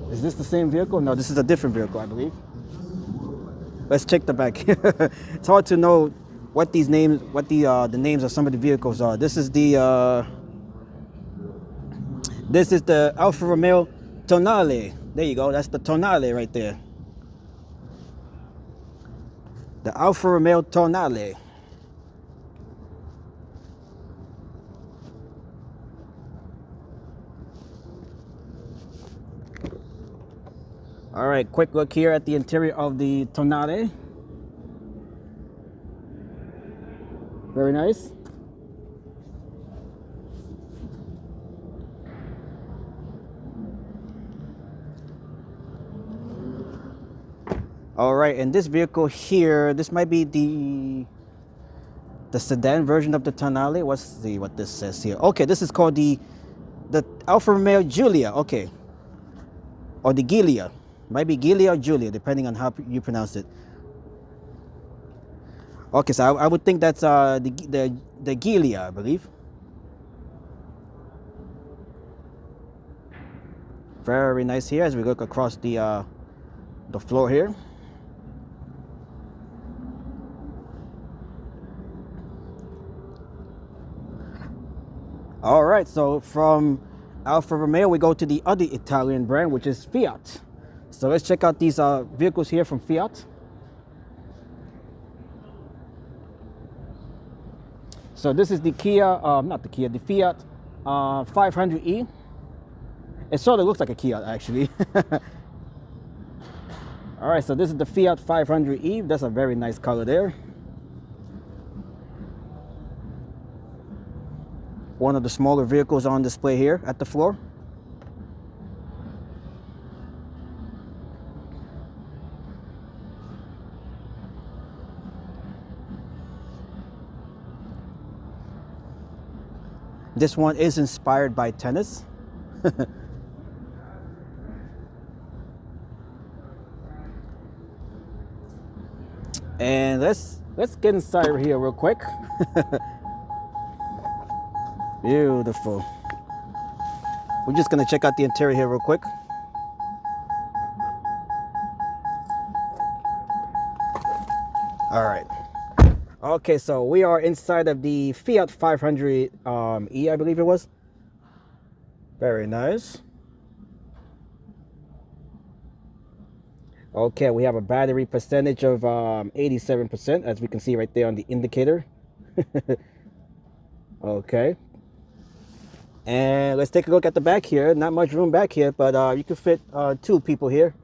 [SPEAKER 1] is this the same vehicle? No, this is a different vehicle, I believe. Let's check the back. It's hard to know what these names, what the names of some of the vehicles are. This is the Alfa Romeo Tonale. There you go, that's the Tonale right there. The Alfa Romeo Tonale. All right, quick look here at the interior of the Tonale. Very nice. All right, and this vehicle here, this might be the sedan version of the Tonale. Let's see what this says here. Okay, this is called the Alfa Romeo Giulia. Okay, or the Giulia. Might be Giulia or Giulia, depending on how you pronounce it. Okay, so I would think that's the Giulia, I believe. Very nice here as we look across the floor here. All right, so from Alfa Romeo, we go to the other Italian brand, which is Fiat. So let's check out these vehicles here from Fiat. So this is the the Fiat 500e. It sort of looks like a Kia, actually. All right, so this is the Fiat 500e. That's a very nice color there. One of the smaller vehicles on display here at the floor. This one is inspired by tennis. And let's get inside here real quick. Beautiful. We're just gonna check out the interior here real quick. All right. Okay, so we are inside of the Fiat 500e, I believe it was. Very nice. Okay, we have a battery percentage of 87%, as we can see right there on the indicator. Okay. And let's take a look at the back here. Not much room back here, but you can fit 2 people here.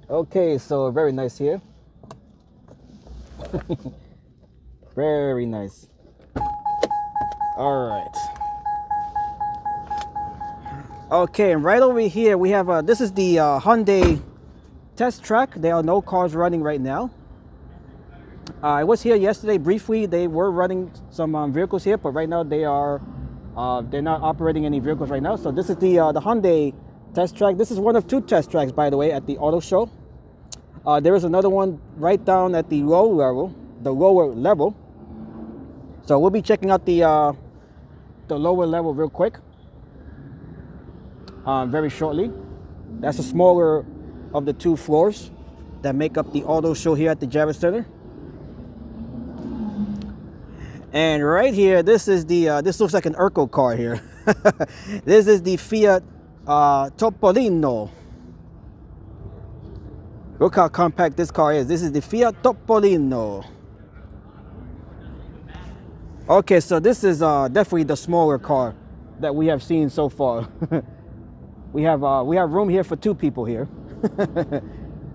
[SPEAKER 1] Okay, so very nice here. Very nice. All right. Okay, and right over here we have this is the Hyundai test track. There are no cars running right now. I was here yesterday briefly. They were running some vehicles here, but right now they're not operating any vehicles right now. So this is the Hyundai test track. This is one of 2 test tracks, by the way, at the auto show. There is another one right down at the lower level. So we'll be checking out the lower level real quick, very shortly. That's the smaller of the 2 floors that make up the auto show here at the Javits Center. And right here, this is the this looks like an Urco car here. This is the Fiat Topolino. Look how compact this car is. This is the Fiat Topolino. Okay, so this is definitely the smaller car that we have seen so far. we have room here for 2 people here.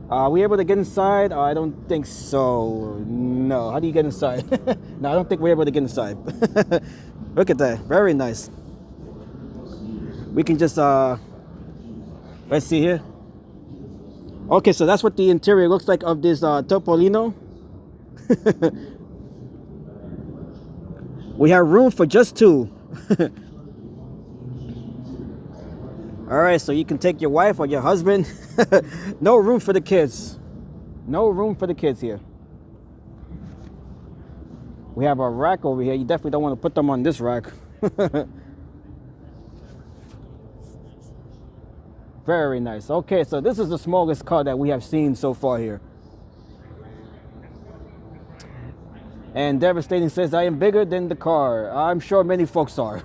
[SPEAKER 1] Are we able to get inside? I don't think so. No. How do you get inside? No, I don't think we're able to get inside. Look at that. Very nice. We can just let's see here. Okay, so that's what the interior looks like of this Topolino. We have room for just 2. All right, so you can take your wife or your husband. No room for the kids. No room for the kids here. We have a rack over here. You definitely don't want to put them on this rack. Very nice. Okay, so this is the smallest car that we have seen so far here. And Devastating says, I am bigger than the car. I'm sure many folks are.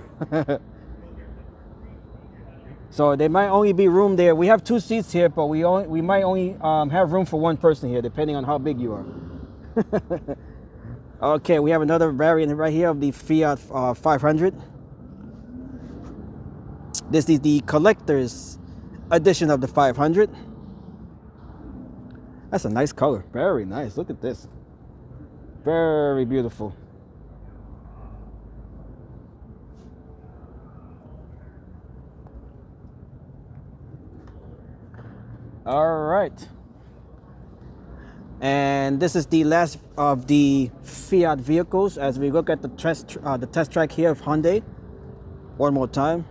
[SPEAKER 1] So there might only be room there. We have 2 seats here, but we might only have room for 1 person here, depending on how big you are. Okay, we have another variant right here of the Fiat 500. This is the collector's edition of the 500. That's a nice color. Very nice. Look at this. Very beautiful. All right. And this is the last of the Fiat vehicles as we look at the test track here of Hyundai. One more time.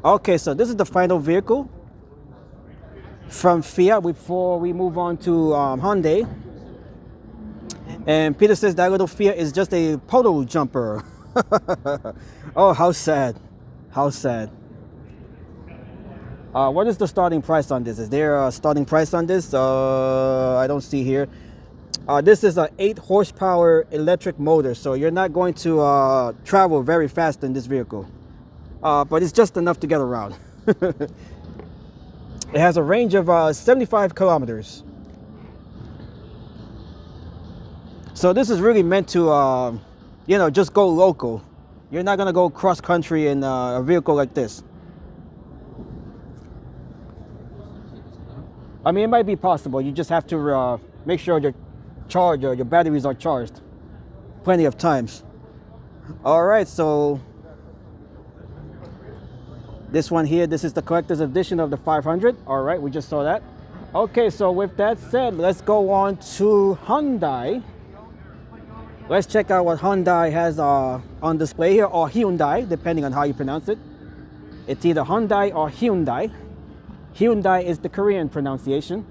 [SPEAKER 1] Okay, so this is the final vehicle from Fiat before we move on to Hyundai. And Peter says that little Fiat is just a photo jumper. Oh, how sad. How sad. What is the starting price on this? Is there a starting price on this? I don't see here. This is an 8 horsepower electric motor, so you're not going to travel very fast in this vehicle. But it's just enough to get around. It has a range of 75 kilometers. So this is really meant to, you know, just go local. You're not gonna go cross country in a vehicle like this. I mean, it might be possible. You just have to make sure your batteries are charged plenty of times. All right, so this one here, this is the collector's edition of the 500. All right, we just saw that. Okay, so with that said, let's go on to Hyundai. Let's check out what Hyundai has on display here, or Hyundai, depending on how you pronounce it. It's either Hyundai or Hyundai. Hyundai is the Korean pronunciation.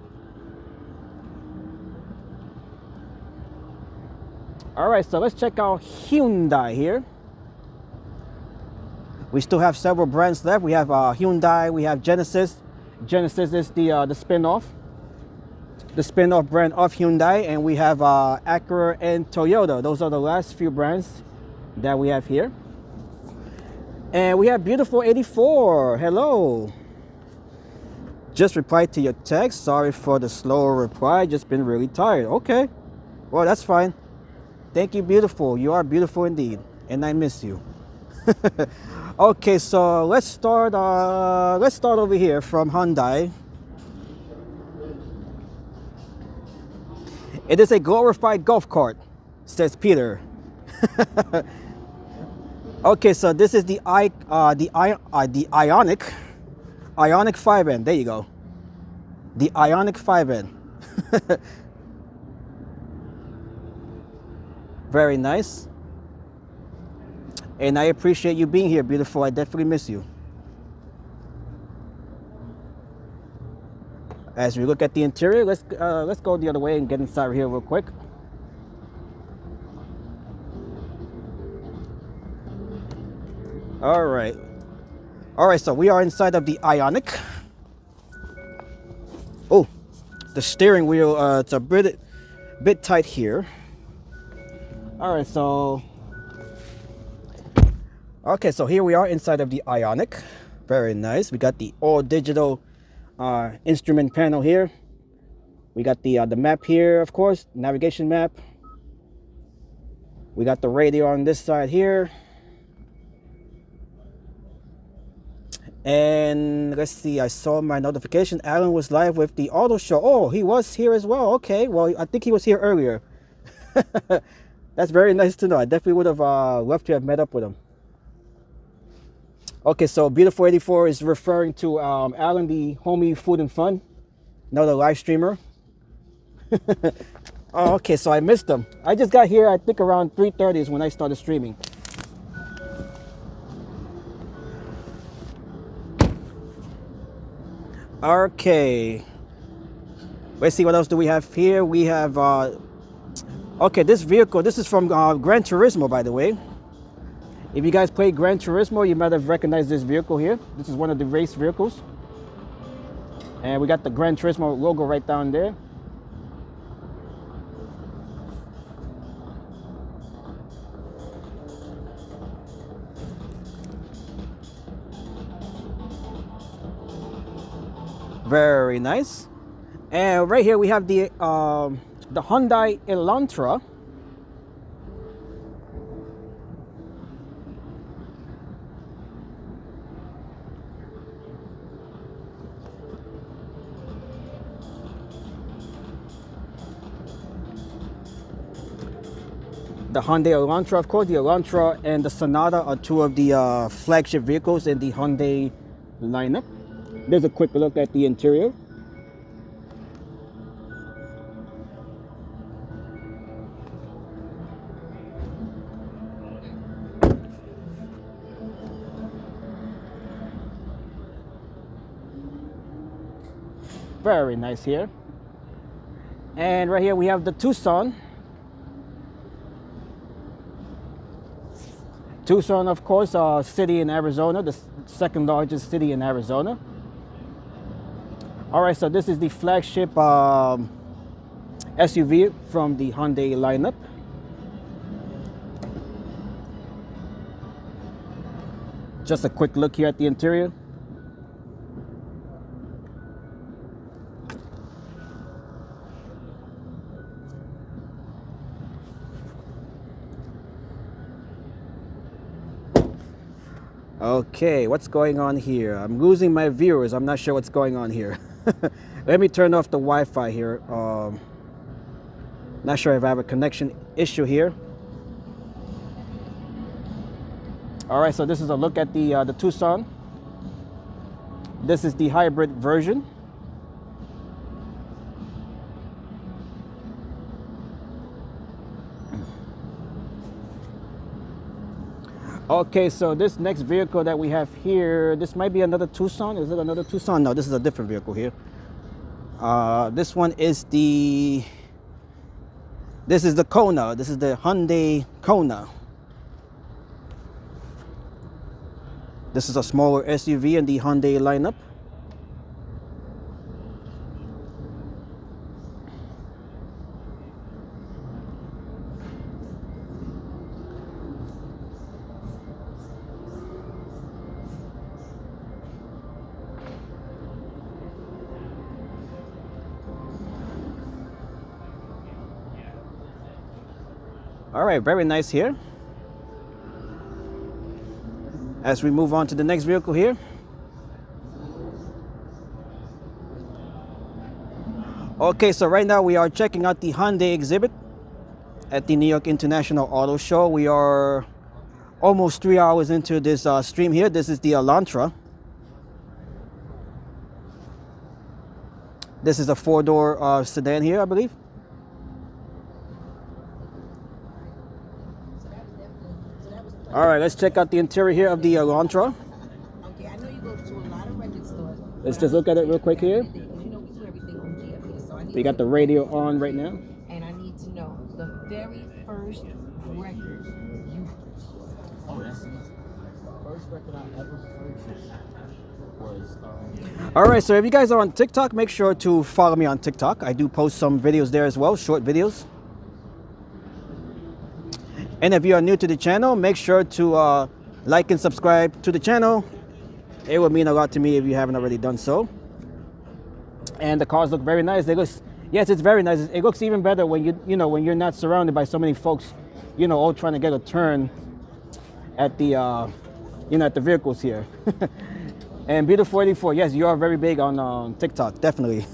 [SPEAKER 1] All right, so let's check out Hyundai here. We still have several brands left. We have Hyundai, we have Genesis. Genesis is the spin-off brand of Hyundai, and we have Acura and Toyota. Those are the last few brands that we have here. And we have Beautiful 84. Hello. Just replied to your text. Sorry for the slower reply. Just been really tired. Okay. Well, that's fine. Thank you, Beautiful. You are beautiful indeed, and I miss you. Okay, so let's start over here from Hyundai. It is a glorified golf cart, says Peter. Okay, so this is the Ioniq 5N. There you go. The Ioniq 5N. Very nice. And I appreciate you being here, Beautiful. I definitely miss you. As we look at the interior, let's go the other way and get inside here real quick. All right. So we are inside of the Ioniq. Oh, the steering wheel, it's a bit tight here. All right, so okay, so here we are inside of the Ioniq. Very nice. We got the all digital instrument panel here. We got the map here, of course, navigation map. We got the radio on this side here. And let's see, I saw my notification. Alan was live with the auto show. Oh, he was here as well. Okay, well, I think he was here earlier. That's very nice to know. I definitely would have loved to have met up with him. Okay, so Beautiful 84 is referring to Alan, the homie Food and Fun, another live streamer. Oh, okay, so I missed him. I just got here, I think around 3:30 is when I started streaming. Okay, let's see, what else do we have here? We have okay, this vehicle, this is from Gran Turismo, by the way. If you guys played Gran Turismo, you might have recognized this vehicle here. This is one of the race vehicles. And we got the Gran Turismo logo right down there. Very nice. And right here we have the Hyundai Elantra. The Hyundai Elantra, of course. The Elantra and the Sonata are two of the flagship vehicles in the Hyundai lineup. There's a quick look at the interior. Very nice here. And right here we have the Tucson. Tucson, of course, city in Arizona, the second largest city in Arizona. All right, so this is the flagship SUV from the Hyundai lineup. Just a quick look here at the interior. Okay, what's going on here? I'm losing my viewers. I'm not sure what's going on here. Let me turn off the Wi-Fi here. Not sure if I have a connection issue here. All right, so this is a look at the Tucson. This is the hybrid version. Okay, so this next vehicle that we have here, this might be another Tucson. Is it another Tucson? No, this is a different vehicle here. This one is the Kona. This is the Hyundai Kona. This is a smaller SUV in the Hyundai lineup. All right, very nice here. As we move on to the next vehicle here. Okay, so right now we are checking out the Hyundai exhibit at the New York International Auto Show. We are almost 3 hours into this stream here. This is the Elantra. This is a four-door sedan here, I believe. All right, let's check out the interior here of the Elantra.
[SPEAKER 9] Okay, I know you go to a lot of record stores.
[SPEAKER 1] Let's just look at it real quick here.
[SPEAKER 9] You know, we do everything on GFP, so I need
[SPEAKER 1] We got the radio on right now.
[SPEAKER 9] and I need to know the very first record you.
[SPEAKER 7] Oh, that's easy. First record I ever purchased was.
[SPEAKER 1] All right, so if you guys are on TikTok, make sure to follow me on TikTok. I do post some videos there as well, short videos. And if you are new to the channel, make sure to like and subscribe to the channel. It would mean a lot to me if you haven't already done so. And the cars look very nice. Yes, it's very nice. It looks even better when when you're not surrounded by so many folks, all trying to get a turn at the at the vehicles here. And Beautiful 84, yes, you are very big on TikTok, definitely.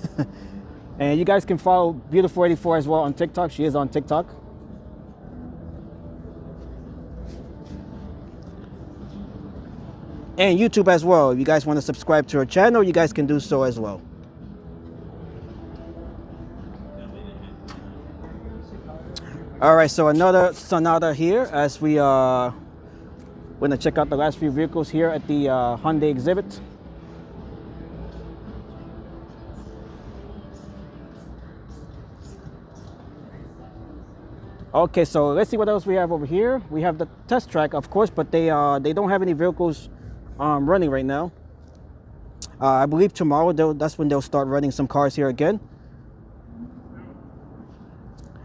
[SPEAKER 1] And you guys can follow Beautiful 84 as well on TikTok. She is on TikTok. And YouTube as well. If you guys want to subscribe to her channel, you guys can do so as well. All right, so another Sonata here as we want to check out the last few vehicles here at the Hyundai exhibit. Okay, so let's see what else we have over here. We have the test track, of course, but they don't have any vehicles running right now. I believe tomorrow that's when they'll start running some cars here again.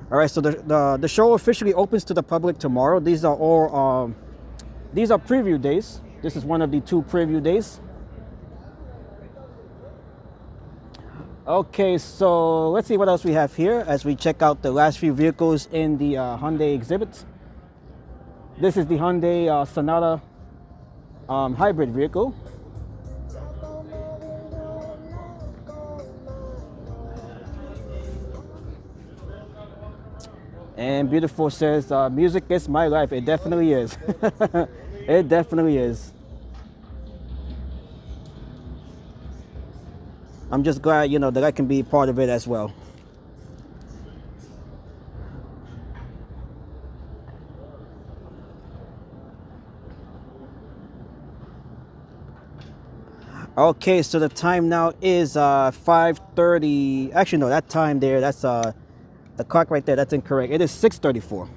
[SPEAKER 1] All right, so the show officially opens to the public tomorrow. These are all these are preview days. This is one of the 2 preview days. Okay, so let's see what else we have here as we check out the last few vehicles in the Hyundai exhibit. This is the Hyundai Sonata hybrid vehicle. And Beautiful says, music is my life. It definitely is. It definitely is. I'm just glad, you know, that I can be part of it as well. Okay, so the time now is 5:30. Actually, no, that time there, that's the clock right there, that's incorrect. It is 6:34.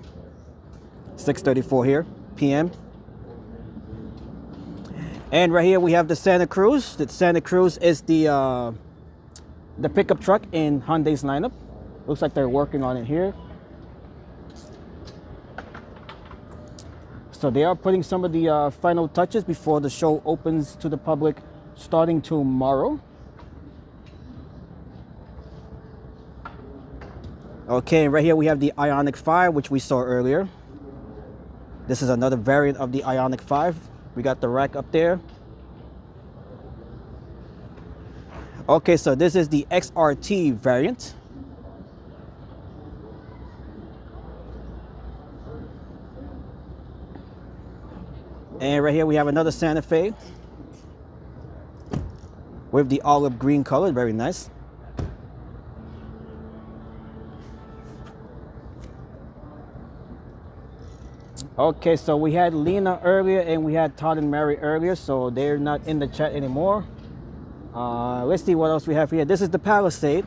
[SPEAKER 1] 6:34 here, p.m. And right here we have the Santa Cruz. The Santa Cruz is the pickup truck in Hyundai's lineup. Looks like they're working on it here. So they are putting some of the final touches before the show opens to the public starting tomorrow. Okay, and right here we have the Ioniq 5, which we saw earlier. This is another variant of the Ioniq 5. We got the rack up there. Okay, so this is the XRT variant. And right here we have another Santa Fe with the olive green color, very nice. Okay, so we had Lena earlier and we had Todd and Mary earlier, so they're not in the chat anymore. Let's see what else we have here. This is the Palisade.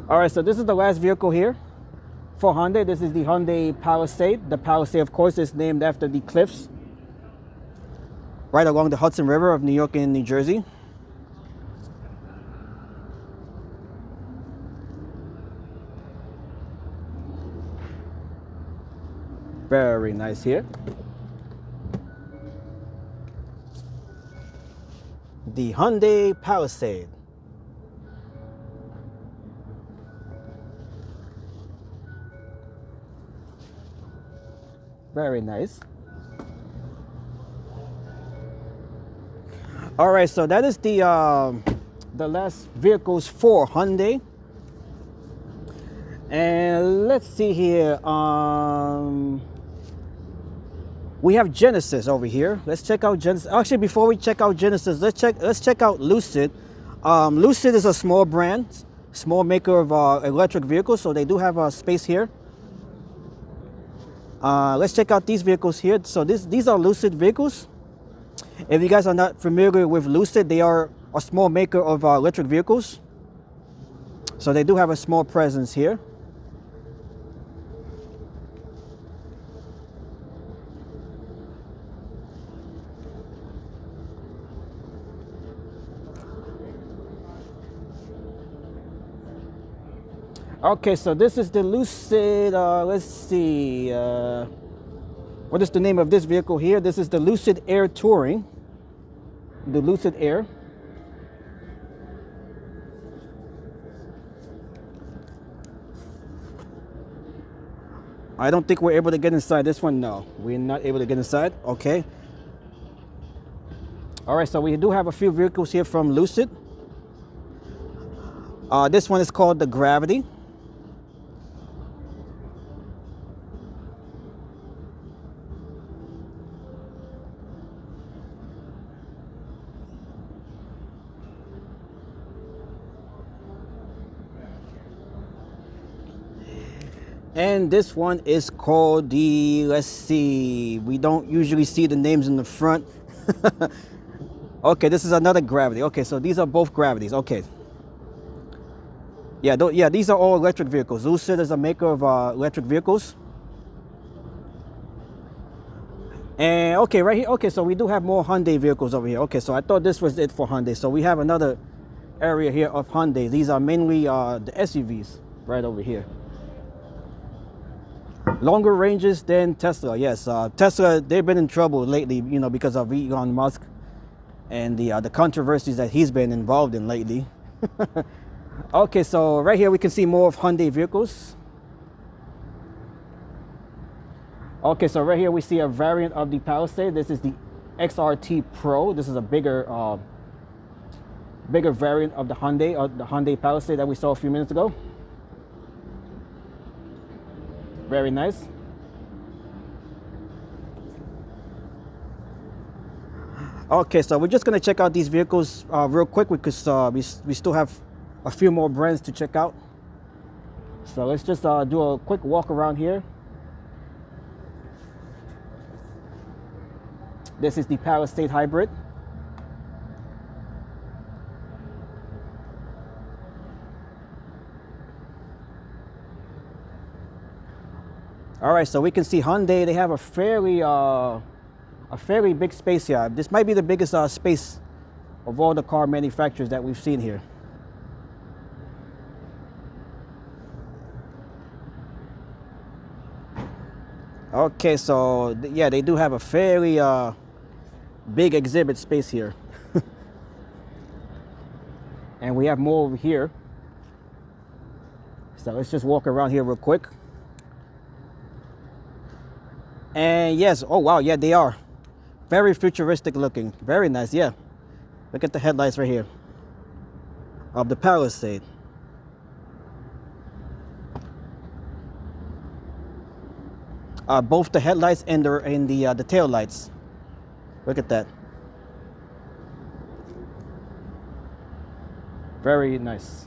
[SPEAKER 1] All right, so this is the last vehicle here for Hyundai. This is the Hyundai Palisade. The Palisade, of course, is named after the cliffs right along the Hudson River of New York and New Jersey. Very nice here. The Hyundai Palisade. Very nice. All right, so that is the last vehicles for Hyundai. And let's see here. We have Genesis over here. Let's check out Genesis. Actually, before we check out Genesis, let's check out Lucid. Lucid is a small brand, small maker of electric vehicles, so they do have a space here. Let's check out these vehicles here. So these are Lucid vehicles. If you guys are not familiar with Lucid, they are a small maker of electric vehicles. So they do have a small presence here. Okay, so this is the Lucid, let's see, what is the name of this vehicle here? This is the Lucid Air Touring, the Lucid Air. I don't think we're able to get inside this one, no. We're not able to get inside, okay. All right, so we do have a few vehicles here from Lucid. This one is called the Gravity. And this one is called the, let's see, we don't usually see the names in the front. Okay, this is another Gravity. Okay, so these are both Gravities, okay. Yeah, these are all electric vehicles. Lucid is a maker of electric vehicles. And okay, right here, okay, so we do have more Hyundai vehicles over here. Okay, so I thought this was it for Hyundai. So we have another area here of Hyundai. These are mainly the SUVs right over here. Longer ranges than Tesla, yes. Tesla, they've been in trouble lately, you know, because of Elon Musk and the controversies that he's been involved in lately. Okay, so right here we can see more of Hyundai vehicles. Okay, so right here we see a variant of the Palisade. This is the XRT Pro. This is a bigger variant of the Hyundai Palisade that we saw a few minutes ago. Very nice. Okay, so we're just gonna check out these vehicles real quick because we still have a few more brands to check out. So let's just do a quick walk around here. This is the Palisade Hybrid. All right, so we can see Hyundai, they have a fairly big space here. This might be the biggest space of all the car manufacturers that we've seen here. Okay, so yeah, they do have a fairly big exhibit space here. And we have more over here. So let's just walk around here real quick. And yes, oh wow, yeah, they are very futuristic looking. Very nice, yeah. Look at the headlights right here of the Palisade. Both the headlights and the tail lights. Look at that. Very nice.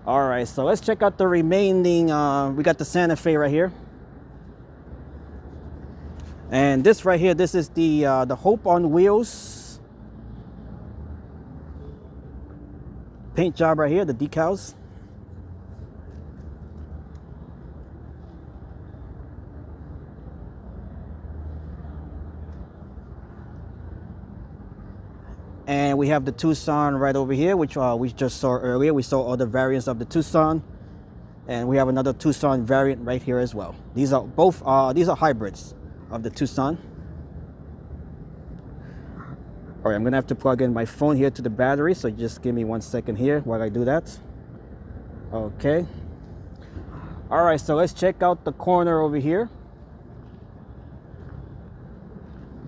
[SPEAKER 1] All right, so let's check out the remaining. We got the Santa Fe right here. And this right here, this is the Hope on wheels. Paint job right here, the decals. And we have the Tucson right over here, which we just saw earlier. We saw all the variants of the Tucson. And we have another Tucson variant right here as well. These are both, these are hybrids of the Tucson. All right, I'm gonna have to plug in my phone here to the battery, so just give me 1 second here while I do that. Okay. All right, so let's check out the corner over here.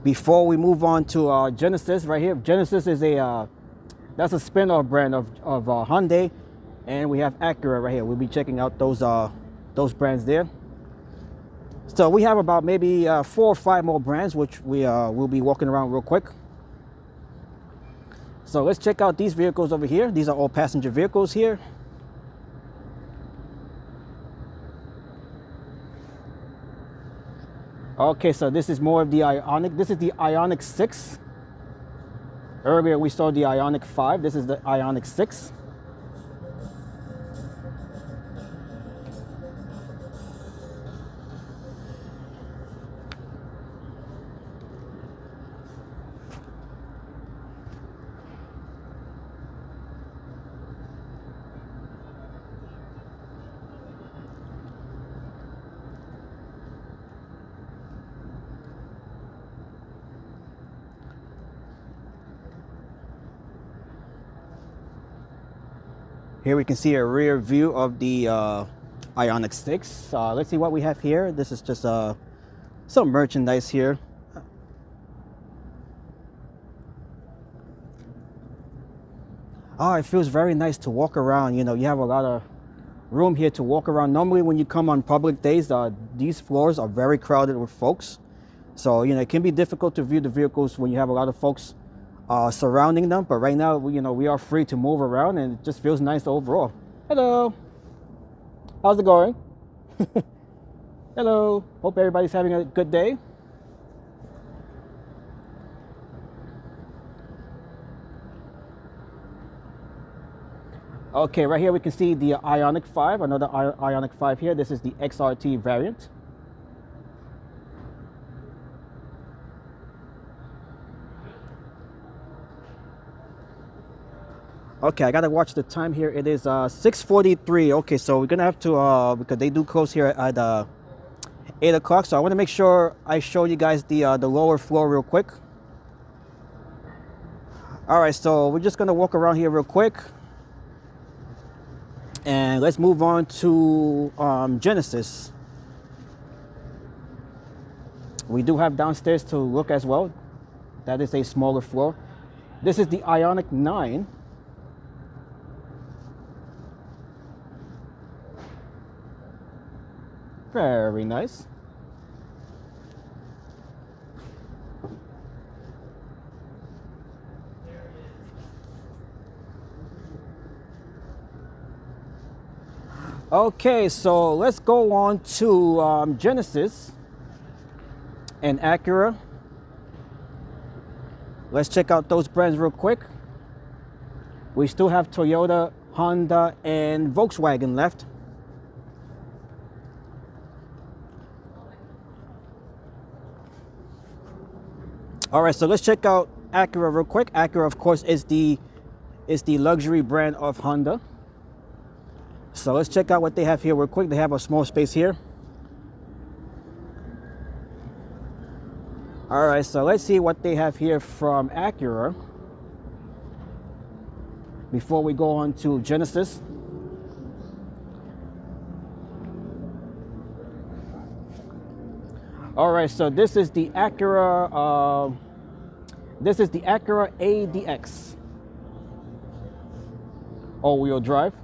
[SPEAKER 1] Before we move on to Genesis right here. Genesis is that's a spin-off brand of Hyundai, and we have Acura right here. We'll be checking out those brands there. So we have about maybe 4 or 5 more brands, which we'll be walking around real quick. So let's check out these vehicles over here. These are all passenger vehicles here. Okay, so this is more of the Ioniq. This is the Ioniq 6. Earlier we saw the Ioniq 5. This is the Ioniq 6. Here we can see a rear view of the Ioniq 6. Let's see what we have here. This is just some merchandise here. Oh, it feels very nice to walk around. You know, you have a lot of room here to walk around. Normally when you come on public days, these floors are very crowded with folks. So, you know, it can be difficult to view the vehicles when you have a lot of folks surrounding them, but right now, you know, we are free to move around, and it just feels nice overall. Hello, how's it going? Hello, hope everybody's having a good day. Okay, right here we can see the Ioniq 5, another Ioniq 5 here. This is the XRT variant. Okay, I gotta watch the time here. It is 6:43. Okay, so we're gonna have to because they do close here at 8 o'clock. So I want to make sure I show you guys the lower floor real quick. All right, so we're just gonna walk around here real quick, and let's move on to Genesis. We do have downstairs to look as well. That is a smaller floor. This is the Ioniq 9. Very nice. Okay, so let's go on to Genesis and Acura. Let's check out those brands real quick. We still have Toyota, Honda, and Volkswagen left. All right, so let's check out Acura real quick. Acura, of course, is the luxury brand of Honda. So let's check out what they have here real quick. They have a small space here. All right, so let's see what they have here from Acura before we go on to Genesis. All right, so this is the Acura. This is the Acura ADX, all-wheel drive.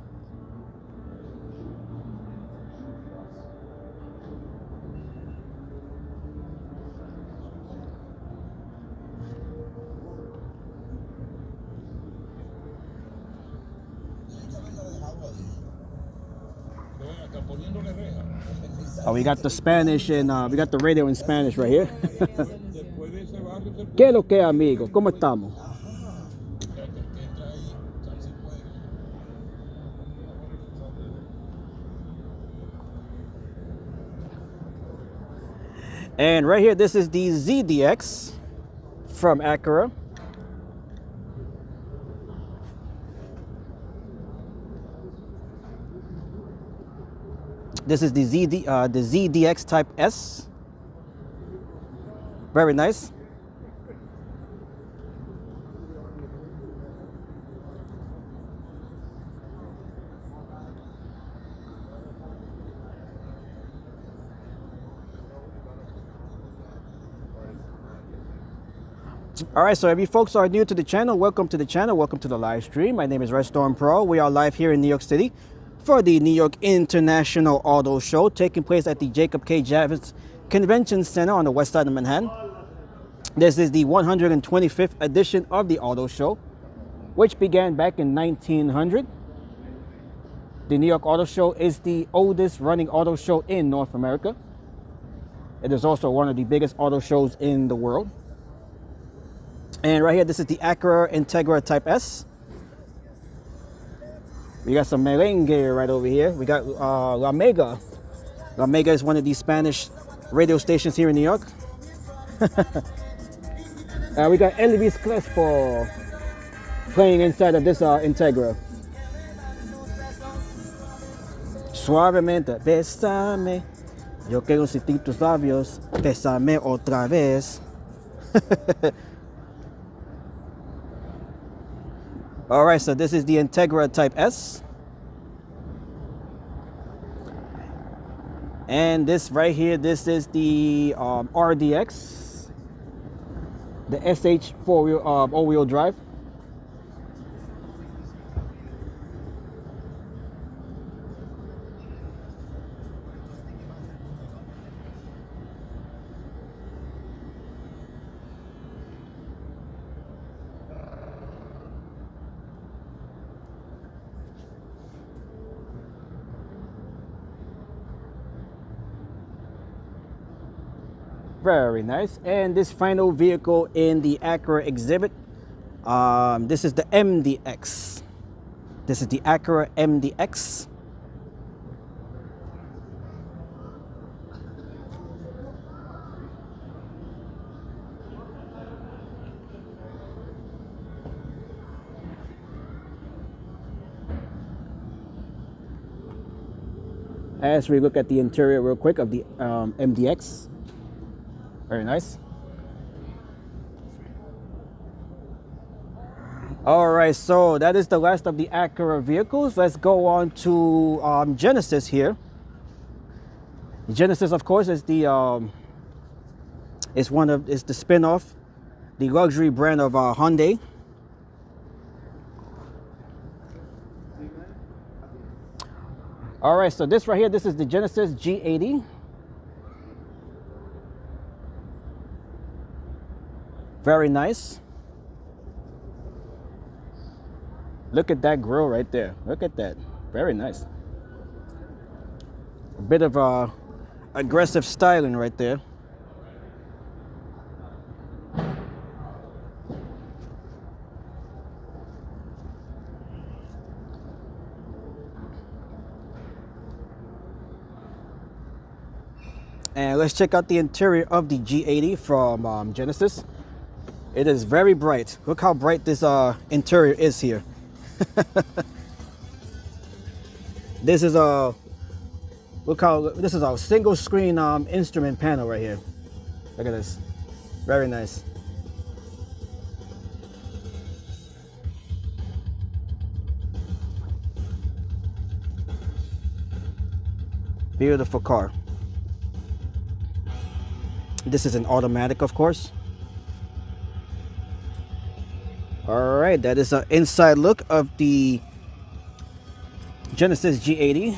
[SPEAKER 1] Oh, we got the Spanish and we got the radio in Spanish right here. ¿Qué es lo que, amigo? ¿Cómo estamos? And right here, this is the ZDX from Acura. This is the ZDX Type S. Very nice. All right, so if you folks are new to the channel, welcome to the channel. Welcome to the live stream. My name is Redstorm Pro. We are live here in New York City for the New York International Auto Show, taking place at the Jacob K. Javits Convention Center on the west side of Manhattan. This is the 125th edition of the auto show, which began back in 1900. The New York Auto Show is the oldest running auto show in North America. It is also one of the biggest auto shows in the world. And right here, this is the Acura Integra Type S. We got some merengue right over here. We got La Mega. La Mega is one of the Spanish radio stations here in New York. We got Elvis Crespo playing inside of this Integra. Suavemente, bésame. Yo quiero sentir tus labios. Bésame otra vez. All right, so this is the Integra Type S. And this right here, this is the RDX, the SH all-wheel drive. Very nice. And this final vehicle in the Acura exhibit, this is the MDX. This is the Acura MDX. As we look at the interior real quick of the MDX. Very nice. All right, so that is the last of the Acura vehicles. Let's go on to Genesis here. Genesis, of course, is the is the spin-off, the luxury brand of Hyundai. All right, so this right here, this is the Genesis G80. Very nice. Look at that grille right there. Look at that. Very nice. A bit of aggressive styling right there. And let's check out the interior of the G80 from Genesis. It is very bright. Look how bright this interior is here. This is a this is a single screen instrument panel right here. Look at this. Very nice. Beautiful car. This is an automatic, of course. All right, that is an inside look of the Genesis G80.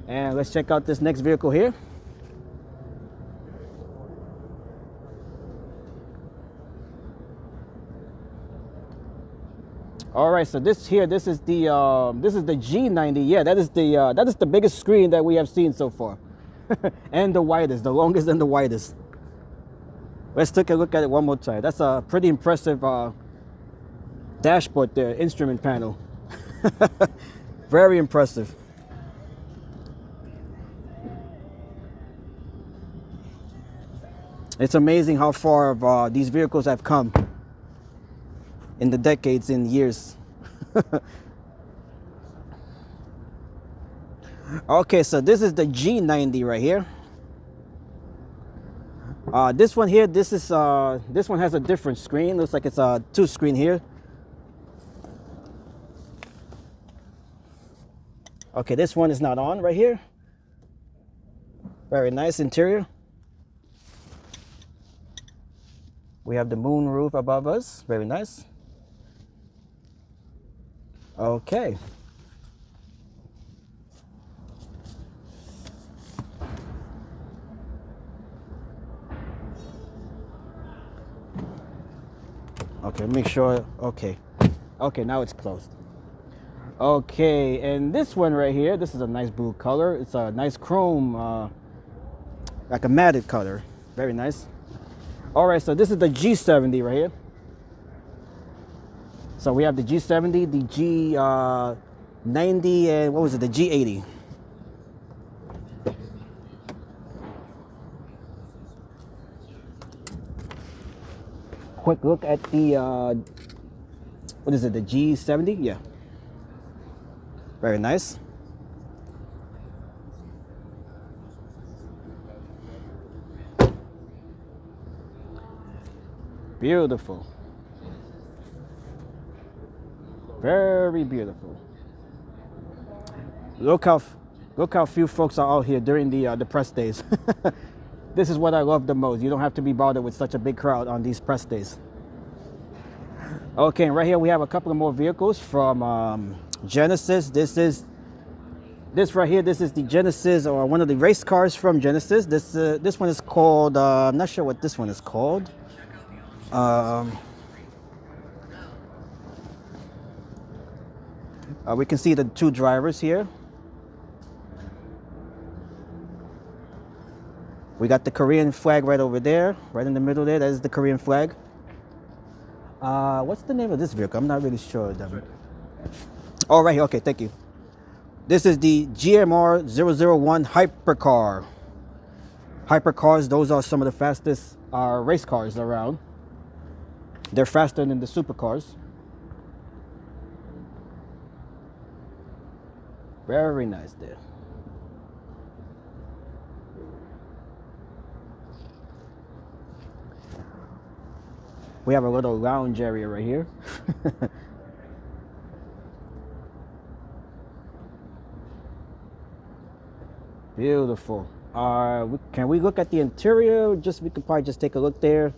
[SPEAKER 1] And let's check out this next vehicle here. All right, so this is the G90. Yeah, that is the biggest screen that we have seen so far. And the widest, the longest and the widest. Let's take a look at it one more time. That's a pretty impressive dashboard there, instrument panel. Very impressive. It's amazing how far these vehicles have come in the decades and years. Okay, so this is the G90 right here. This one here, this one has a different screen. Looks like it's a 2-screen here. Okay, this one is not on right here. Very nice interior. We have the moon roof above us. Very nice. Okay. Okay, make sure. Okay, now it's closed. Okay, and this one right here, this is a nice blue color. It's a nice chrome, like a matted color. Very nice. All right, so this is the G70 right here. So we have the G70, the G90, and what was it, the G80. Quick look at the, what is it, the G70? Yeah. Very nice. Beautiful. Very beautiful. Look how few folks are out here during the press days. This is what I love the most. You don't have to be bothered with such a big crowd on these press days. Okay, and right here we have a couple of more vehicles from Genesis. This right here, this is the Genesis, or one of the race cars from Genesis. This one is called, I'm not sure what this one is called. We can see the 2 drivers here. We got the Korean flag right over there, right in the middle there. That is the Korean flag. What's the name of this vehicle? I'm not really sure. Oh, right here. Okay, thank you. This is the GMR 001 Hypercar. Hypercars, those are some of the fastest race cars around. They're faster than the supercars. Very nice there. We have a little lounge area right here. Beautiful. Can we look at the interior? We could probably just take a look there.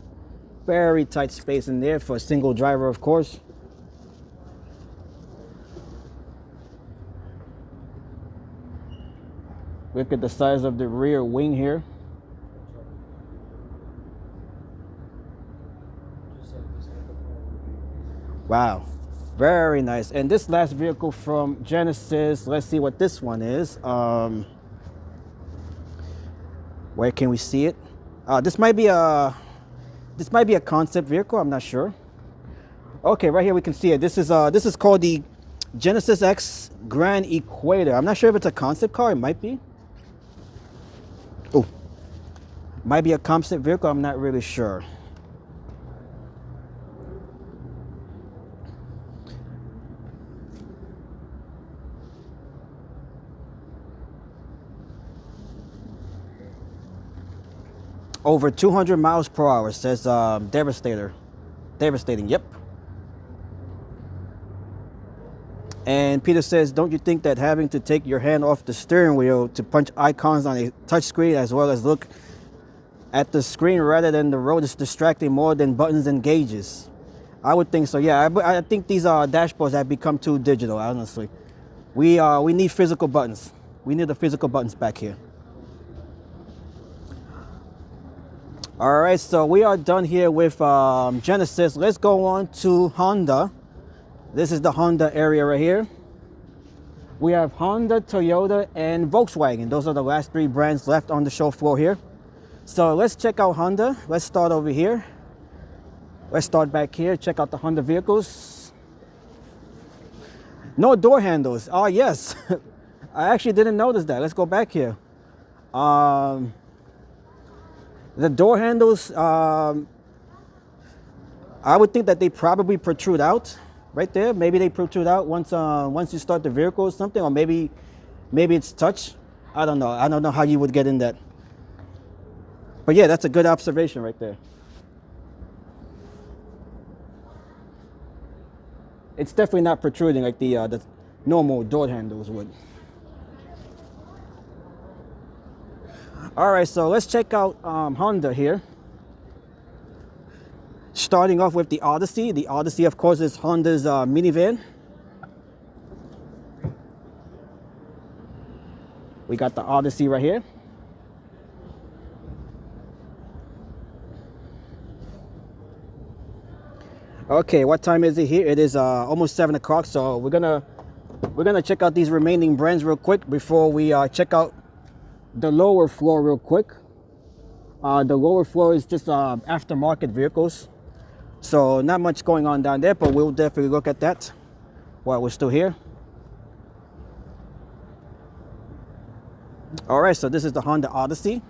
[SPEAKER 1] Very tight space in there for a single driver, of course. Look at the size of the rear wing here. Wow, very nice. And this last vehicle from Genesis, let's see what this one is. Where can we see it? This might be a concept vehicle. I'm not sure. Okay, right here we can see it. This is called the Genesis X Grand Equator. I'm not sure if it's a concept car. It might be. Oh, might be a concept vehicle. I'm not really sure. Over 200 miles per hour, says devastating, yep. And Peter says, don't you think that having to take your hand off the steering wheel to punch icons on a touchscreen as well as look at the screen rather than the road is distracting more than buttons and gauges? I would think so, yeah. I think these dashboards have become too digital, honestly. We need physical buttons. We need the physical buttons back here. All right, so we are done here with Genesis. Let's go on to Honda. This is the Honda area right here. We have Honda, Toyota, and Volkswagen. Those are the last three brands left on the show floor here. So let's check out Honda. Let's start over here. Let's start back here. Check out the Honda vehicles. No door handles. Oh, yes. I actually didn't notice that. Let's go back here. The door handles, I would think that they probably protrude out right there. Maybe they protrude out once you start the vehicle or something, or maybe it's touch. I don't know. I don't know how you would get in that. But yeah, that's a good observation right there. It's definitely not protruding like the normal door handles would. All right, so let's check out Honda here. Starting off with the Odyssey. The Odyssey, of course, is Honda's minivan. We got the Odyssey right here. Okay, what time is it here? It is almost 7 o'clock, so we're gonna check out these remaining brands real quick before we check out the lower floor real quick. The lower floor is just aftermarket vehicles, so not much going on down there, but we'll definitely look at that while we're still here. All right, so this is the Honda Odyssey.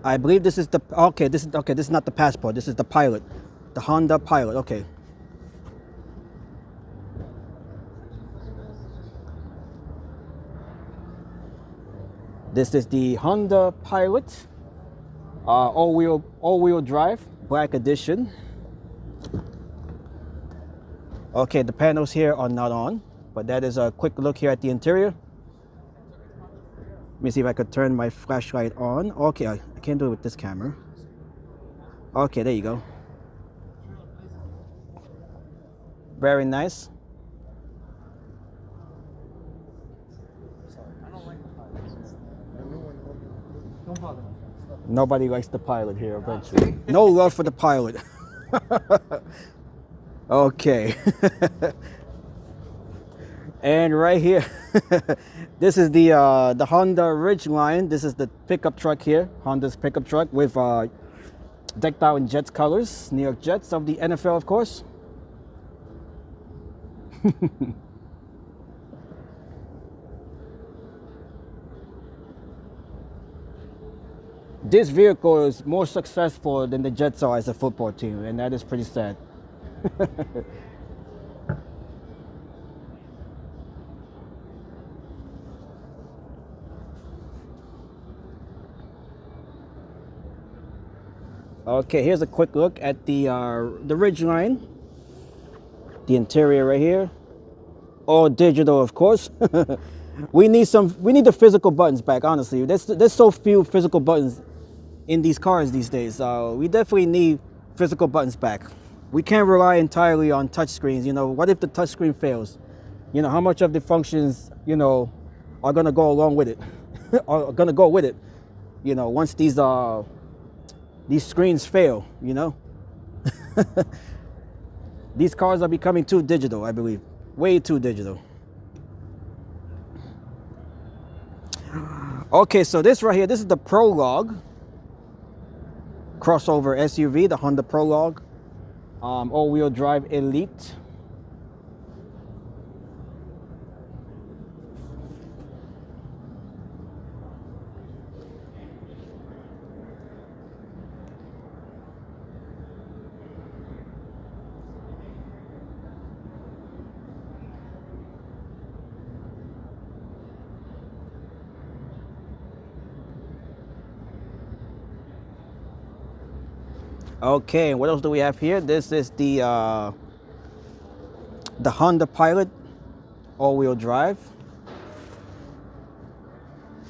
[SPEAKER 1] I believe this is the, okay, this is not the Passport, this is the Pilot. The Honda Pilot, okay. This is the Honda Pilot, all-wheel drive, black edition. Okay, the panels here are not on, but that is a quick look here at the interior. Let me see if I could turn my flashlight on. Okay, I can't do it with this camera. Okay, there you go. Very nice. Nobody likes the Pilot here eventually. No love for the Pilot. Okay. And right here, this is the Honda Ridgeline. This is the pickup truck here, Honda's pickup truck with decked out in Jets colors, New York Jets of the NFL, of course. This vehicle is more successful than the Jets are as a football team, and that is pretty sad. Okay, here's a quick look at the Ridgeline. The interior right here, all digital, of course. We need the physical buttons back. Honestly, there's so few physical buttons in these cars these days. We definitely need physical buttons back. We can't rely entirely on touch screens. You know, what if the touch screen fails? You know, how much of the functions, you know, are gonna go along with it, are gonna go with it. You know, once these screens fail, you know. These cars are becoming too digital, I believe, way too digital. Okay, so this right here, this is the Prologue crossover SUV, the Honda Prologue, all-wheel drive Elite. Okay, what else do we have here? This is the Honda Pilot all-wheel drive.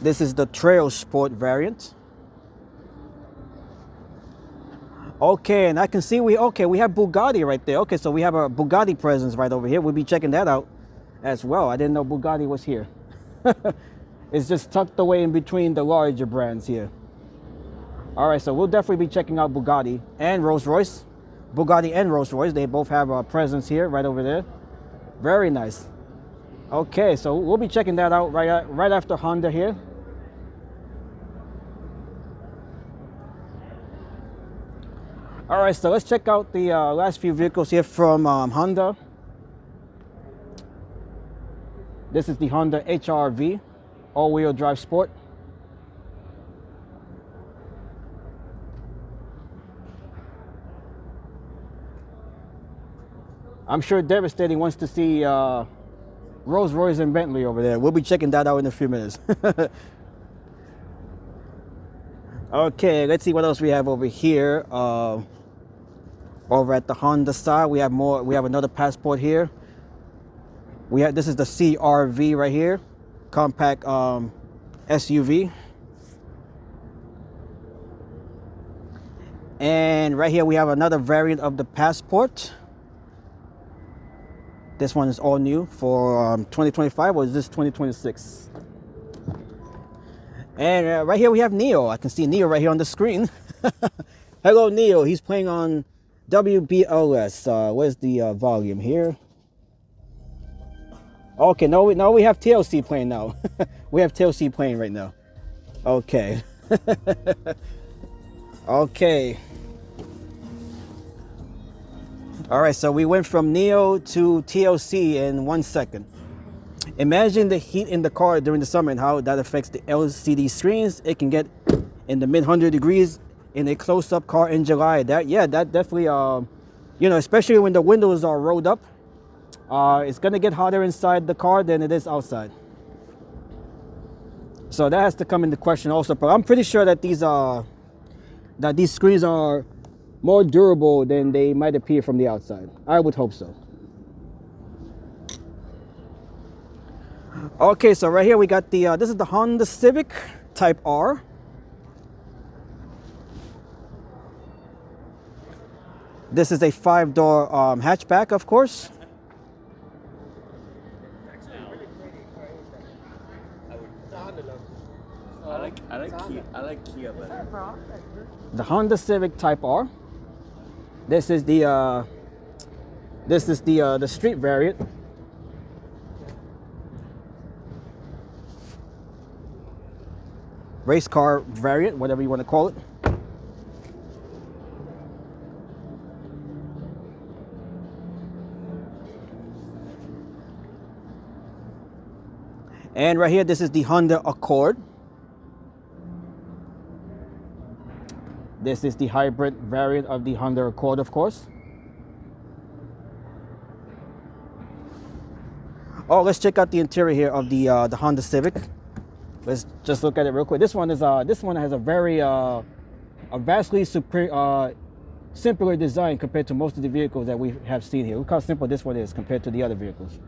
[SPEAKER 1] This is the Trail Sport variant. Okay, and I can see we have Bugatti right there. Okay, so we have a Bugatti presence right over here. We'll be checking that out as well. I didn't know Bugatti was here. It's just tucked away in between the larger brands here. All right, so we'll definitely be checking out Bugatti and Rolls-Royce. Bugatti and Rolls-Royce, they both have a presence here, right over there. Very nice. Okay, so we'll be checking that out right after Honda here. All right, so let's check out the last few vehicles here from Honda. This is the Honda HR-V, all-wheel drive sport. I'm sure Devastating wants to see Rolls-Royce and Bentley over there. We'll be checking that out in a few minutes. Okay, let's see what else we have over here. Over at the Honda side, we have more. We have another Passport here. This is the CR-V right here, compact SUV. And right here we have another variant of the Passport. This one is all new for 2025, or is this 2026? And right here we have Neo. I can see Neo right here on the screen. Hello, Neo. He's playing on WBLS. Where's the volume here? Okay, no, we have TLC playing now. We have TLC playing right now. Okay. Okay. All right, so we went from Neo to TLC in 1 second. Imagine the heat in the car during the summer and how that affects the LCD screens. It can get in the mid-100 degrees in a close-up car in July. That definitely, you know, especially when the windows are rolled up, it's gonna get hotter inside the car than it is outside. So that has to come into question also. But I'm pretty sure that these screens are more durable than they might appear from the outside. I would hope so. Okay, so right here we got the this is the Honda Civic Type R. This is a 5-door hatchback, of course.
[SPEAKER 7] I like Kia better.
[SPEAKER 1] The Honda Civic Type R. This is the street variant. Race car variant, whatever you want to call it. And right here, this is the Honda Accord. This is the hybrid variant of the Honda Accord, of course. Oh, let's check out the interior here of the Honda Civic. Let's just look at it real quick. This one has a very a vastly simpler design compared to most of the vehicles that we have seen here. Look how simple this one is compared to the other vehicles.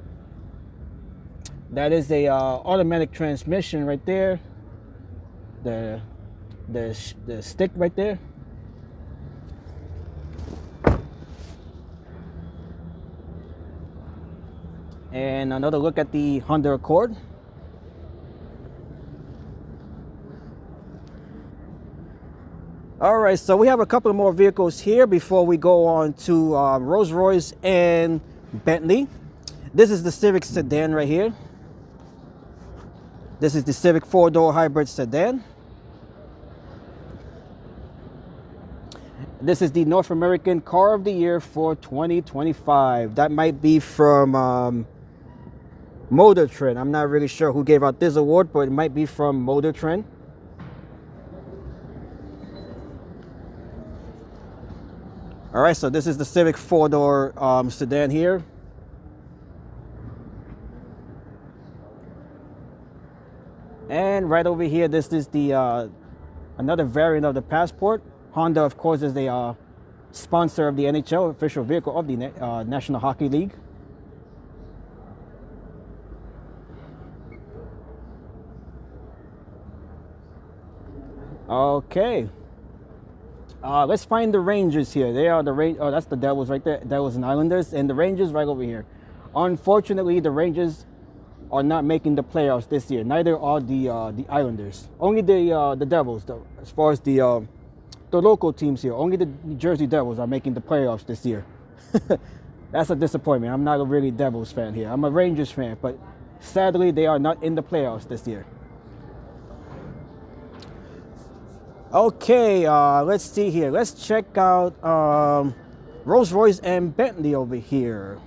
[SPEAKER 1] That is a automatic transmission right there. The stick right there. And another look at the Honda Accord. All right, so we have a couple of more vehicles here before we go on to Rolls-Royce and Bentley. This is the Civic sedan right here. This is the Civic 4-door hybrid sedan. This is the North American Car of the Year for 2025. That might be from Motor Trend. I'm not really sure who gave out this award, but it might be from Motor Trend. All right, so this is the Civic 4-door sedan here. And right over here, this is the another variant of the Passport. Honda, of course, is the sponsor of the NHL, official vehicle of the National Hockey League. Okay. Let's find the Rangers here. They are the oh, that's the Devils right there. Devils and Islanders, and the Rangers right over here. Unfortunately, the Rangers are not making the playoffs this year. Neither are the Islanders. Only the Devils, though, as far as the local teams here. Only the New Jersey Devils are making the playoffs this year. That's a disappointment. I'm not a really Devils fan here. I'm a Rangers fan, but sadly, they are not in the playoffs this year. Okay, let's see here. Let's check out Rolls-Royce and Bentley over here.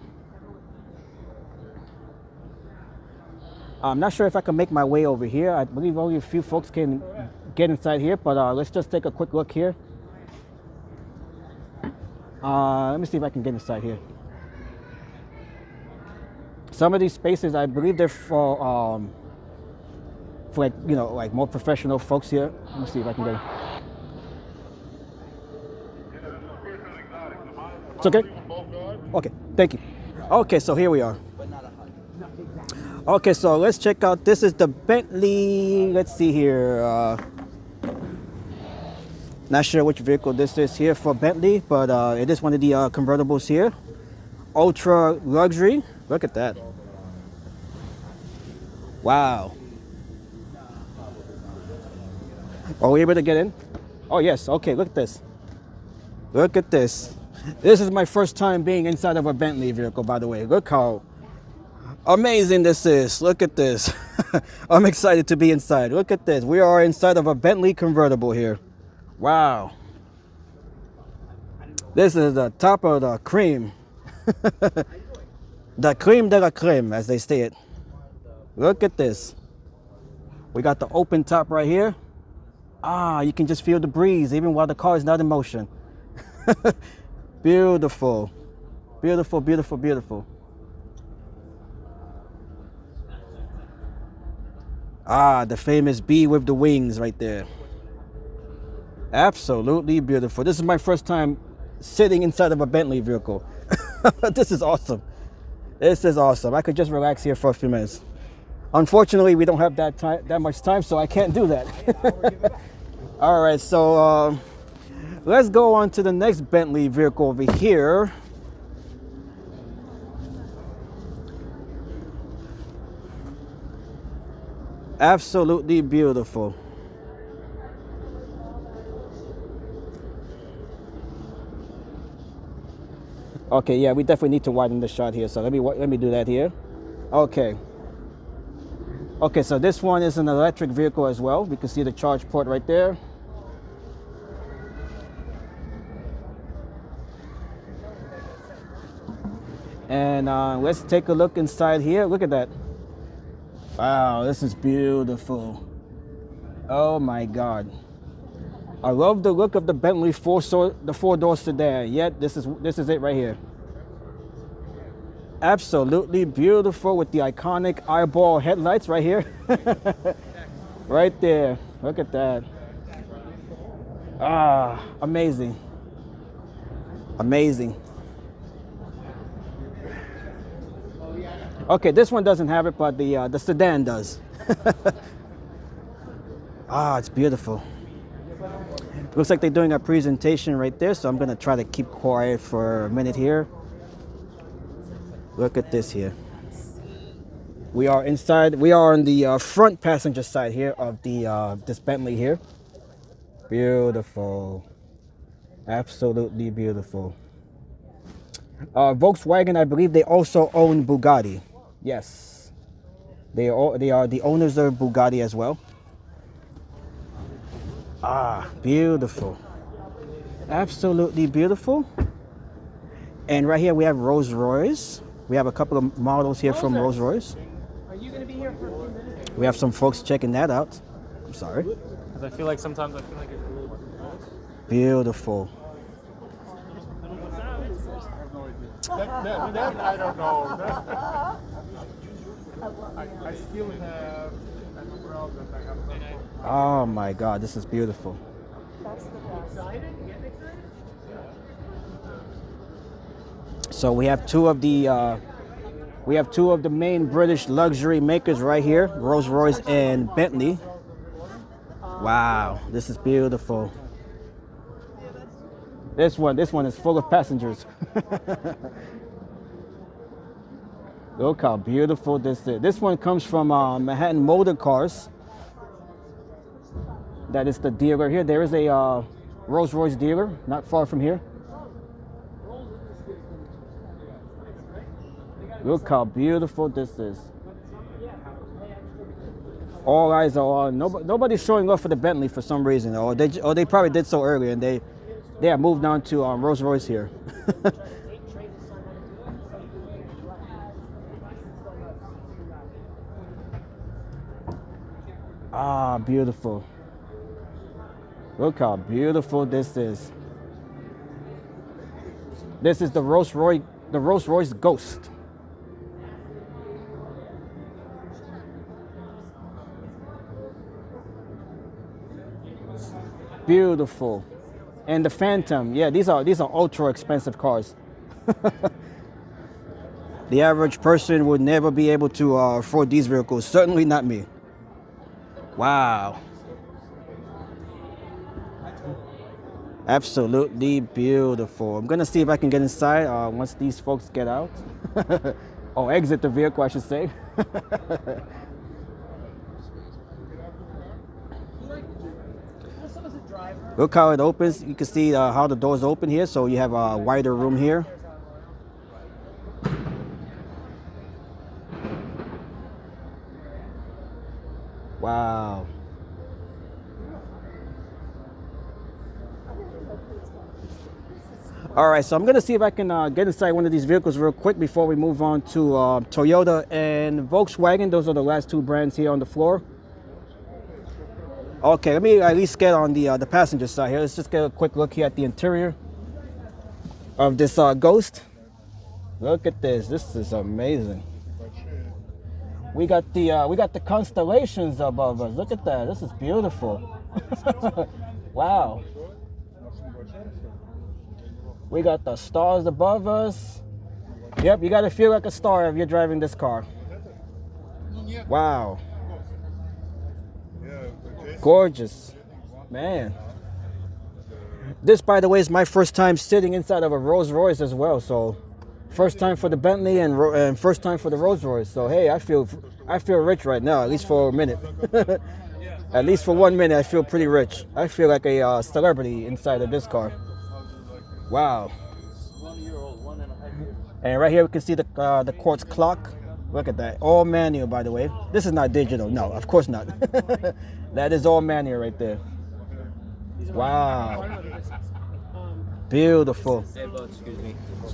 [SPEAKER 1] I'm not sure if I can make my way over here. I believe only a few folks can get inside here, but let's just take a quick look here. Let me see if I can get inside here. Some of these spaces, I believe they're for like, you know, like more professional folks here. Let me see if I can get it. It's okay? Okay, thank you. Okay, so here we are. Okay, so let's check out, this is the Bentley, let's see here. Not sure which vehicle this is here for Bentley, but it is one of the convertibles here. Ultra luxury, look at that. Wow. Are we able to get in? Oh yes, okay, look at this. Look at this. This is my first time being inside of a Bentley vehicle, by the way. Look how amazing this is. Look at this. I'm excited to be inside. Look at this. We are inside of a Bentley convertible here. Wow. This is the top of the cream. The creme de la creme, as they say it. Look at this. We got the open top right here. Ah, you can just feel the breeze even while the car is not in motion. Beautiful. Beautiful, beautiful, beautiful. Ah, the famous bee with the wings right there. Absolutely beautiful. This is my first time sitting inside of a Bentley vehicle. This is awesome. This is awesome. I could just relax here for a few minutes. Unfortunately, we don't have that much time, so I can't do that. All right, so let's go on to the next Bentley vehicle over here. Absolutely beautiful. Okay, yeah, we definitely need to widen the shot here. So let me do that here. Okay. Okay, so this one is an electric vehicle as well. We can see the charge port right there. And let's take a look inside here. Look at that. Wow, this is beautiful. Oh my God. I love the look of the Bentley four-door sedan. Yet this is it right here. Absolutely beautiful with the iconic eyeball headlights right here. Right there. Look at that. Ah, amazing. Amazing. Okay, this one doesn't have it, but the sedan does. Ah, it's beautiful. Looks like they're doing a presentation right there, so I'm gonna try to keep quiet for a minute here. Look at this here. We are inside. We are on the front passenger side here of the this Bentley here. Beautiful. Absolutely beautiful. Volkswagen, I believe they also own Bugatti. Yes. They are the owners of Bugatti as well. Ah, beautiful. Absolutely beautiful. And right here we have Rolls-Royce. We have a couple of models here from Rolls-Royce.
[SPEAKER 6] Are you going to be here for a few minutes?
[SPEAKER 1] We have some folks checking that out. I'm sorry.
[SPEAKER 6] Because I feel like sometimes it's a little
[SPEAKER 1] Beautiful.
[SPEAKER 10] That I don't know. I still have an umbrella that I have.
[SPEAKER 1] Oh my God, this is beautiful. So we have two of the main British luxury makers right here, Rolls-Royce and Bentley. Wow, this is beautiful. This one is full of passengers. Look how beautiful this is. This one comes from Manhattan Motor Cars. That is the dealer here. There is a Rolls-Royce dealer not far from here. Look how beautiful this is. All eyes are on. Nobody's showing off for the Bentley for some reason, or they probably did so earlier, and they have moved on to Rolls-Royce here. Ah, beautiful. Look how beautiful this is. This is the Rolls-Royce Ghost. Beautiful. And the Phantom, yeah, these are ultra expensive cars. The average person would never be able to afford these vehicles. Certainly not me. Wow. Absolutely beautiful. I'm gonna see if I can get inside once these folks get out. Or exit the vehicle, I should say. Look how it opens. You can see how the doors open here, so you have a wider room here. Wow. All right, so I'm gonna see if I can get inside one of these vehicles real quick before we move on to Toyota and Volkswagen. Those are the last two brands here on the floor. Okay, let me at least get on the passenger side here. Let's just get a quick look here at the interior of this Ghost. Look at this. This is amazing. We got the constellations above us. Look at that. This is beautiful. Wow. We got the stars above us. Yep, you got to feel like a star if you're driving this car. Wow. Gorgeous. Man. This, by the way, is my first time sitting inside of a Rolls-Royce as well. So, first time for the Bentley and first time for the Rolls-Royce. So, hey, I feel rich right now, at least for a minute. At least for 1 minute, I feel pretty rich. I feel like a celebrity inside of this car. Wow. And right here we can see the quartz clock. Look at that. All manual, by the way. This is not digital. No, of course not. That is all manual right there. Wow. Beautiful.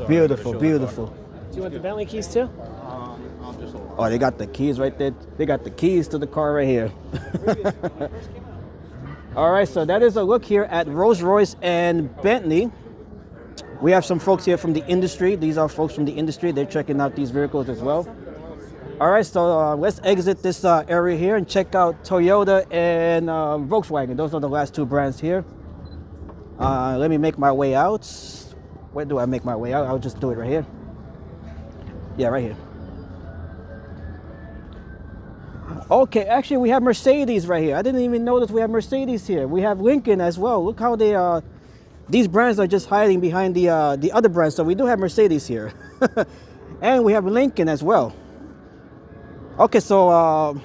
[SPEAKER 1] Beautiful, beautiful.
[SPEAKER 6] Do you want the Bentley keys too?
[SPEAKER 1] Oh, they got the keys right there. They got the keys to the car right here. All right, so that is a look here at Rolls-Royce and Bentley. We have some folks here from the industry. These are folks from the industry. They're checking out these vehicles as well. All right, so let's exit this area here and check out Toyota and Volkswagen. Those are the last two brands here. Let me make my way out. Where do I make my way out? I'll just do it right here. Yeah, right here. Okay, actually we have Mercedes right here. I didn't even notice we have Mercedes here. We have Lincoln as well. Look how they these brands are just hiding behind the other brands. So we do have Mercedes here. And we have Lincoln as well. Okay, so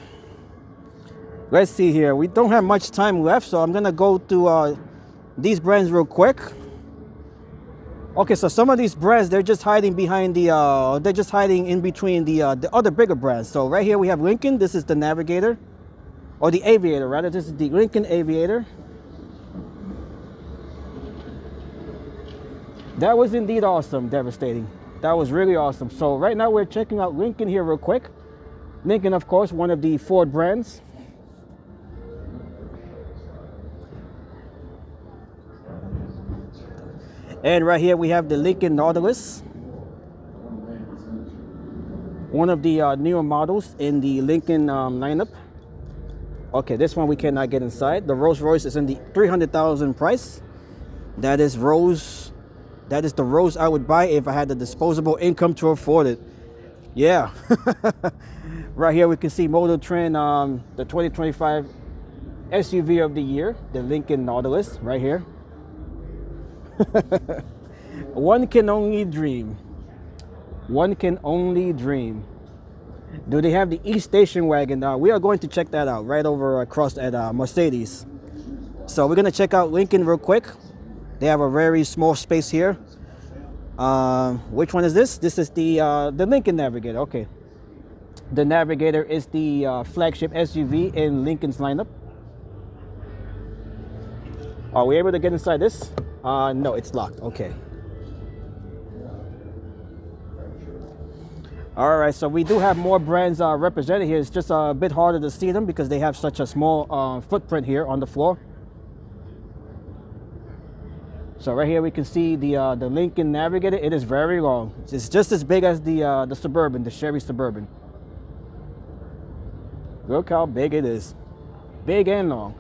[SPEAKER 1] Let's see here. We don't have much time left, so I'm gonna go through these brands real quick. Okay, so some of these brands, they're just hiding behind the, they're just hiding in between the other bigger brands. So right here we have Lincoln. This is the Navigator, or the Aviator rather. This is the Lincoln Aviator. That was indeed awesome, devastating. That was really awesome. So right now we're checking out Lincoln here real quick. Lincoln, of course, one of the Ford brands. And right here we have the Lincoln Nautilus, one of the newer models in the Lincoln lineup. Okay, this one we cannot get inside. The Rolls-Royce is in the $300,000 price. That is the Rolls I would buy if I had the disposable income to afford it. Yeah. Right here we can see Motor Trend, the 2025 SUV of the year, the Lincoln Nautilus, right here. One can only dream. One can only dream. Do they have the E station wagon? We are going to check that out right over across at Mercedes. So we're going to check out Lincoln real quick. They have a very small space here. Which one is this? This is the Lincoln Navigator. Okay. The Navigator is the flagship SUV in Lincoln's lineup. Are we able to get inside this? No, it's locked. Okay. All right, so we do have more brands represented here. It's just a bit harder to see them because they have such a small footprint here on the floor. So right here we can see the Lincoln Navigator. It is very long. It's just as big as the Suburban, the Chevy Suburban. Look how big it is. Big and long.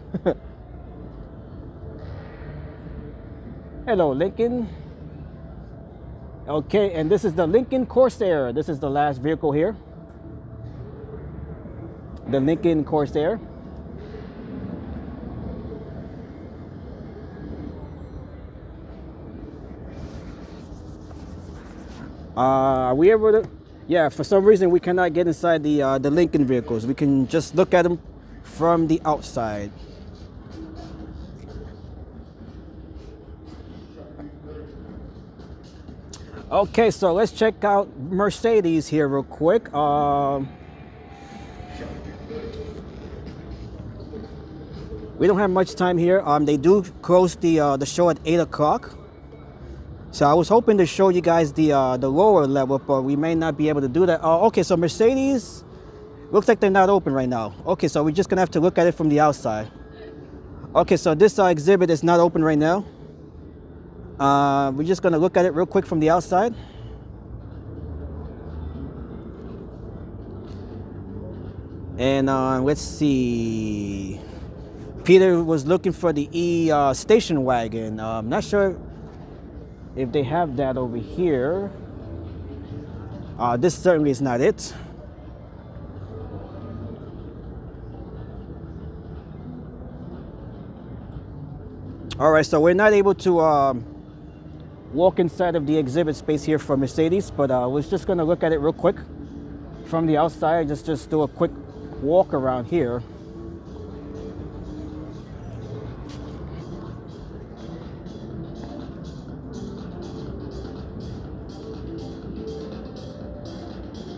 [SPEAKER 1] Hello, Lincoln. Okay, and this is the Lincoln Corsair. This is the last vehicle here. The Lincoln Corsair. Are we able to? Yeah, for some reason we cannot get inside the Lincoln vehicles. We can just look at them from the outside. Okay, so let's check out Mercedes here real quick. We don't have much time here. They do close the show at 8 o'clock. So I was hoping to show you guys the lower level, but we may not be able to do that. Okay, so Mercedes, looks like they're not open right now. Okay, so we're just gonna have to look at it from the outside. Okay, so this exhibit is not open right now. We're just gonna look at it real quick from the outside. And let's see. Peter was looking for the E station wagon. I'm not sure if they have that over here. This certainly is not it. All right, so we're not able to walk inside of the exhibit space here for Mercedes, but we're just gonna look at it real quick from the outside. Just do a quick walk around here.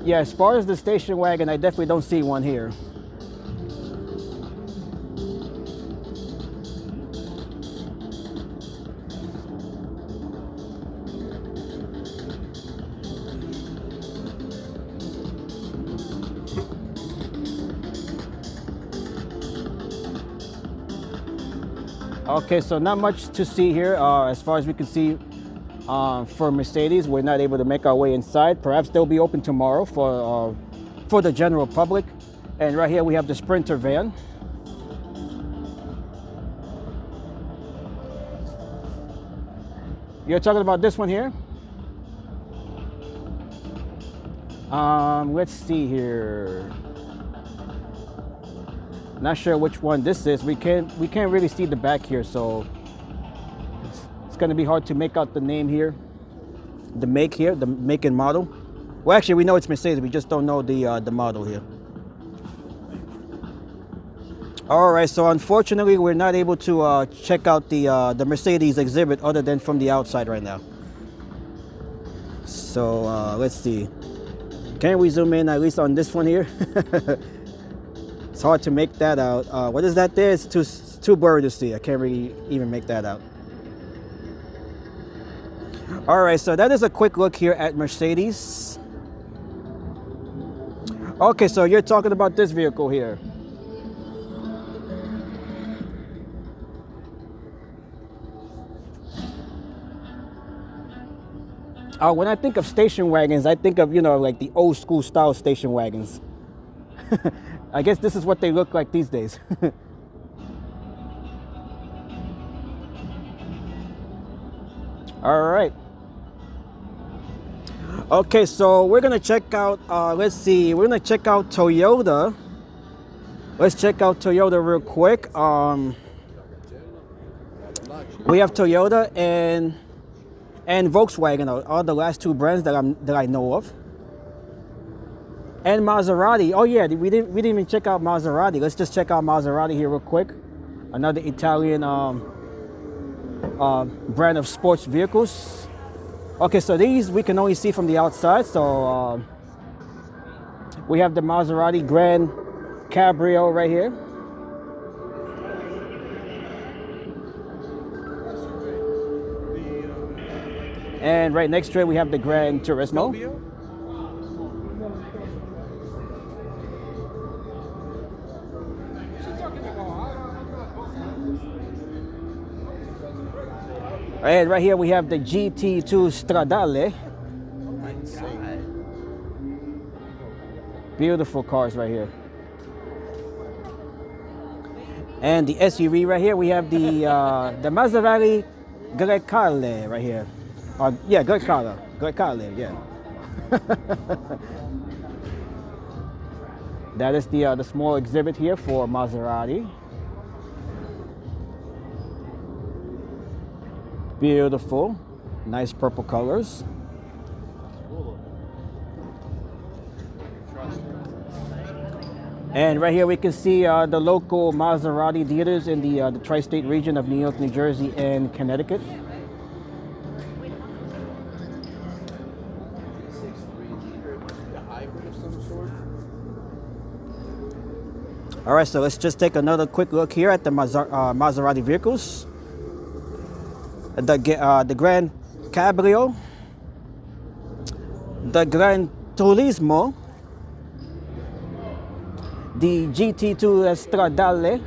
[SPEAKER 1] Yeah, as far as the station wagon, I definitely don't see one here. Okay, so not much to see here. As far as we can see, for Mercedes, we're not able to make our way inside. Perhaps they'll be open tomorrow for the general public. And right here we have the Sprinter van. You're talking about this one here? Let's see here. Not sure which one this is. We can't really see the back here, so it's going to be hard to make out the name here, the make here, the make and model. Well, actually, we know it's Mercedes. We just don't know the model here. All right, so unfortunately, we're not able to check out the Mercedes exhibit other than from the outside right now. So let's see. Can we zoom in at least on this one here? It's hard to make that out. What is that there? It's too blurry to see. I can't really even make that out. All right, so that is a quick look here at Mercedes. Okay, so you're talking about this vehicle here. When I think of station wagons, I think of, you know, like the old school style station wagons. I guess this is what they look like these days. All right. Okay, so we're gonna check out, let's see, we're gonna check out Toyota. Let's check out Toyota real quick. We have Toyota and Volkswagen are the last two brands that I know of. And Maserati. Oh yeah, we didn't even check out Maserati. Let's just check out Maserati here real quick. Another Italian brand of sports vehicles. Okay, so these we can only see from the outside. So we have the Maserati Grand Cabrio right here. And right next to it we have the Gran Turismo. And right here we have the GT2 Stradale. Beautiful cars right here. And the SUV right here, we have the Maserati Grecale right here. Yeah, Grecale, yeah. That is the small exhibit here for Maserati. Beautiful, nice purple colors. And right here we can see the local Maserati dealers in the tri-state region of New York, New Jersey, and Connecticut. All right, so let's just take another quick look here at the Maserati vehicles. The Gran Cabrio, the Gran Turismo, the GT2 Stradale,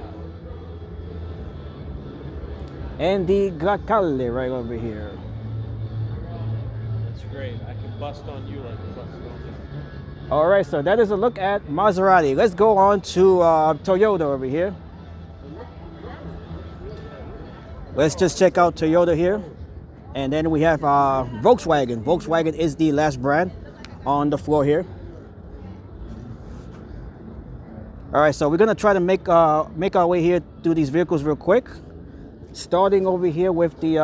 [SPEAKER 1] and the Grecale right over here.
[SPEAKER 10] That's great. I can bust on you like you busted on me.
[SPEAKER 1] All right, so that is a look at Maserati. Let's go on to Toyota over here. Let's just check out Toyota here. And then we have Volkswagen. Volkswagen is the last brand on the floor here. All right, so we're gonna try to make our way here through these vehicles real quick. Starting over here with the,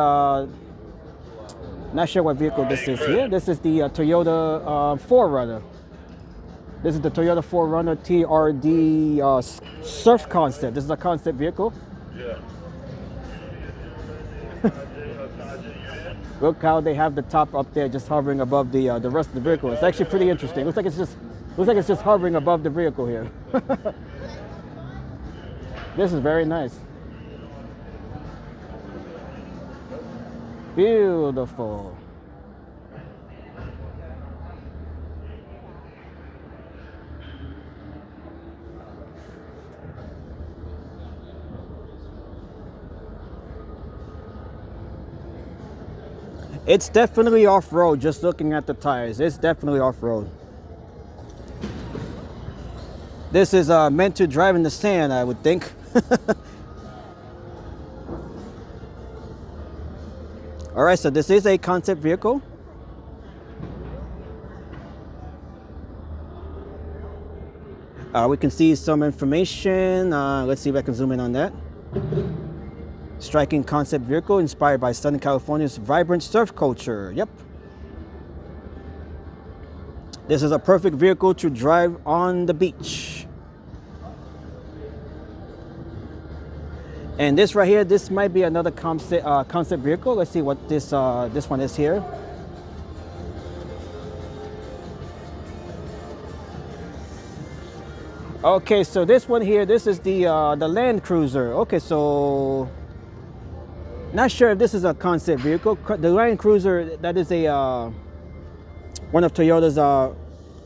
[SPEAKER 1] not sure what vehicle this is here. This is the Toyota 4Runner. This is the Toyota 4Runner TRD Surf Concept. This is a concept vehicle. Yeah. Look how they have the top up there just hovering above the rest of the vehicle. It's actually pretty interesting. Looks like it's just hovering above the vehicle here. This is very nice. Beautiful. It's definitely off-road, just looking at the tires. It's definitely off-road. This is meant to drive in the sand, I would think. All right, so this is a concept vehicle. We can see some information. Let's see if I can zoom in on that. Striking concept vehicle inspired by Southern California's vibrant surf culture. Yep. This is a perfect vehicle to drive on the beach. And this right here, this might be another concept vehicle. Let's see what this one is here. Okay, so this one here, this is the Land Cruiser. Okay, so not sure if this is a concept vehicle. The Land Cruiser, that is a one of Toyota's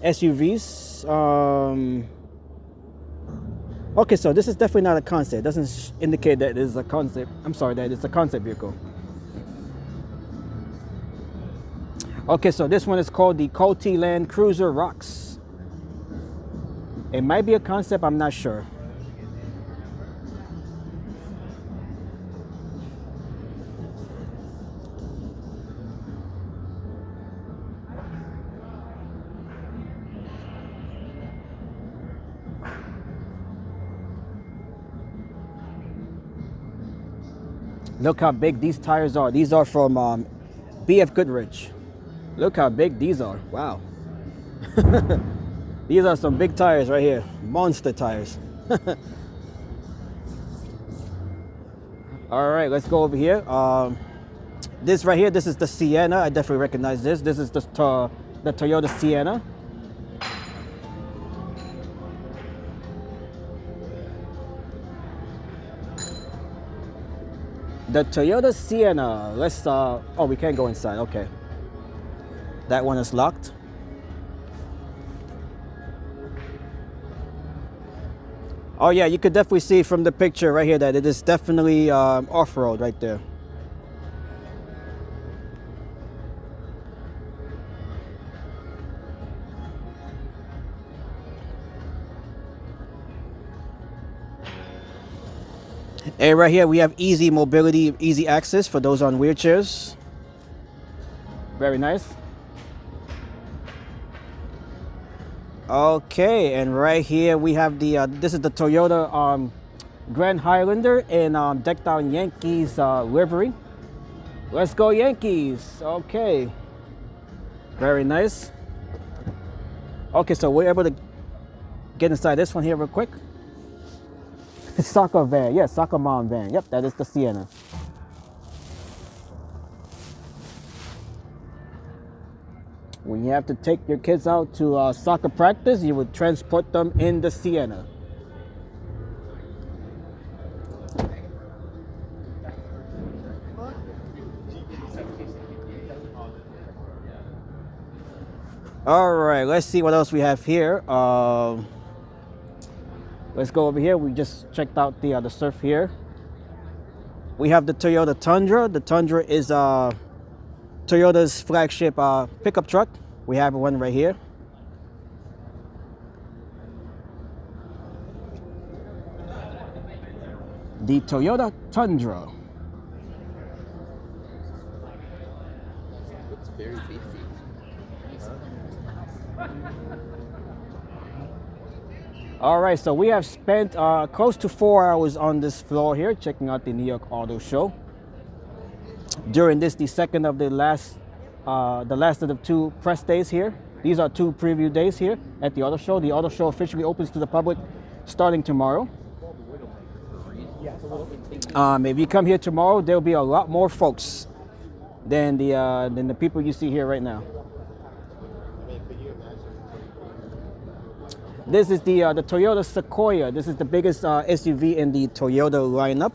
[SPEAKER 1] SUVs. Okay, so this is definitely not a concept. It doesn't indicate that it is a concept. I'm sorry, that it's a concept vehicle. Okay, so this one is called the Coty Land Cruiser Rocks. It might be a concept, I'm not sure. Look how big these tires are. These are from BF Goodrich. Look how big these are. Wow. These are some big tires right here. Monster tires. All right, let's go over here. This right here, this is the Sienna. I definitely recognize this. This is the Toyota Sienna. The Toyota Sienna. Let's, oh, we can't go inside. Okay. That one is locked. Oh yeah, you could definitely see from the picture right here that it is definitely off-road right there. And right here we have easy mobility, easy access for those on wheelchairs. Very nice. Okay, and right here we have the this is the Toyota Grand Highlander in decked out Yankees livery. Let's go Yankees. Okay, very nice. Okay, so we're able to get inside this one here real quick. Soccer van, yes, soccer mom van. Yep, that is the Sienna. When you have to take your kids out to soccer practice, you would transport them in the Sienna. All right, let's see what else we have here. Let's go over here. We just checked out the Surf here. We have the Toyota Tundra. The Tundra is Toyota's flagship pickup truck. We have one right here. The Toyota Tundra.
[SPEAKER 7] Looks very beefy.
[SPEAKER 1] All right, so we have spent close to 4 hours on this floor here, checking out the New York Auto Show. During this, the second of the last of the 2 press days here. These are 2 preview days here at the auto show. The auto show officially opens to the public starting tomorrow. If you come here tomorrow, there'll be a lot more folks than the people you see here right now. This is the Toyota Sequoia. This is the biggest SUV in the Toyota lineup.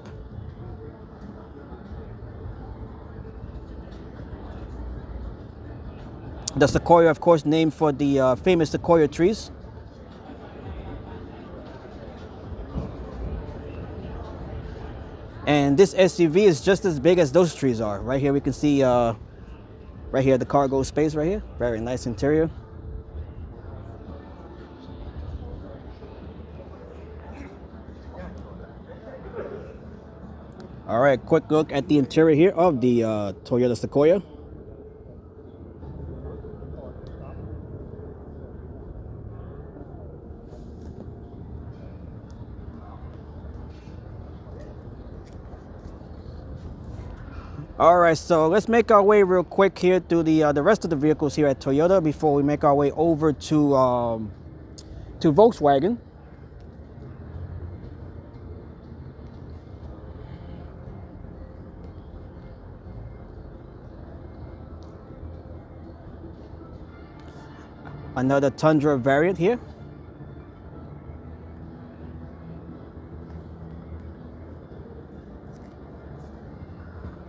[SPEAKER 1] The Sequoia, of course, named for the famous Sequoia trees. And this SUV is just as big as those trees are. Right here we can see, right here, the cargo space right here. Very nice interior. All right, quick look at the interior here of the Toyota Sequoia. All right, so let's make our way real quick here through the rest of the vehicles here at Toyota before we make our way over to Volkswagen. Another Tundra variant here.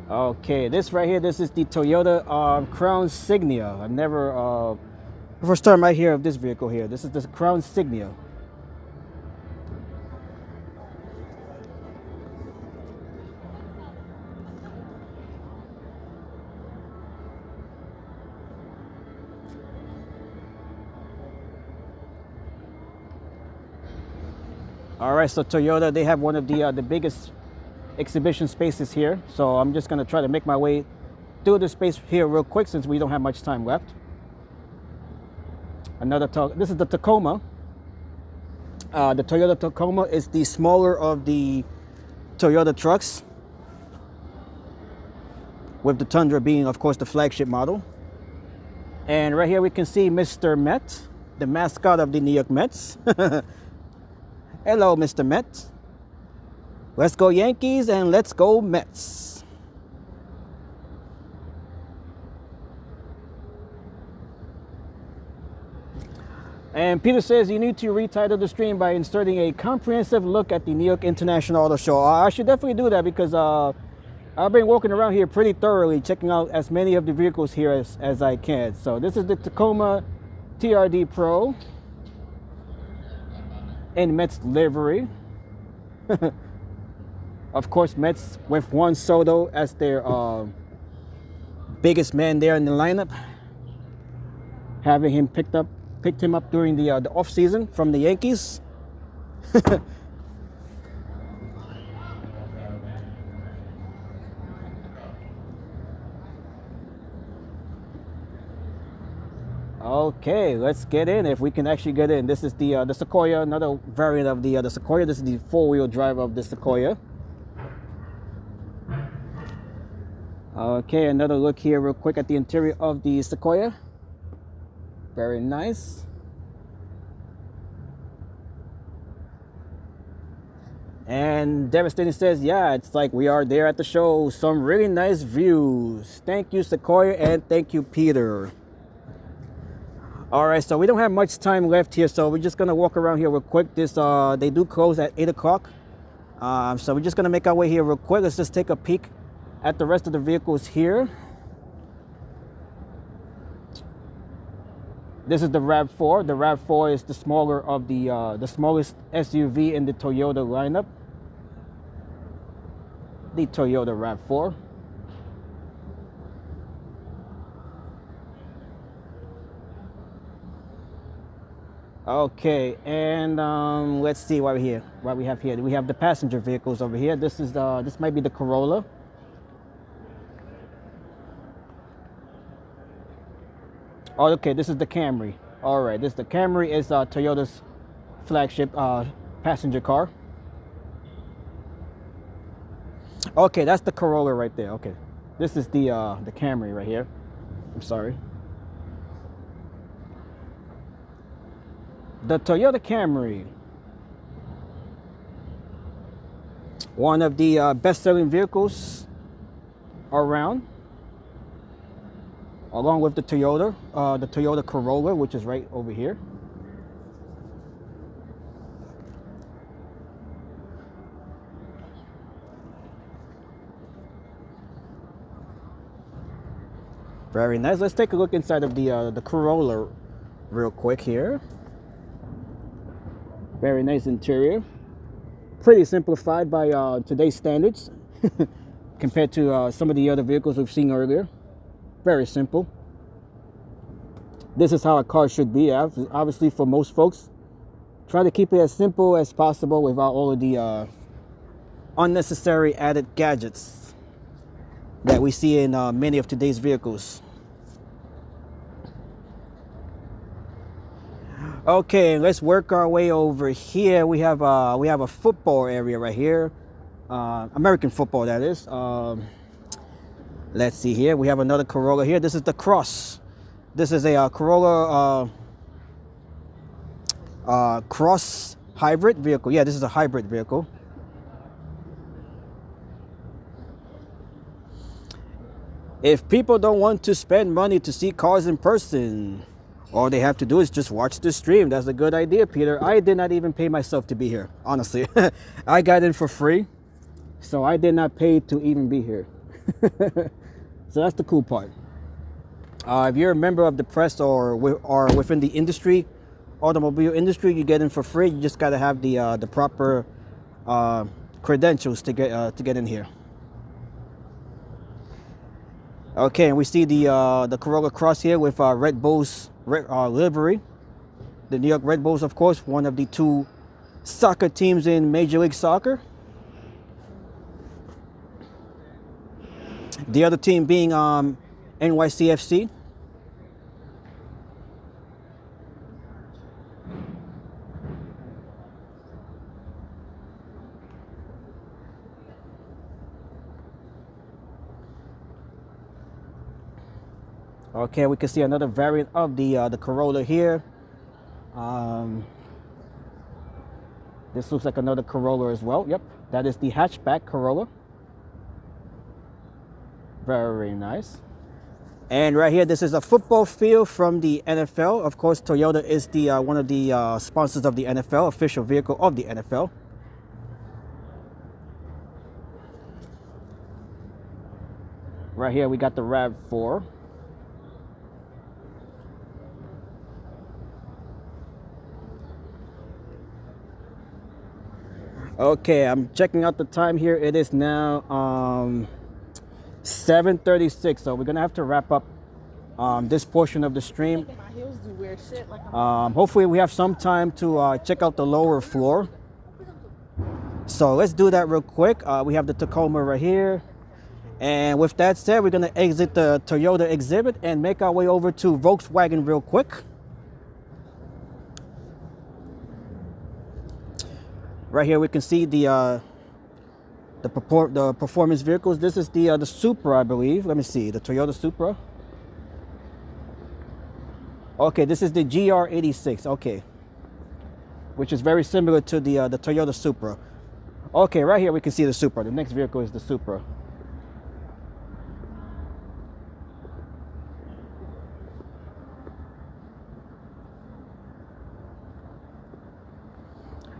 [SPEAKER 1] Okay, this right here, this is the Toyota Crown Signia. I've never, first time I hear of this vehicle here. This is the Crown Signia. All right, so Toyota, they have one of the biggest exhibition spaces here. So I'm just gonna try to make my way through the space here real quick since we don't have much time left. This is the Tacoma. The Toyota Tacoma is the smaller of the Toyota trucks, with the Tundra being, of course, the flagship model. And right here we can see Mr. Met, the mascot of the New York Mets. Hello, Mr. Met. Let's go Yankees and let's go Mets. And Peter says you need to retitle the stream by inserting a comprehensive look at the New York International Auto Show. I should definitely do that because I've been walking around here pretty thoroughly, checking out as many of the vehicles here as I can. So this is the Tacoma TRD Pro in Mets livery. Of course, Mets with Juan Soto as their biggest man there in the lineup, having him picked him up during the off season from the Yankees. Okay, let's get in if we can actually get in. This is the Sequoia, another variant of the Sequoia. This is the four-wheel drive of the Sequoia. Okay, another look here real quick at the interior of the Sequoia. Very nice. And Devastating says, yeah, it's like we are there at the show. Some really nice views. Thank you, Sequoia, and thank you, Peter. All right, so we don't have much time left here, so we're just gonna walk around here real quick. They do close at 8 o'clock. So we're just gonna make our way here real quick. Let's just take a peek at the rest of the vehicles here. This is the RAV4. The RAV4 is the smaller of the smallest SUV in the Toyota lineup. The Toyota RAV4. Okay, and let's see what we have here. We have the passenger vehicles over here. This might be the Corolla. Oh, okay, this is the Camry. All right, the Camry is Toyota's flagship passenger car. Okay, that's the Corolla right there. Okay, this is the Camry right here. I'm sorry. The Toyota Camry, one of the best-selling vehicles around, along with the Toyota Corolla, which is right over here. Very nice. Let's take a look inside of the Corolla real quick here. Very nice interior. Pretty simplified by today's standards compared to some of the other vehicles we've seen earlier. Very simple. This is how a car should be. Obviously, for most folks, try to keep it as simple as possible without all of the unnecessary added gadgets that we see in many of today's vehicles. Okay, let's work our way over here. We have a football area right here, American football, that is. Let's see here. We have another Corolla here. This is the Cross. This is a Corolla Cross hybrid vehicle. Yeah, this is a hybrid vehicle. If people don't want to spend money to see cars in person, All they have to do is just watch the stream. That's a good idea, Peter. I did not even pay myself to be here, honestly. I got in for free, so I did not pay to even be here. So that's the cool part. If you're a member of the press or within the industry, automobile industry, you get in for free. You just got to have the proper credentials to get in here. Okay, and we see the Corolla Cross here with Red Bull's livery. The New York Red Bulls, of course, one of the two soccer teams in Major League Soccer. The other team being NYCFC. Okay, we can see another variant of the Corolla here. This looks like another Corolla as well. Yep, that is the hatchback Corolla. Very nice. And right here, this is a football field from the NFL. Of course, Toyota is the one of the sponsors of the NFL, official vehicle of the NFL. Right here, we got the RAV4. Okay, I'm checking out the time here. It is now 7:36, so we're gonna have to wrap up this portion of the stream. Hopefully we have some time to check out the lower floor. So let's do that real quick. We have the Tacoma right here. And with that said, we're gonna exit the Toyota exhibit and make our way over to Volkswagen real quick. Right here we can see the performance vehicles. This is the Supra, I believe. Let me see, the Toyota Supra. Okay, this is the GR86. Okay, which is very similar to the Toyota Supra. Okay, right here we can see the Supra. The next vehicle is the Supra.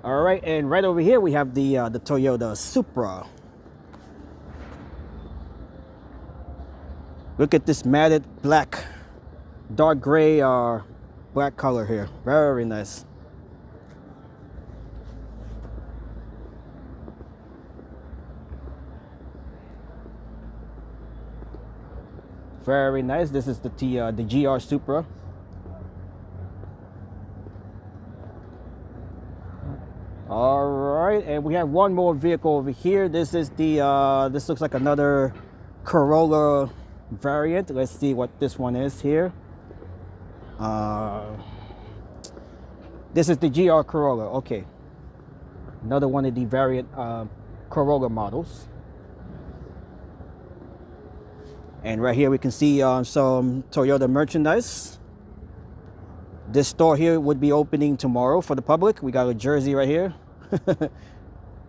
[SPEAKER 1] All right, and right over here we have the Toyota Supra. Look at this matted black, dark gray, black color here. Very nice. Very nice. This is the GR Supra. All right, and we have one more vehicle over here. This is this looks like another Corolla variant. Let's see what this one is here. This is the GR Corolla. Okay, another one of the variant Corolla models. And right here we can see some Toyota merchandise. This store here would be opening tomorrow for the public. We got a jersey right here.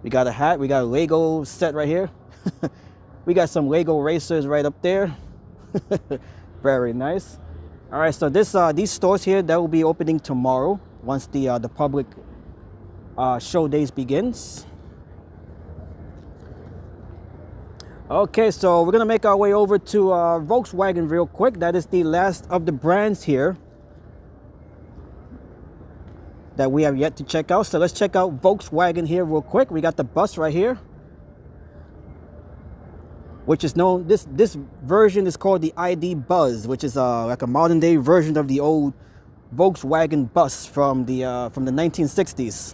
[SPEAKER 1] We got a hat. We got a Lego set right here. We got some Lego racers right up there. Very nice. All right, so these stores here, that will be opening tomorrow once the public show days begins. Okay, so we're gonna make our way over to Volkswagen real quick. That is the last of the brands here that we have yet to check out. So let's check out Volkswagen here real quick. We got the bus right here, which is known, this version is called the ID Buzz, which is like a modern day version of the old Volkswagen bus from the 1960s.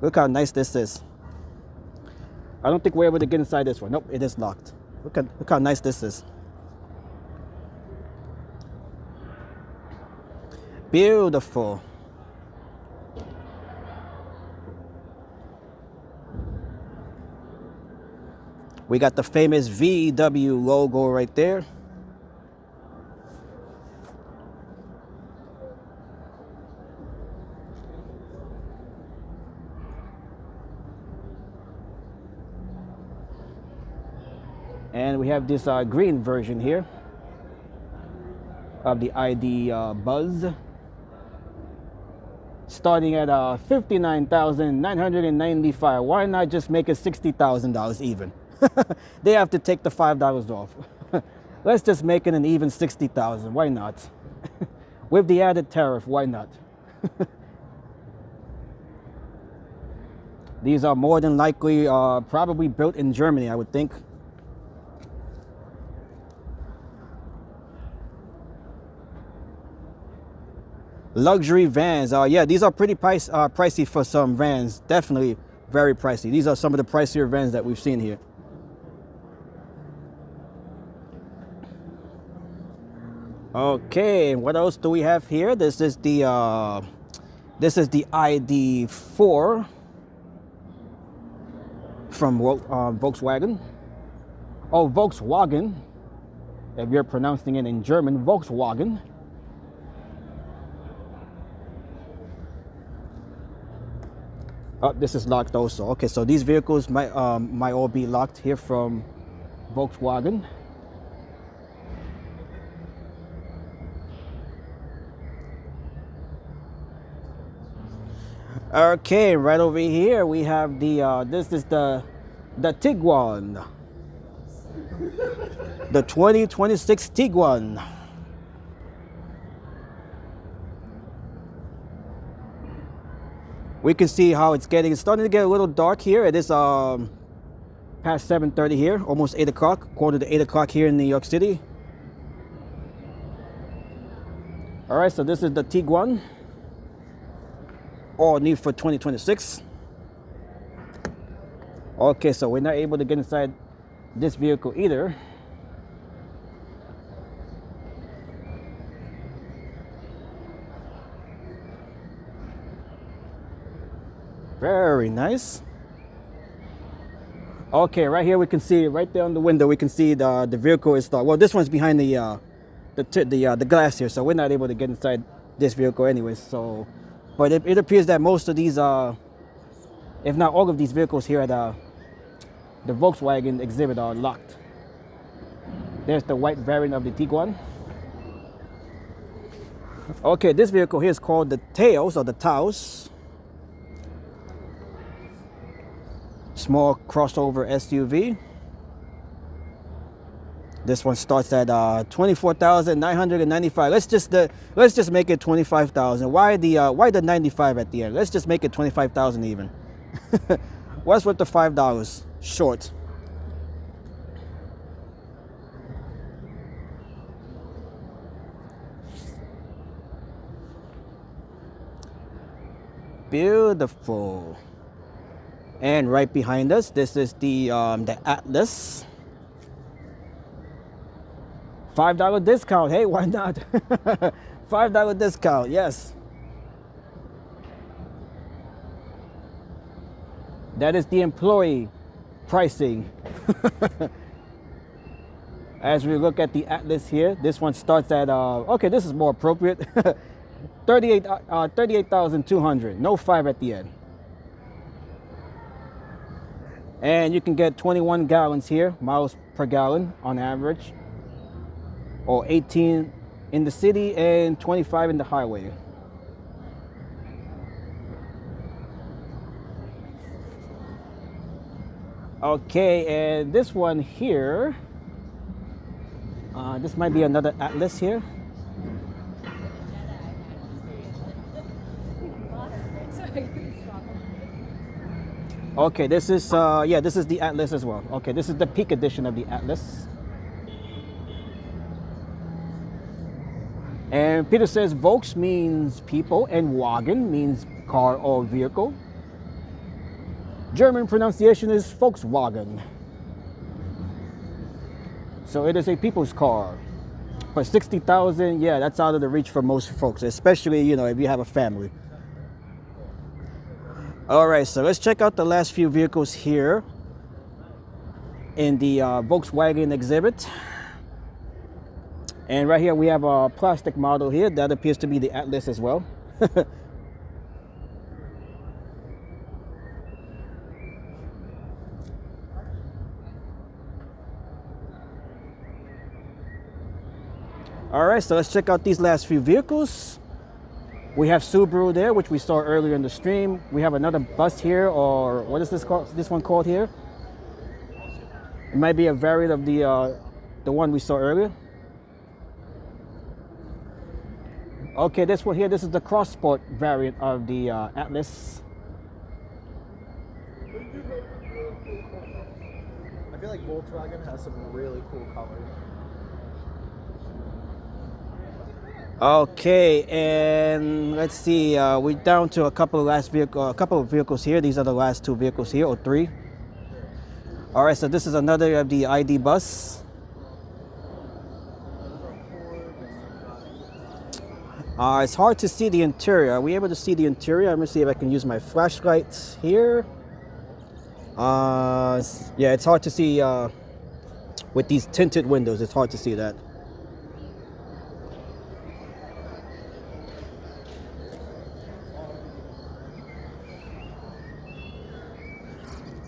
[SPEAKER 1] Look how nice this is. I don't think we're able to get inside this one. Nope, it is locked. Look how nice this is. Beautiful. We got the famous VW logo right there. And we have this green version here. of the ID Buzz, starting at $59,995. Why not just make it $60,000 even? They have to take the $5 off. Let's just make it an even $60,000. Why not? With the added tariff, why not? These are more than likely probably built in Germany, I would think. Luxury vans. Yeah, these are pretty pricey for some vans. Definitely very pricey. These are some of the pricier vans that we've seen here. Okay, what else do we have here? This is the ID4 from Volkswagen. Oh, Volkswagen. If you're pronouncing it in German, Volkswagen. Oh, this is locked also. Okay, so these vehicles might all be locked here from Volkswagen. Okay, right over here we have the this is the Tiguan, the 2026 Tiguan. We can see how it's starting to get a little dark here. It is past 7:30 here, almost 8 o'clock, quarter to 8 o'clock here in New York City. All right, so this is the Tiguan, all new for 2026. Okay, so we're not able to get inside this vehicle either. Very nice. Okay, right here we can see, right there on the window, we can see the vehicle is well, this one's behind the glass here, so we're not able to get inside this vehicle anyways. So, but it appears that most of these, if not all of these vehicles here at the Volkswagen exhibit are locked. There's the white variant of the Tiguan. Okay, this vehicle here is called the Taos or the Taos. Small crossover SUV. This one starts at $24,995. Let's just make it $25,000. Why the 95 at the end? Let's just make it $25,000 even. What's with the $5 short? Beautiful. And right behind us, this is the Atlas. $5 discount. Hey, why not? $5 discount. Yes. That is the employee pricing. As we look at the Atlas here, this one starts at okay, this is more appropriate. $38,200. No 5 at the end. And you can get 21 gallons here, miles per gallon on average, or 18 in the city and 25 in the highway. Okay, and this one here, this might be another Atlas here. Okay, this is yeah, this is the Atlas as well. Okay, this is the peak edition of the Atlas. And Peter says Volks means people and Wagen means car or vehicle. German pronunciation is Volkswagen. So it is a people's car. But 60,000, yeah, that's out of the reach for most folks, especially, you know, if you have a family. All right, so let's check out the last few vehicles here in the Volkswagen exhibit. And right here we have a plastic model here that appears to be the Atlas as well. All right, so let's check out these last few vehicles. We have Subaru there, which we saw earlier in the stream. We have another bus here, or what is this called? This one called here? It might be a variant of the one we saw earlier. Okay, this one here, this is the Cross Sport variant of the Atlas.
[SPEAKER 6] I feel like Volkswagen has some really cool colors.
[SPEAKER 1] Okay, and let's see. We're down to a couple of vehicles here. These are the last two vehicles here, or three. All right, so this is another of the ID bus. It's hard to see the interior. Are we able to see the interior? Let me see if I can use my flashlight here. Yeah, it's hard to see with these tinted windows. It's hard to see that.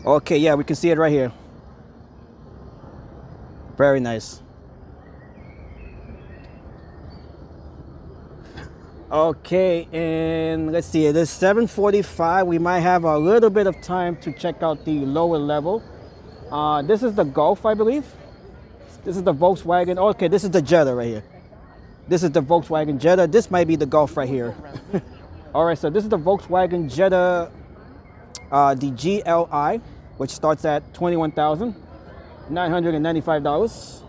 [SPEAKER 1] Okay, yeah, we can see it right here. Very nice. Okay, and let's see, it is 7:45. We might have a little bit of time to check out the lower level. This is the Golf, I believe. This is the Volkswagen. Okay, this is the Jetta right here. This is the Volkswagen Jetta. This might be the Golf right here. All right, so this is the Volkswagen Jetta, the GLI, which starts at $21,995.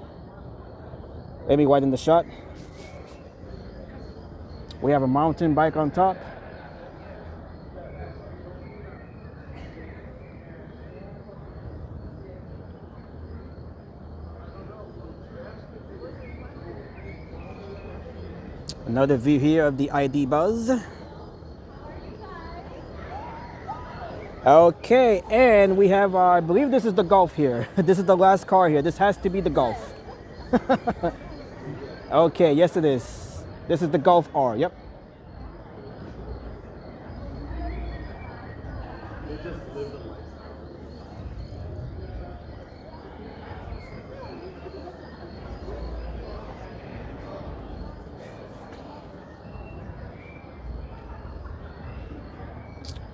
[SPEAKER 1] Let me widen the shot. We have a mountain bike on top. Another view here of the ID Buzz. Okay, and we have, I believe this is the Golf here. This is the last car here. This has to be the Golf. Okay, yes it is. This is the Golf R, yep.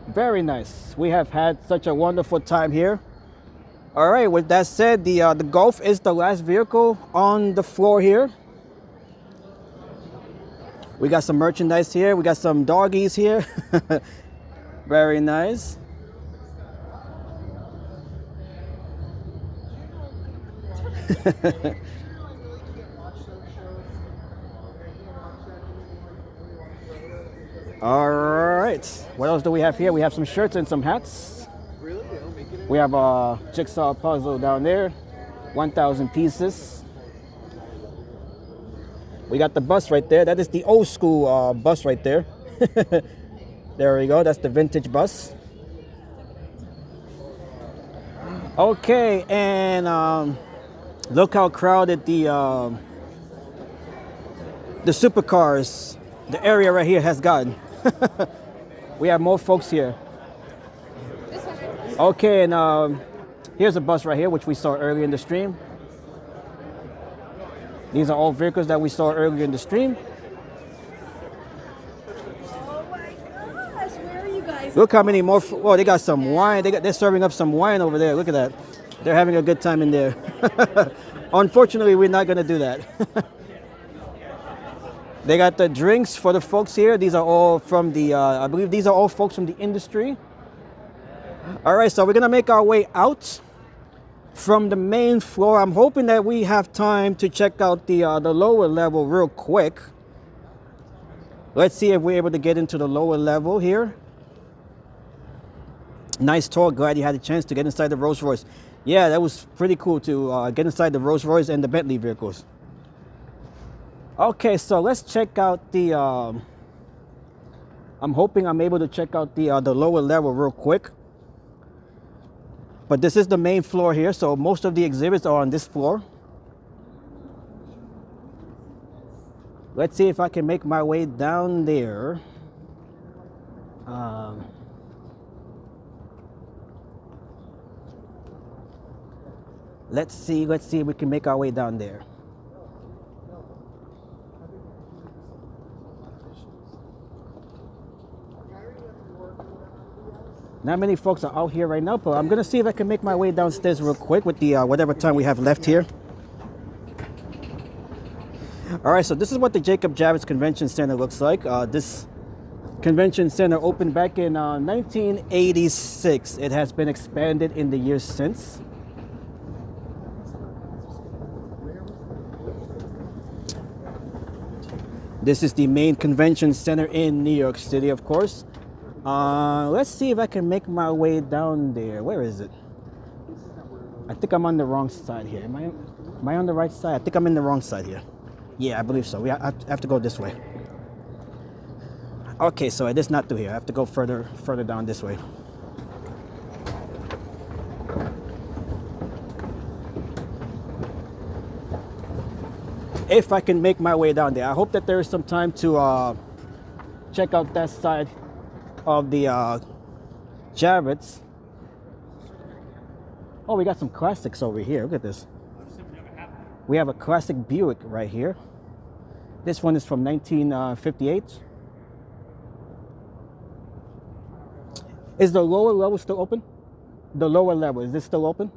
[SPEAKER 1] Very nice. We have had such a wonderful time here. All right, with that said, the Golf is the last vehicle on the floor here. We got some merchandise here. We got some doggies here. Very nice. All right. What else do we have here? We have some shirts and some hats. We have a jigsaw puzzle down there. 1,000 pieces. We got the bus right there. That is the old school bus right there. There we go. That's the vintage bus. Okay, and look how crowded the supercars, the area right here has gotten. We have more folks here. Okay, and here's a bus right here, which we saw earlier in the stream. These are all vehicles that we saw earlier in the stream.
[SPEAKER 9] Oh my gosh, where are you guys?
[SPEAKER 1] Look how many more. Oh, they got some wine. They're serving up some wine over there. Look at that. They're having a good time in there. Unfortunately, we're not going to do that. They got the drinks for the folks here. These are all from the, I believe these are all folks from the industry. All right, so we're going to make our way out from the main floor. I'm hoping that we have time to check out the lower level real quick. Let's see if we're able to get into the lower level here. Nice tour. Glad you had a chance to get inside the Rolls-Royce. Yeah, that was pretty cool to get inside the Rolls-Royce and the Bentley vehicles. Okay, so let's check out the, I'm hoping I'm able to check out the lower level real quick. But this is the main floor here, so most of the exhibits are on this floor. Let's see if I can make my way down there. Let's see if we can make our way down there. Not many folks are out here right now, but I'm gonna see if I can make my way downstairs real quick with the whatever time we have left here. All right, so this is what the Jacob Javits Convention Center looks like. This convention center opened back in 1986. It has been expanded in the years since. This is the main convention center in New York City, of course. Let's see if I can make my way down there. Where is it? I think I'm on the wrong side here. Am I on the right side? I think I'm in the wrong side here. Yeah, I believe so. I have to go this way. Okay, so it is not through here. I have to go further down this way. If I can make my way down there. I hope that there is some time to check out that side of the Javits. Oh, we got some classics over here. Look at this. We have a classic Buick right here. This one is from 1958. Is the lower level still open? The lower level, is this still open?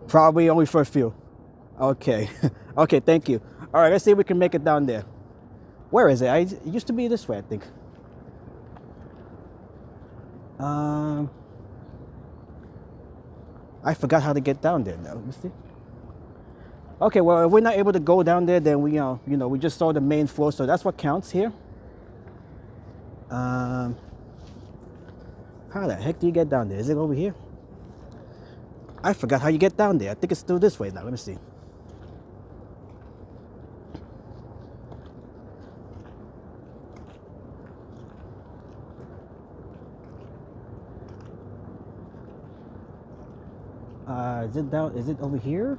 [SPEAKER 1] Probably only for a few. Okay. Okay, thank you. All right, let's see if we can make it down there. Where is it? It used to be this way, I think. I forgot how to get down there now. Let me see. Okay, well, if we're not able to go down there, then we, we just saw the main floor, so that's what counts here. How the heck do you get down there? Is it over here? I forgot how you get down there. I think it's still this way now. Let me see. Is it down? Is it over here?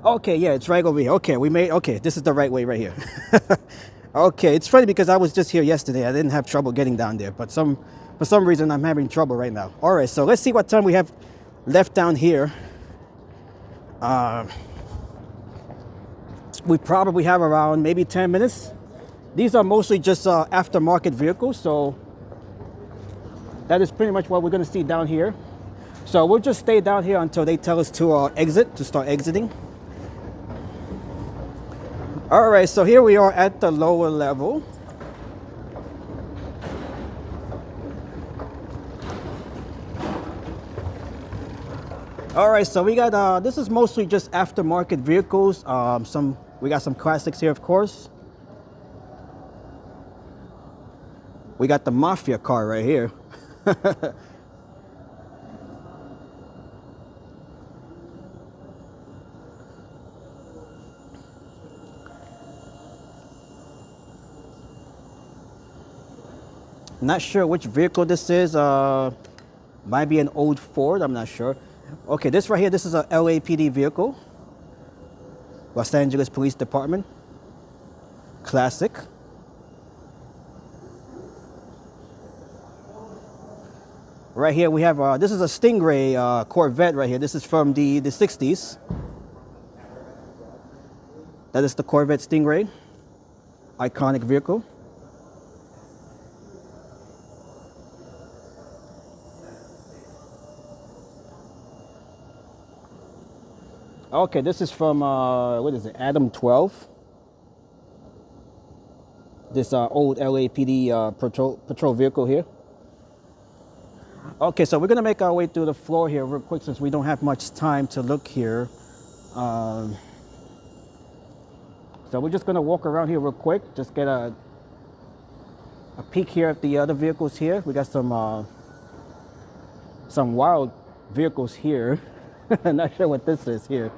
[SPEAKER 1] Okay, yeah, it's right over here. Okay, okay, this is the right way right here. Okay, it's funny because I was just here yesterday. I didn't have trouble getting down there, but for some reason I'm having trouble right now. All right, so let's see what time we have left down here. We probably have around maybe 10 minutes. These are mostly just aftermarket vehicles, so that is pretty much what we're gonna see down here. So we'll just stay down here until they tell us to start exiting. All right, so here we are at the lower level. All right, so we got, this is mostly just aftermarket vehicles. We got some classics here, of course. We got the Mafia car right here. Not sure which vehicle this is. Might be an old Ford, I'm not sure. Okay, this right here, this is a LAPD vehicle. Los Angeles Police Department. Classic. Right here we have, this is a Stingray Corvette right here. This is from the 60s. That is the Corvette Stingray. Iconic vehicle. Okay, this is from, what is it, Adam 12. This old LAPD patrol vehicle here. Okay, so we're gonna make our way through the floor here real quick since we don't have much time to look here. So we're just gonna walk around here real quick, just get a peek here at the other vehicles here. We got some wild vehicles here. Not sure what this is here.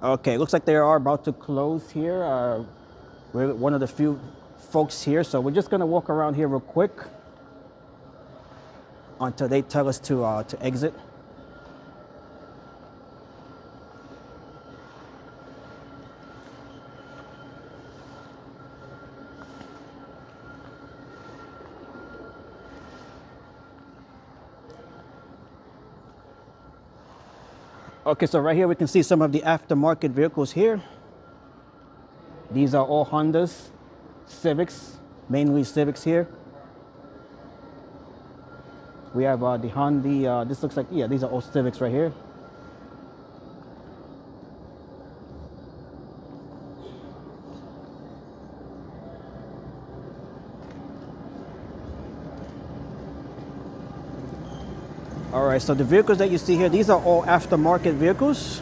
[SPEAKER 1] Okay, looks like they are about to close here. We're one of the few folks here, so we're just gonna walk around here real quick until they tell us to exit. Okay, so right here we can see some of the aftermarket vehicles here. These are all Hondas, Civics, mainly Civics here. We have the Honda, this looks like, yeah, these are all Civics right here. All right, so the vehicles that you see here, these are all aftermarket vehicles.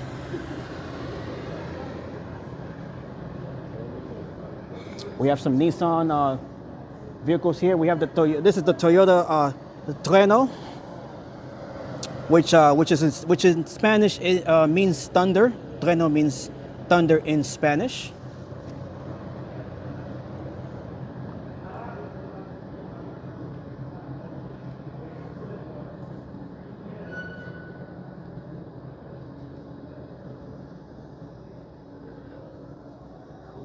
[SPEAKER 1] We have some Nissan vehicles here. We have the Toyota. This is the Toyota the Trueno, which in Spanish means thunder. Trueno means thunder in Spanish.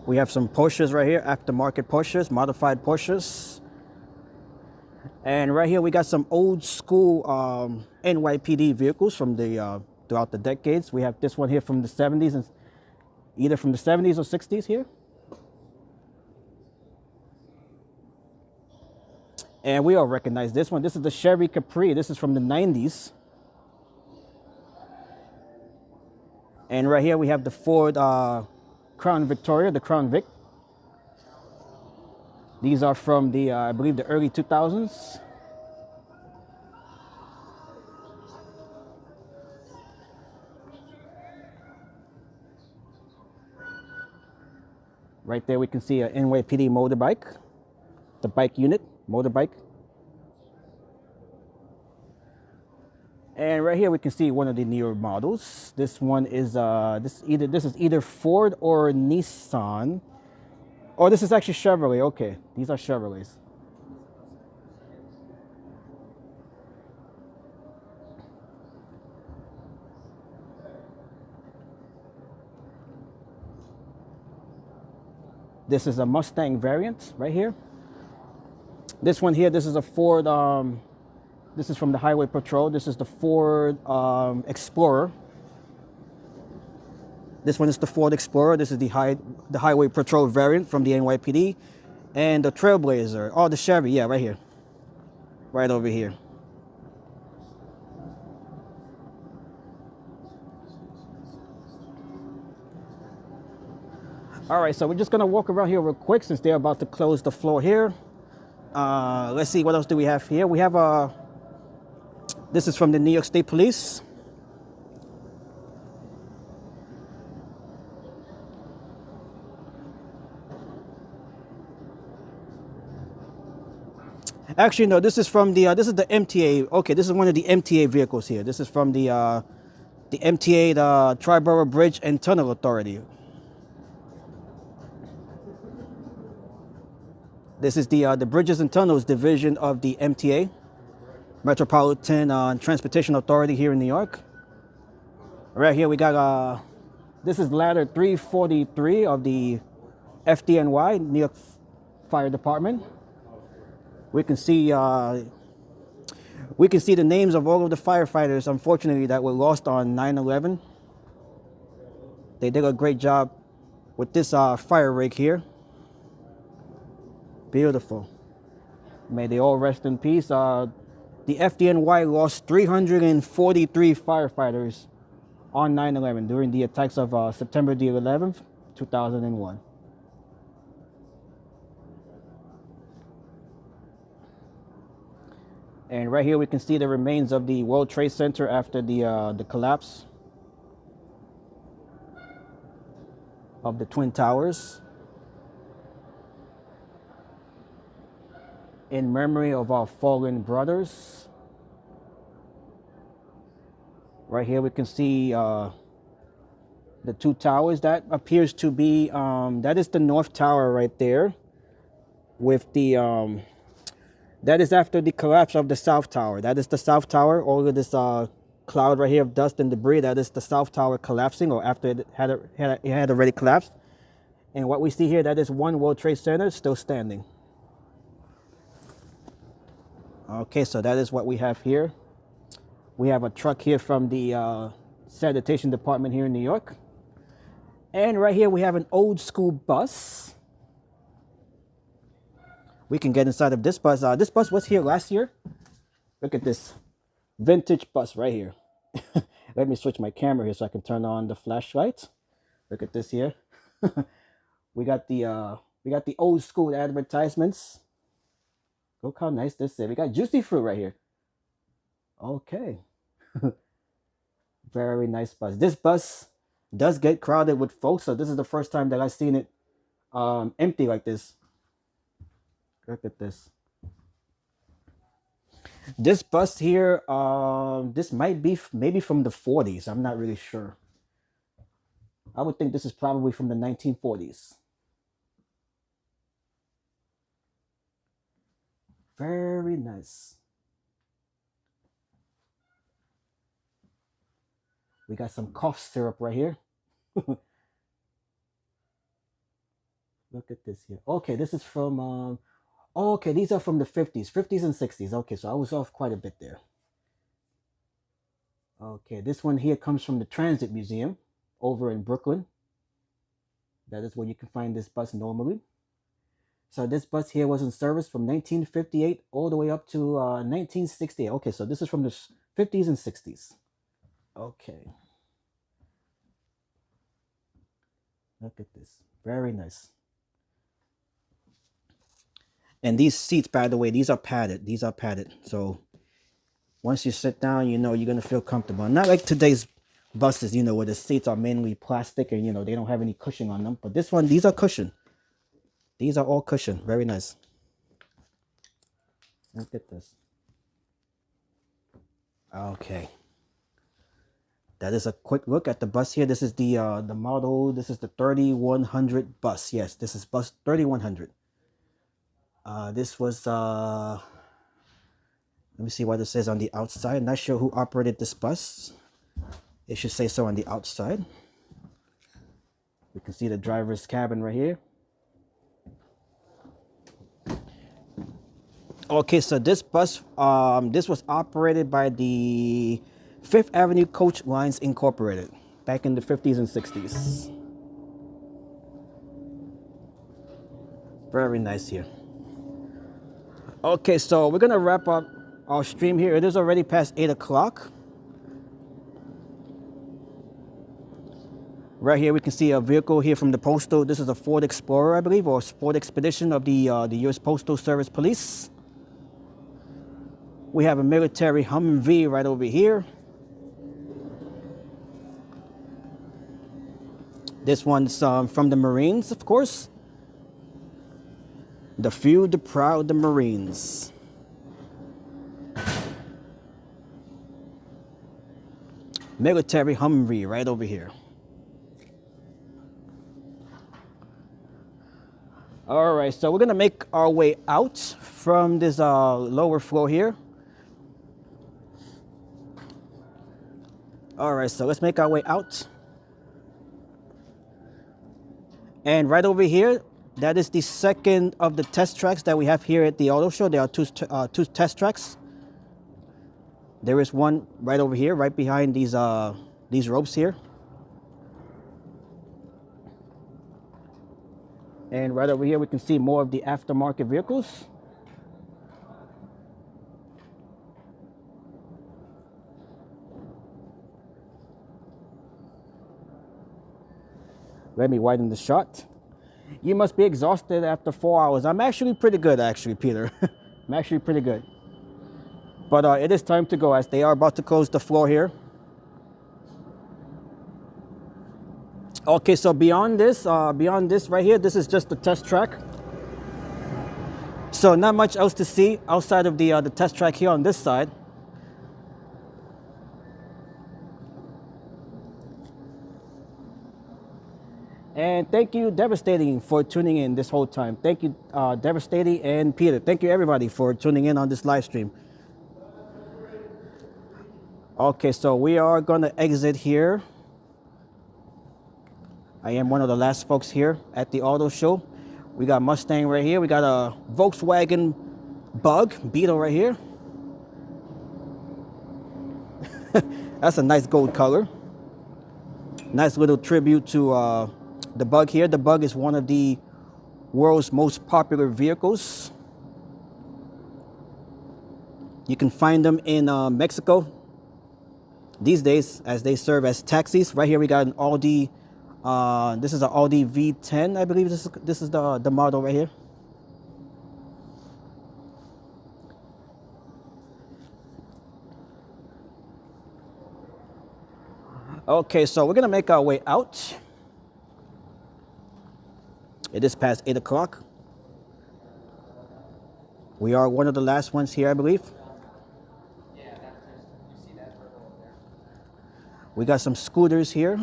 [SPEAKER 1] We have some Porsches right here, aftermarket Porsches, modified Porsches. And right here we got some old school NYPD vehicles from the throughout the decades. We have this one here from the 70s, and either from the 70s or 60s here. And we all recognize this one. This is the Chevy Capri. This is from the 90s. And right here we have the Ford Crown Victoria, the Crown Vic. These are from the, I believe, the early 2000s. Right there we can see an NYPD motorbike, the bike unit, motorbike. And right here we can see one of the newer models. This one is this is either Ford or Nissan. Oh, this is actually Chevrolet. Okay, these are Chevrolets. This is a Mustang variant right here. This one here, this is a Ford. This is from the Highway Patrol. This is the Ford Explorer. This one is the Ford Explorer. This is the Highway Patrol variant from the NYPD. And the Trailblazer. Oh, the Chevy. Yeah, right here. Right over here. All right, so we're just going to walk around here real quick since they're about to close the floor here. Let's see, what else do we have here? We have this is from the New York State Police. Actually, no, this is from the, this is the MTA. Okay, this is one of the MTA vehicles here. This is from the MTA, the Triborough Bridge and Tunnel Authority. This is the Bridges and Tunnels Division of the MTA, Metropolitan Transportation Authority here in New York. Right here we got, this is ladder 343 of the FDNY, New York Fire Department. We can see the names of all of the firefighters, unfortunately, that were lost on 9/11. They did a great job with this fire rig here. Beautiful. May they all rest in peace. The FDNY lost 343 firefighters on 9/11 during the attacks of September the 11th, 2001. And right here we can see the remains of the World Trade Center after the collapse of the Twin Towers. In memory of our fallen brothers. Right here we can see the two towers. That appears to be, that is the North Tower right there. With the, that is after the collapse of the South Tower. That is the South Tower. All of this cloud right here of dust and debris, that is the South Tower collapsing, or after it had already collapsed. And what we see here, that is one World Trade Center still standing. Okay, so that is what we have here. We have a truck here from the sanitation department here in New York. And right here we have an old school bus. We can get inside of this bus. This bus was here last year. Look at this vintage bus right here. Let me switch my camera here so I can turn on the flashlight. Look at this here. we got the old school advertisements. Look how nice this is. We got Juicy Fruit right here. Okay. Very nice bus. This bus does get crowded with folks, so this is the first time that I've seen it empty like this. Look at this. This bus here, this might be maybe from the 40s. I'm not really sure. I would think this is probably from the 1940s. Very nice. We got some cough syrup right here. Look at this here. Okay, this is from, okay, these are from the 50s and 60s. Okay, so I was off quite a bit there. Okay, this one here comes from the Transit Museum over in Brooklyn. That is where you can find this bus normally. So this bus here was in service from 1958 all the way up to 1968. Okay, so this is from the 50s and 60s. Okay. Look at this. Very nice. And these seats, by the way, these are padded. These are padded. So once you sit down, you know you're going to feel comfortable. Not like today's buses, you know, where the seats are mainly plastic and, you know, they don't have any cushion on them. But this one, these are cushion. These are all cushion. Very nice. Look at this. Okay. That is a quick look at the bus here. This is the model. This is the 3100 bus. Yes, this is bus 3100. This was, let me see what it says on the outside. Not sure who operated this bus. It should say so on the outside. We can see the driver's cabin right here. Okay, so this bus, this was operated by the Fifth Avenue Coach Lines Incorporated back in the 50s and 60s. Very nice here. Okay, so we're gonna wrap up our stream here. It is already past 8 o'clock. Right here we can see a vehicle here from the Postal. This is a Ford Explorer, I believe, or Ford Expedition of the U.S. Postal Service Police. We have a military Humvee right over here. This one's from the Marines, of course. The few, the proud, the Marines. Military Humvee right over here. All right, so we're gonna make our way out from this lower floor here. All right, so let's make our way out. And right over here, that is the second of the test tracks that we have here at the auto show. There are two test tracks. There is one right over here, right behind these ropes here. And right over here, we can see more of the aftermarket vehicles. Let me widen the shot. You must be exhausted after 4 hours. I'm actually pretty good, actually, Peter. I'm actually pretty good. But it is time to go as they are about to close the floor here. Okay, so beyond this right here, this is just the test track. So not much else to see outside of the test track here on this side. And thank you, Devastating, for tuning in this whole time. Thank you, Devastating and Peter. Thank you, everybody, for tuning in on this live stream. Okay, so we are going to exit here. I am one of the last folks here at the auto show. We got Mustang right here. We got a Volkswagen Beetle right here. That's a nice gold color. Nice little tribute to the Bug here. The Bug is one of the world's most popular vehicles. You can find them in Mexico these days, as they serve as taxis. Right here we got an Audi. This is an Audi V10, I believe. This is the model right here. Okay, so we're gonna make our way out. It is past 8 o'clock. We are one of the last ones here, I believe. We got some scooters here.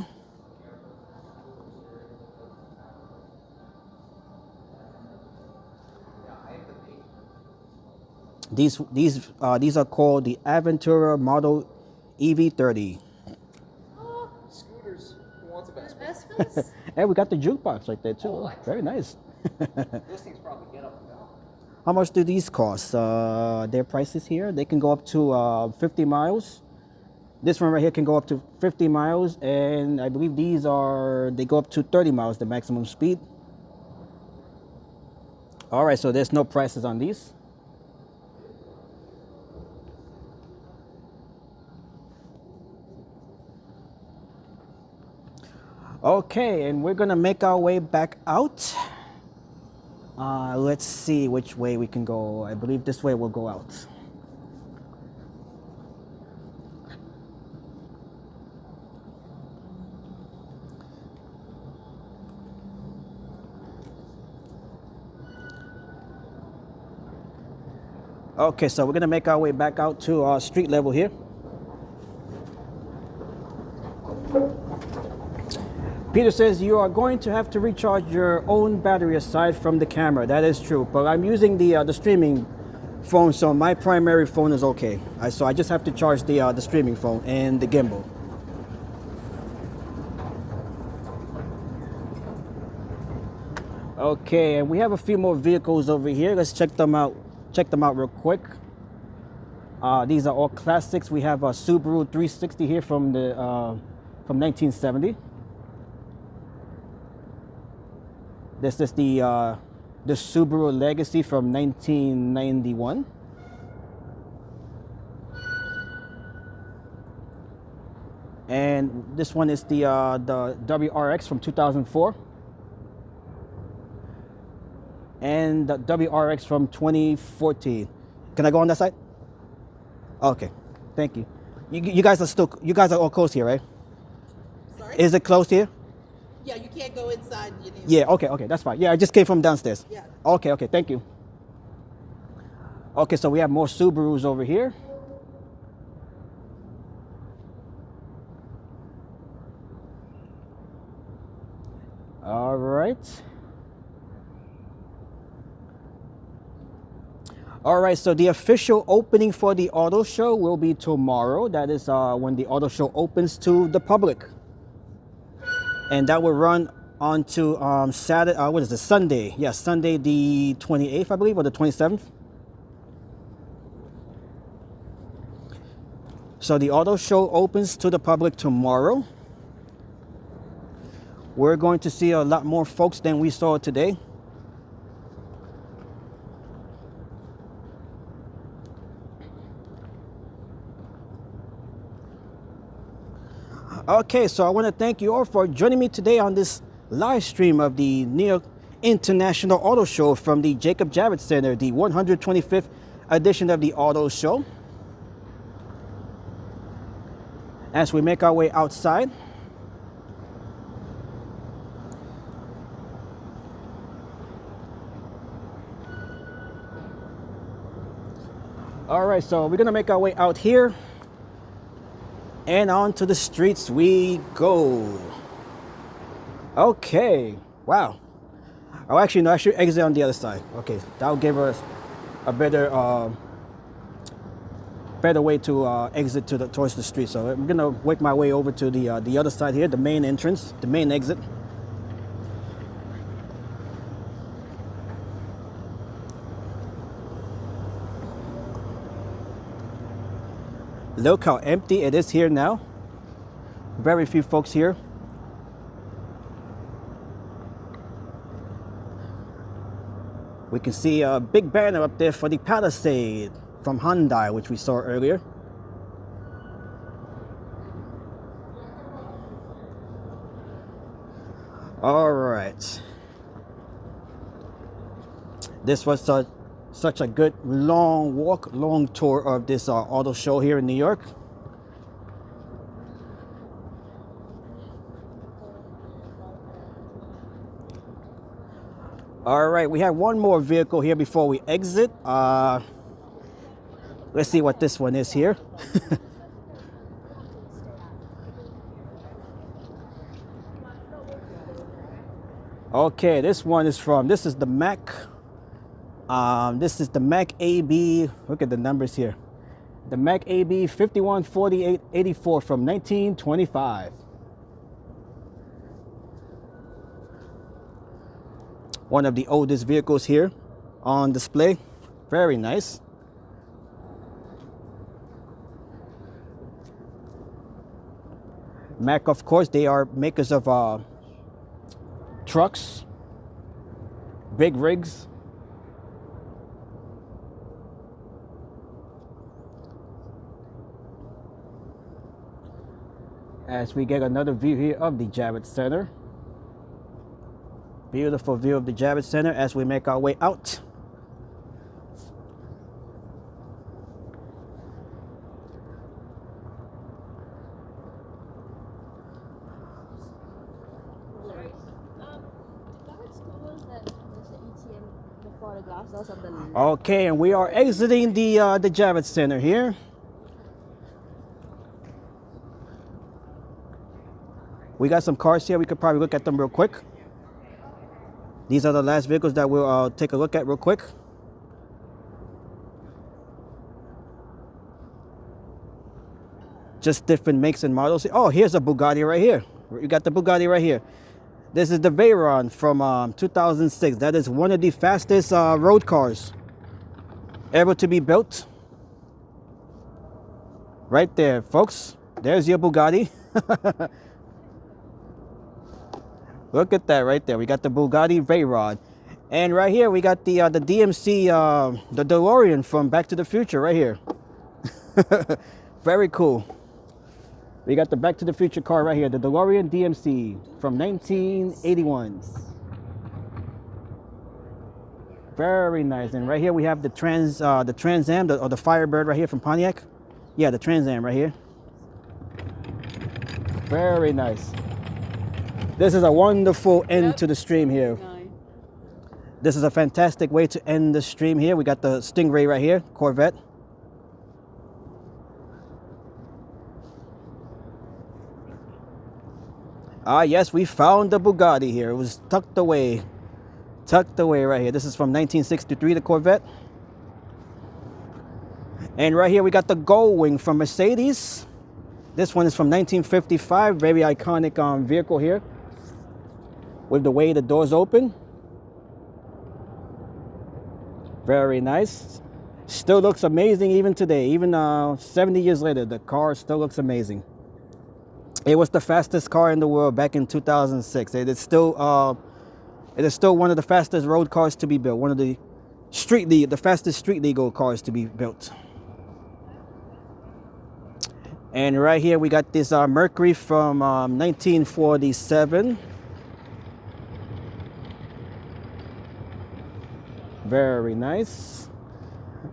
[SPEAKER 1] These are called the Aventura Model EV30.
[SPEAKER 6] Scooters. Who wants a Vespa?
[SPEAKER 1] Hey, we got the jukebox right there too. Oh, very nice.
[SPEAKER 6] Those things probably get up and down.
[SPEAKER 1] How much do these cost? Their prices here, they can go up to 50 miles. This one right here can go up to 50 miles, and I believe they go up to 30 miles, the maximum speed. All right, so there's no prices on these. Okay, and we're gonna make our way back out. Let's see which way we can go. I believe this way we'll go out. Okay, so we're gonna make our way back out to street level here. Peter says you are going to have to recharge your own battery aside from the camera. That is true, but I'm using the streaming phone, so my primary phone is okay. So I just have to charge the streaming phone and the gimbal. Okay, and we have a few more vehicles over here. Let's check them out. Check them out real quick. These are all classics. We have a Subaru 360 here from 1970. This is the Subaru Legacy from 1991. And this one is the WRX from 2004. And the WRX from 2014. Can I go on that side? Okay, thank you. You guys are all close here, right?
[SPEAKER 11] Sorry?
[SPEAKER 1] Is it closed here?
[SPEAKER 11] Yeah, you can't go inside.
[SPEAKER 1] Yeah, okay, that's fine. Yeah, I just came from downstairs.
[SPEAKER 11] Yeah.
[SPEAKER 1] Okay, thank you. Okay, so we have more Subarus over here. All right. All right, so the official opening for the auto show will be tomorrow. That is when the auto show opens to the public. And that will run on to Saturday, what is it, Sunday? Yeah, Sunday the 28th, I believe, or the 27th. So the auto show opens to the public tomorrow. We're going to see a lot more folks than we saw today. Okay, so I want to thank you all for joining me today on this live stream of the New York International Auto Show from the Jacob Javits Center, the 125th edition of the auto show. As we make our way outside, all right, so we're gonna make our way out here. And onto the streets we go. Okay, wow. Oh, actually, no, I should exit on the other side. Okay, that'll give us a better way to exit towards the street. So I'm gonna work my way over to the other side here, the main entrance, the main exit. Look how empty it is here now. Very few folks here. We can see a big banner up there for the Palisade from Hyundai, which we saw earlier. All right. This was such a good long walk, long tour of this auto show here in New York. All right, we have one more vehicle here before we exit. Let's see what this one is here. Okay, this is the Mac. This is the Mac AB. Look at the numbers here. The Mac AB 514884 from 1925. One of the oldest vehicles here on display. Very nice. Mac, of course, they are makers of trucks, big rigs. As we get another view here of the Javits Center. Beautiful view of the Javits Center as we make our way out. Okay, and we are exiting the Javits Center here. We got some cars here. We could probably look at them real quick. These are the last vehicles that we'll take a look at real quick. Just different makes and models. Oh, here's a Bugatti right here. You got the Bugatti right here. This is the Veyron from 2006. That is one of the fastest road cars ever to be built. Right there, folks. There's your Bugatti. Look at that right there. We got the Bugatti Veyron. And right here, we got the DMC, the DeLorean from Back to the Future right here. Very cool. We got the Back to the Future car right here, the DeLorean DMC from 1981. Very nice. And right here we have the Trans Am, or the Firebird right here from Pontiac. Yeah, the Trans Am right here. Very nice. This is a wonderful end to the stream here. This is a fantastic way to end the stream here. We got the Stingray right here, Corvette. Ah, yes, we found the Bugatti here. It was tucked away right here. This is from 1963, the Corvette. And right here we got the Gullwing from Mercedes. This one is from 1955, very iconic vehicle here. With the way the doors open. Very nice. Still looks amazing even today. Even 70 years later, the car still looks amazing. It was the fastest car in the world back in 2006. It is still one of the fastest road cars to be built. One of the fastest street legal cars to be built. And right here we got this Mercury from 1947. Very nice.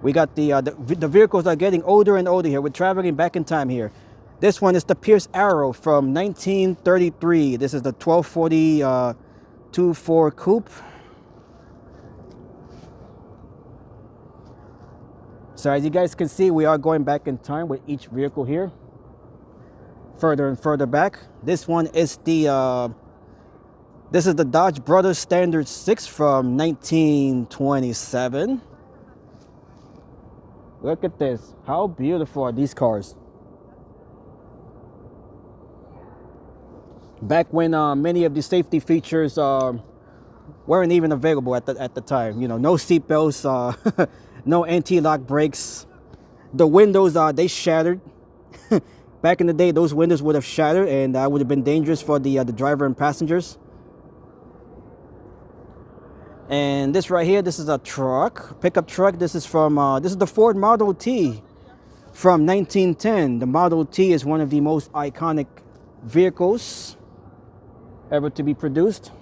[SPEAKER 1] We got the vehicles are getting older and older here. We're traveling back in time here. This one is the Pierce Arrow from 1933. This is the 1240 2.4 coupe. So as you guys can see, we are going back in time with each vehicle here. Further and further back. This one is this is the Dodge Brothers Standard 6 from 1927. Look at this. How beautiful are these cars? Back when many of the safety features weren't even available at the time. You know, no seat belts, no anti-lock brakes. The windows, they shattered. Back in the day, those windows would have shattered, and that would have been dangerous for the driver and passengers. And this right here, this is a truck, pickup truck. This is from this is the Ford Model T from 1910. The Model T is one of the most iconic vehicles ever to be produced.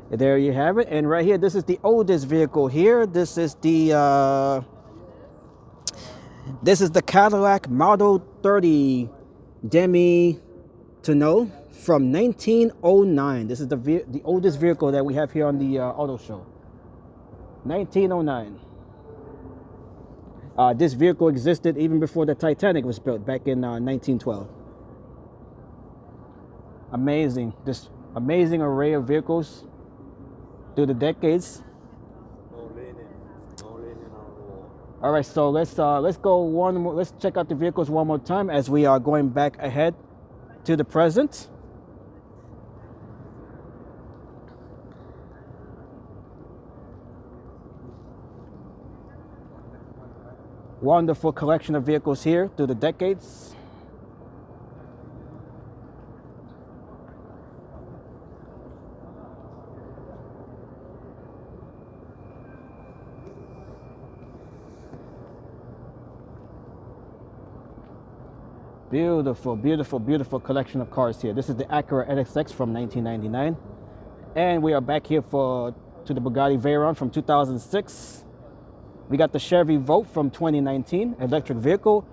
[SPEAKER 1] There you have it. And right here, this is the oldest vehicle here. This is the Cadillac Model 30 Demi Tonneau from 1909. This is the oldest vehicle that we have here on the auto show. 1909. This vehicle existed even before the Titanic was built back in 1912. Amazing. This amazing array of vehicles through the decades. All right, so let's go one more. Let's check out the vehicles one more time as we are going back ahead to the present. Wonderful collection of vehicles here through the decades. Beautiful, beautiful, beautiful collection of cars here. This is the Acura NSX from 1999. And we are back here to the Bugatti Veyron from 2006. We got the Chevy Volt from 2019, electric vehicle.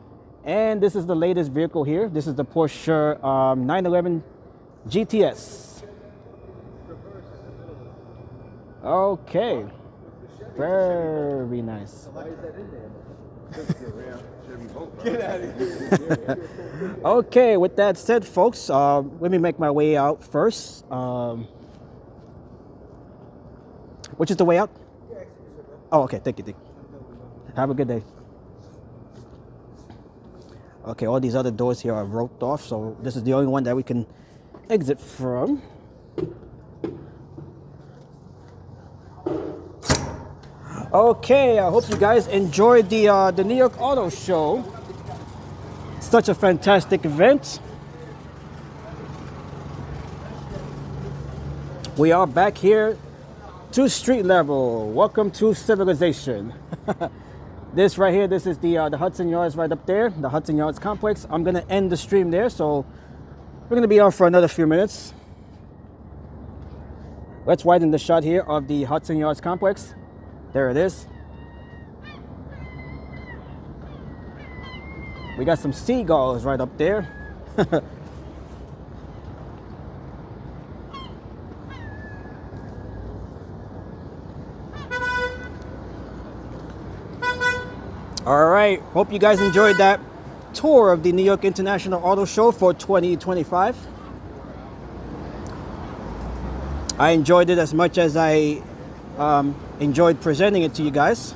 [SPEAKER 1] And this is the latest vehicle here. This is the Porsche 911 GTS. Okay, very nice.
[SPEAKER 10] Get out of here.
[SPEAKER 1] Okay, with that said, folks, let me make my way out first. Which is the way out? Oh, okay, thank you. Have a good day. Okay, all these other doors here are roped off, so this is the only one that we can exit from. Okay, I hope you guys enjoyed the New York Auto Show. Such a fantastic event. We are back here to street level. Welcome to civilization. This right here, this is the Hudson Yards right up there, the Hudson Yards complex. I'm gonna end the stream there, so we're gonna be on for another few minutes. Let's widen the shot here of the Hudson Yards complex. There it is. We got some seagulls right up there. All right, hope you guys enjoyed that tour of the New York International Auto Show for 2025. I enjoyed it as much as I enjoyed presenting it to you guys.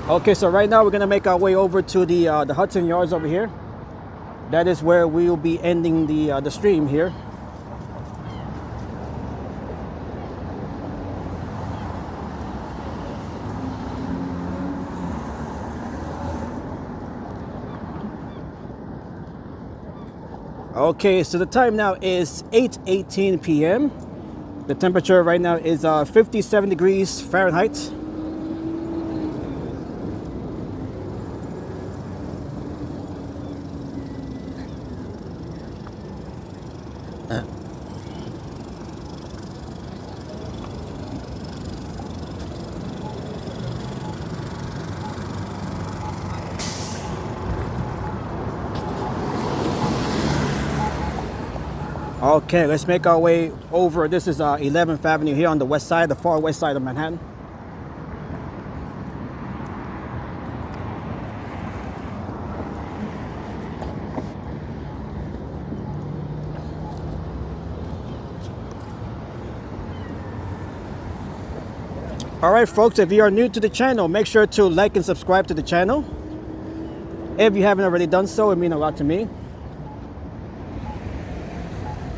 [SPEAKER 1] Okay, so right now we're gonna make our way over to the Hudson Yards over here. That is where we will be ending the stream here. Okay, so the time now is 8:18 p.m. The temperature right now is 57 degrees Fahrenheit. Okay, let's make our way over. This is 11th Avenue here on the west side, the far west side of Manhattan. All right, folks, if you are new to the channel, make sure to like and subscribe to the channel. If you haven't already done so, it means a lot to me.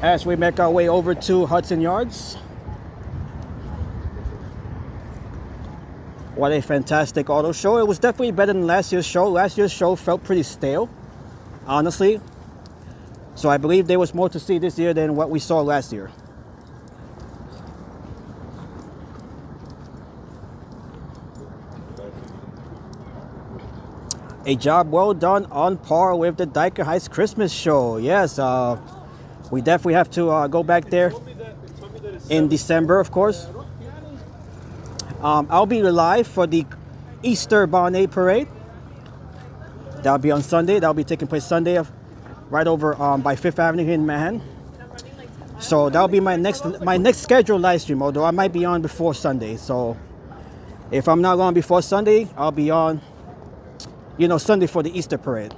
[SPEAKER 1] As we make our way over to Hudson Yards. What a fantastic auto show. It was definitely better than last year's show. Last year's show felt pretty stale, honestly. So I believe there was more to see this year than what we saw last year. A job well done, on par with the Dyker Heights Christmas show. Yes, we definitely have to go back there in December, of course. I'll be live for the Easter Bonnet Parade. That'll be on Sunday. That'll be taking place Sunday, right over by 5th Avenue here in Manhattan. So that'll be my next scheduled live stream, although I might be on before Sunday. So if I'm not on before Sunday, I'll be on, you know, Sunday for the Easter Parade.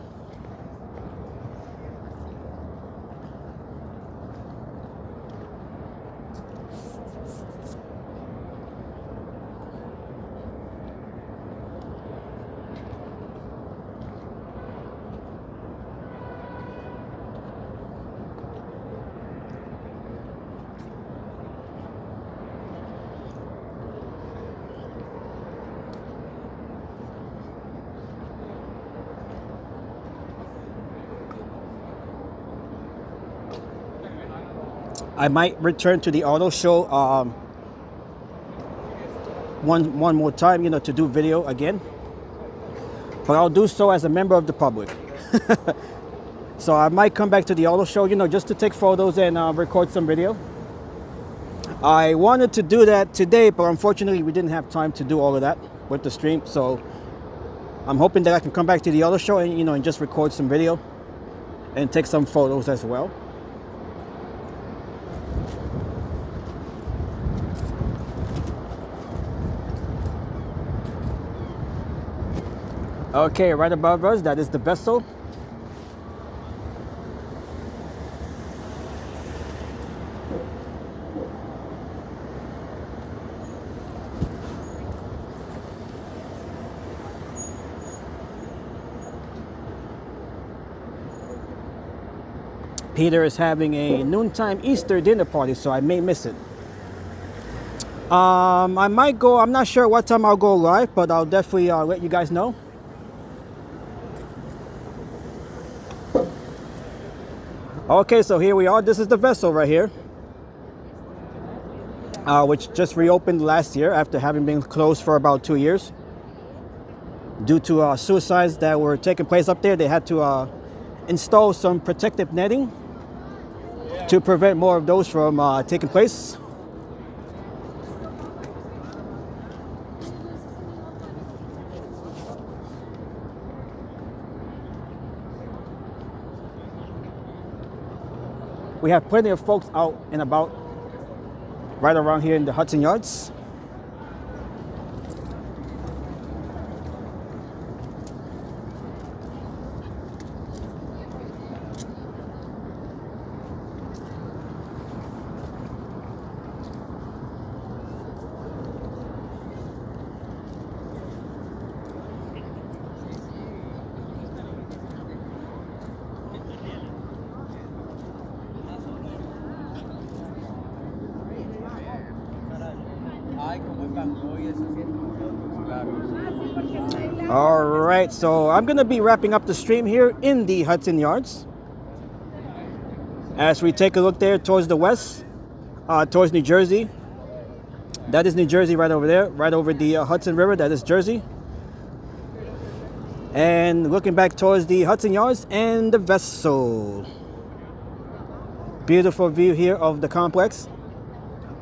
[SPEAKER 1] I might return to the auto show one more time, you know, to do video again. But I'll do so as a member of the public. So I might come back to the auto show, you know, just to take photos and record some video. I wanted to do that today, but unfortunately we didn't have time to do all of that with the stream. So I'm hoping that I can come back to the auto show and, you know, and just record some video and take some photos as well. Okay, right above us, that is the vessel. Peter is having a noontime Easter dinner party, so I may miss it. I might go, I'm not sure what time I'll go live, but I'll definitely let you guys know. Okay, so here we are. This is the vessel right here, which just reopened last year after having been closed for about 2 years. Due to suicides that were taking place up there, they had to install some protective netting to prevent more of those from taking place. We have plenty of folks out and about right around here in the Hudson Yards. All right, so I'm gonna be wrapping up the stream here in the Hudson Yards. As we take a look there towards the west, towards New Jersey. That is New Jersey right over there, right over the Hudson River, that is Jersey. And looking back towards the Hudson Yards and the vessel. Beautiful view here of the complex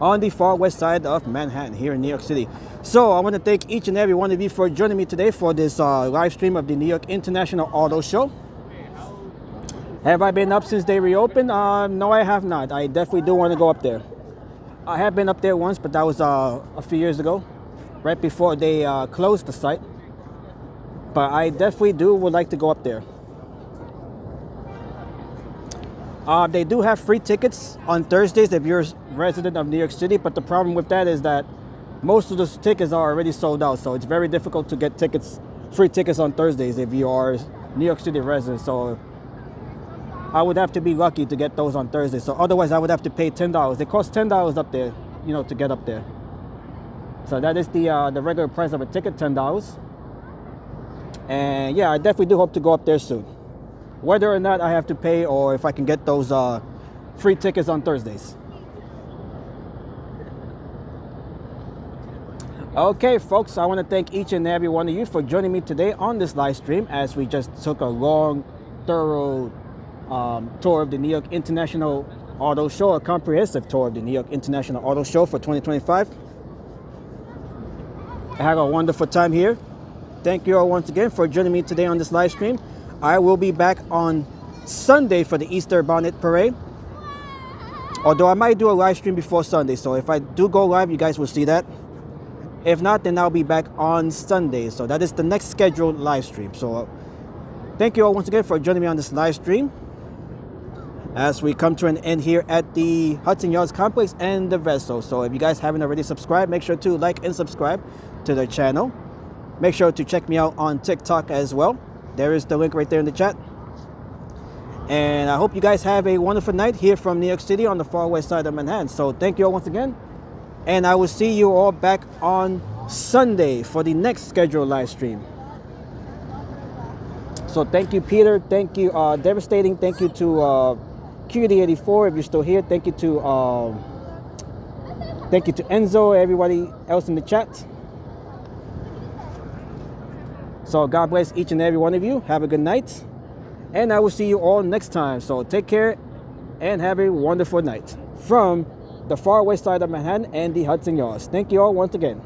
[SPEAKER 1] on the far west side of Manhattan here in New York City. So I want to thank each and every one of you for joining me today for this live stream of the New York International Auto Show. Have I been up since they reopened? No, I have not. I definitely do want to go up there. I have been up there once, but that was a few years ago, right before they closed the site. But I definitely would like to go up there. They do have free tickets on Thursdays if you're a resident of New York City, but the problem with that is that most of those tickets are already sold out, so it's very difficult to get tickets, free tickets on Thursdays if you are a New York City resident. So I would have to be lucky to get those on Thursday. So otherwise I would have to pay $10. It costs $10 up there, you know, to get up there. So that is the regular price of a ticket, $10. And yeah, I definitely do hope to go up there soon. Whether or not I have to pay, or if I can get those free tickets on Thursdays. Okay, folks, I want to thank each and every one of you for joining me today on this live stream, as we just took a long, thorough tour of the New York International Auto Show, a comprehensive tour of the New York International Auto Show for 2025. I had a wonderful time here. Thank you all once again for joining me today on this live stream. I will be back on Sunday for the Easter Bonnet Parade. Although I might do a live stream before Sunday, so if I do go live, you guys will see that. If not, then I'll be back on Sunday. So that is the next scheduled live stream. So thank you all once again for joining me on this live stream, as we come to an end here at the Hudson Yards Complex and the Vessel. So if you guys haven't already subscribed, make sure to like and subscribe to the channel. Make sure to check me out on TikTok as well. There is the link right there in the chat. And I hope you guys have a wonderful night here from New York City on the far west side of Manhattan. So thank you all once again. And I will see you all back on Sunday for the next scheduled live stream. So thank you, Peter. Thank you, Devastating. Thank you to QD84 if you're still here. Thank you to Enzo, everybody else in the chat. So God bless each and every one of you. Have a good night. And I will see you all next time. So take care and have a wonderful night from the far west side of Manhattan and the Hudson Yards. Thank you all once again.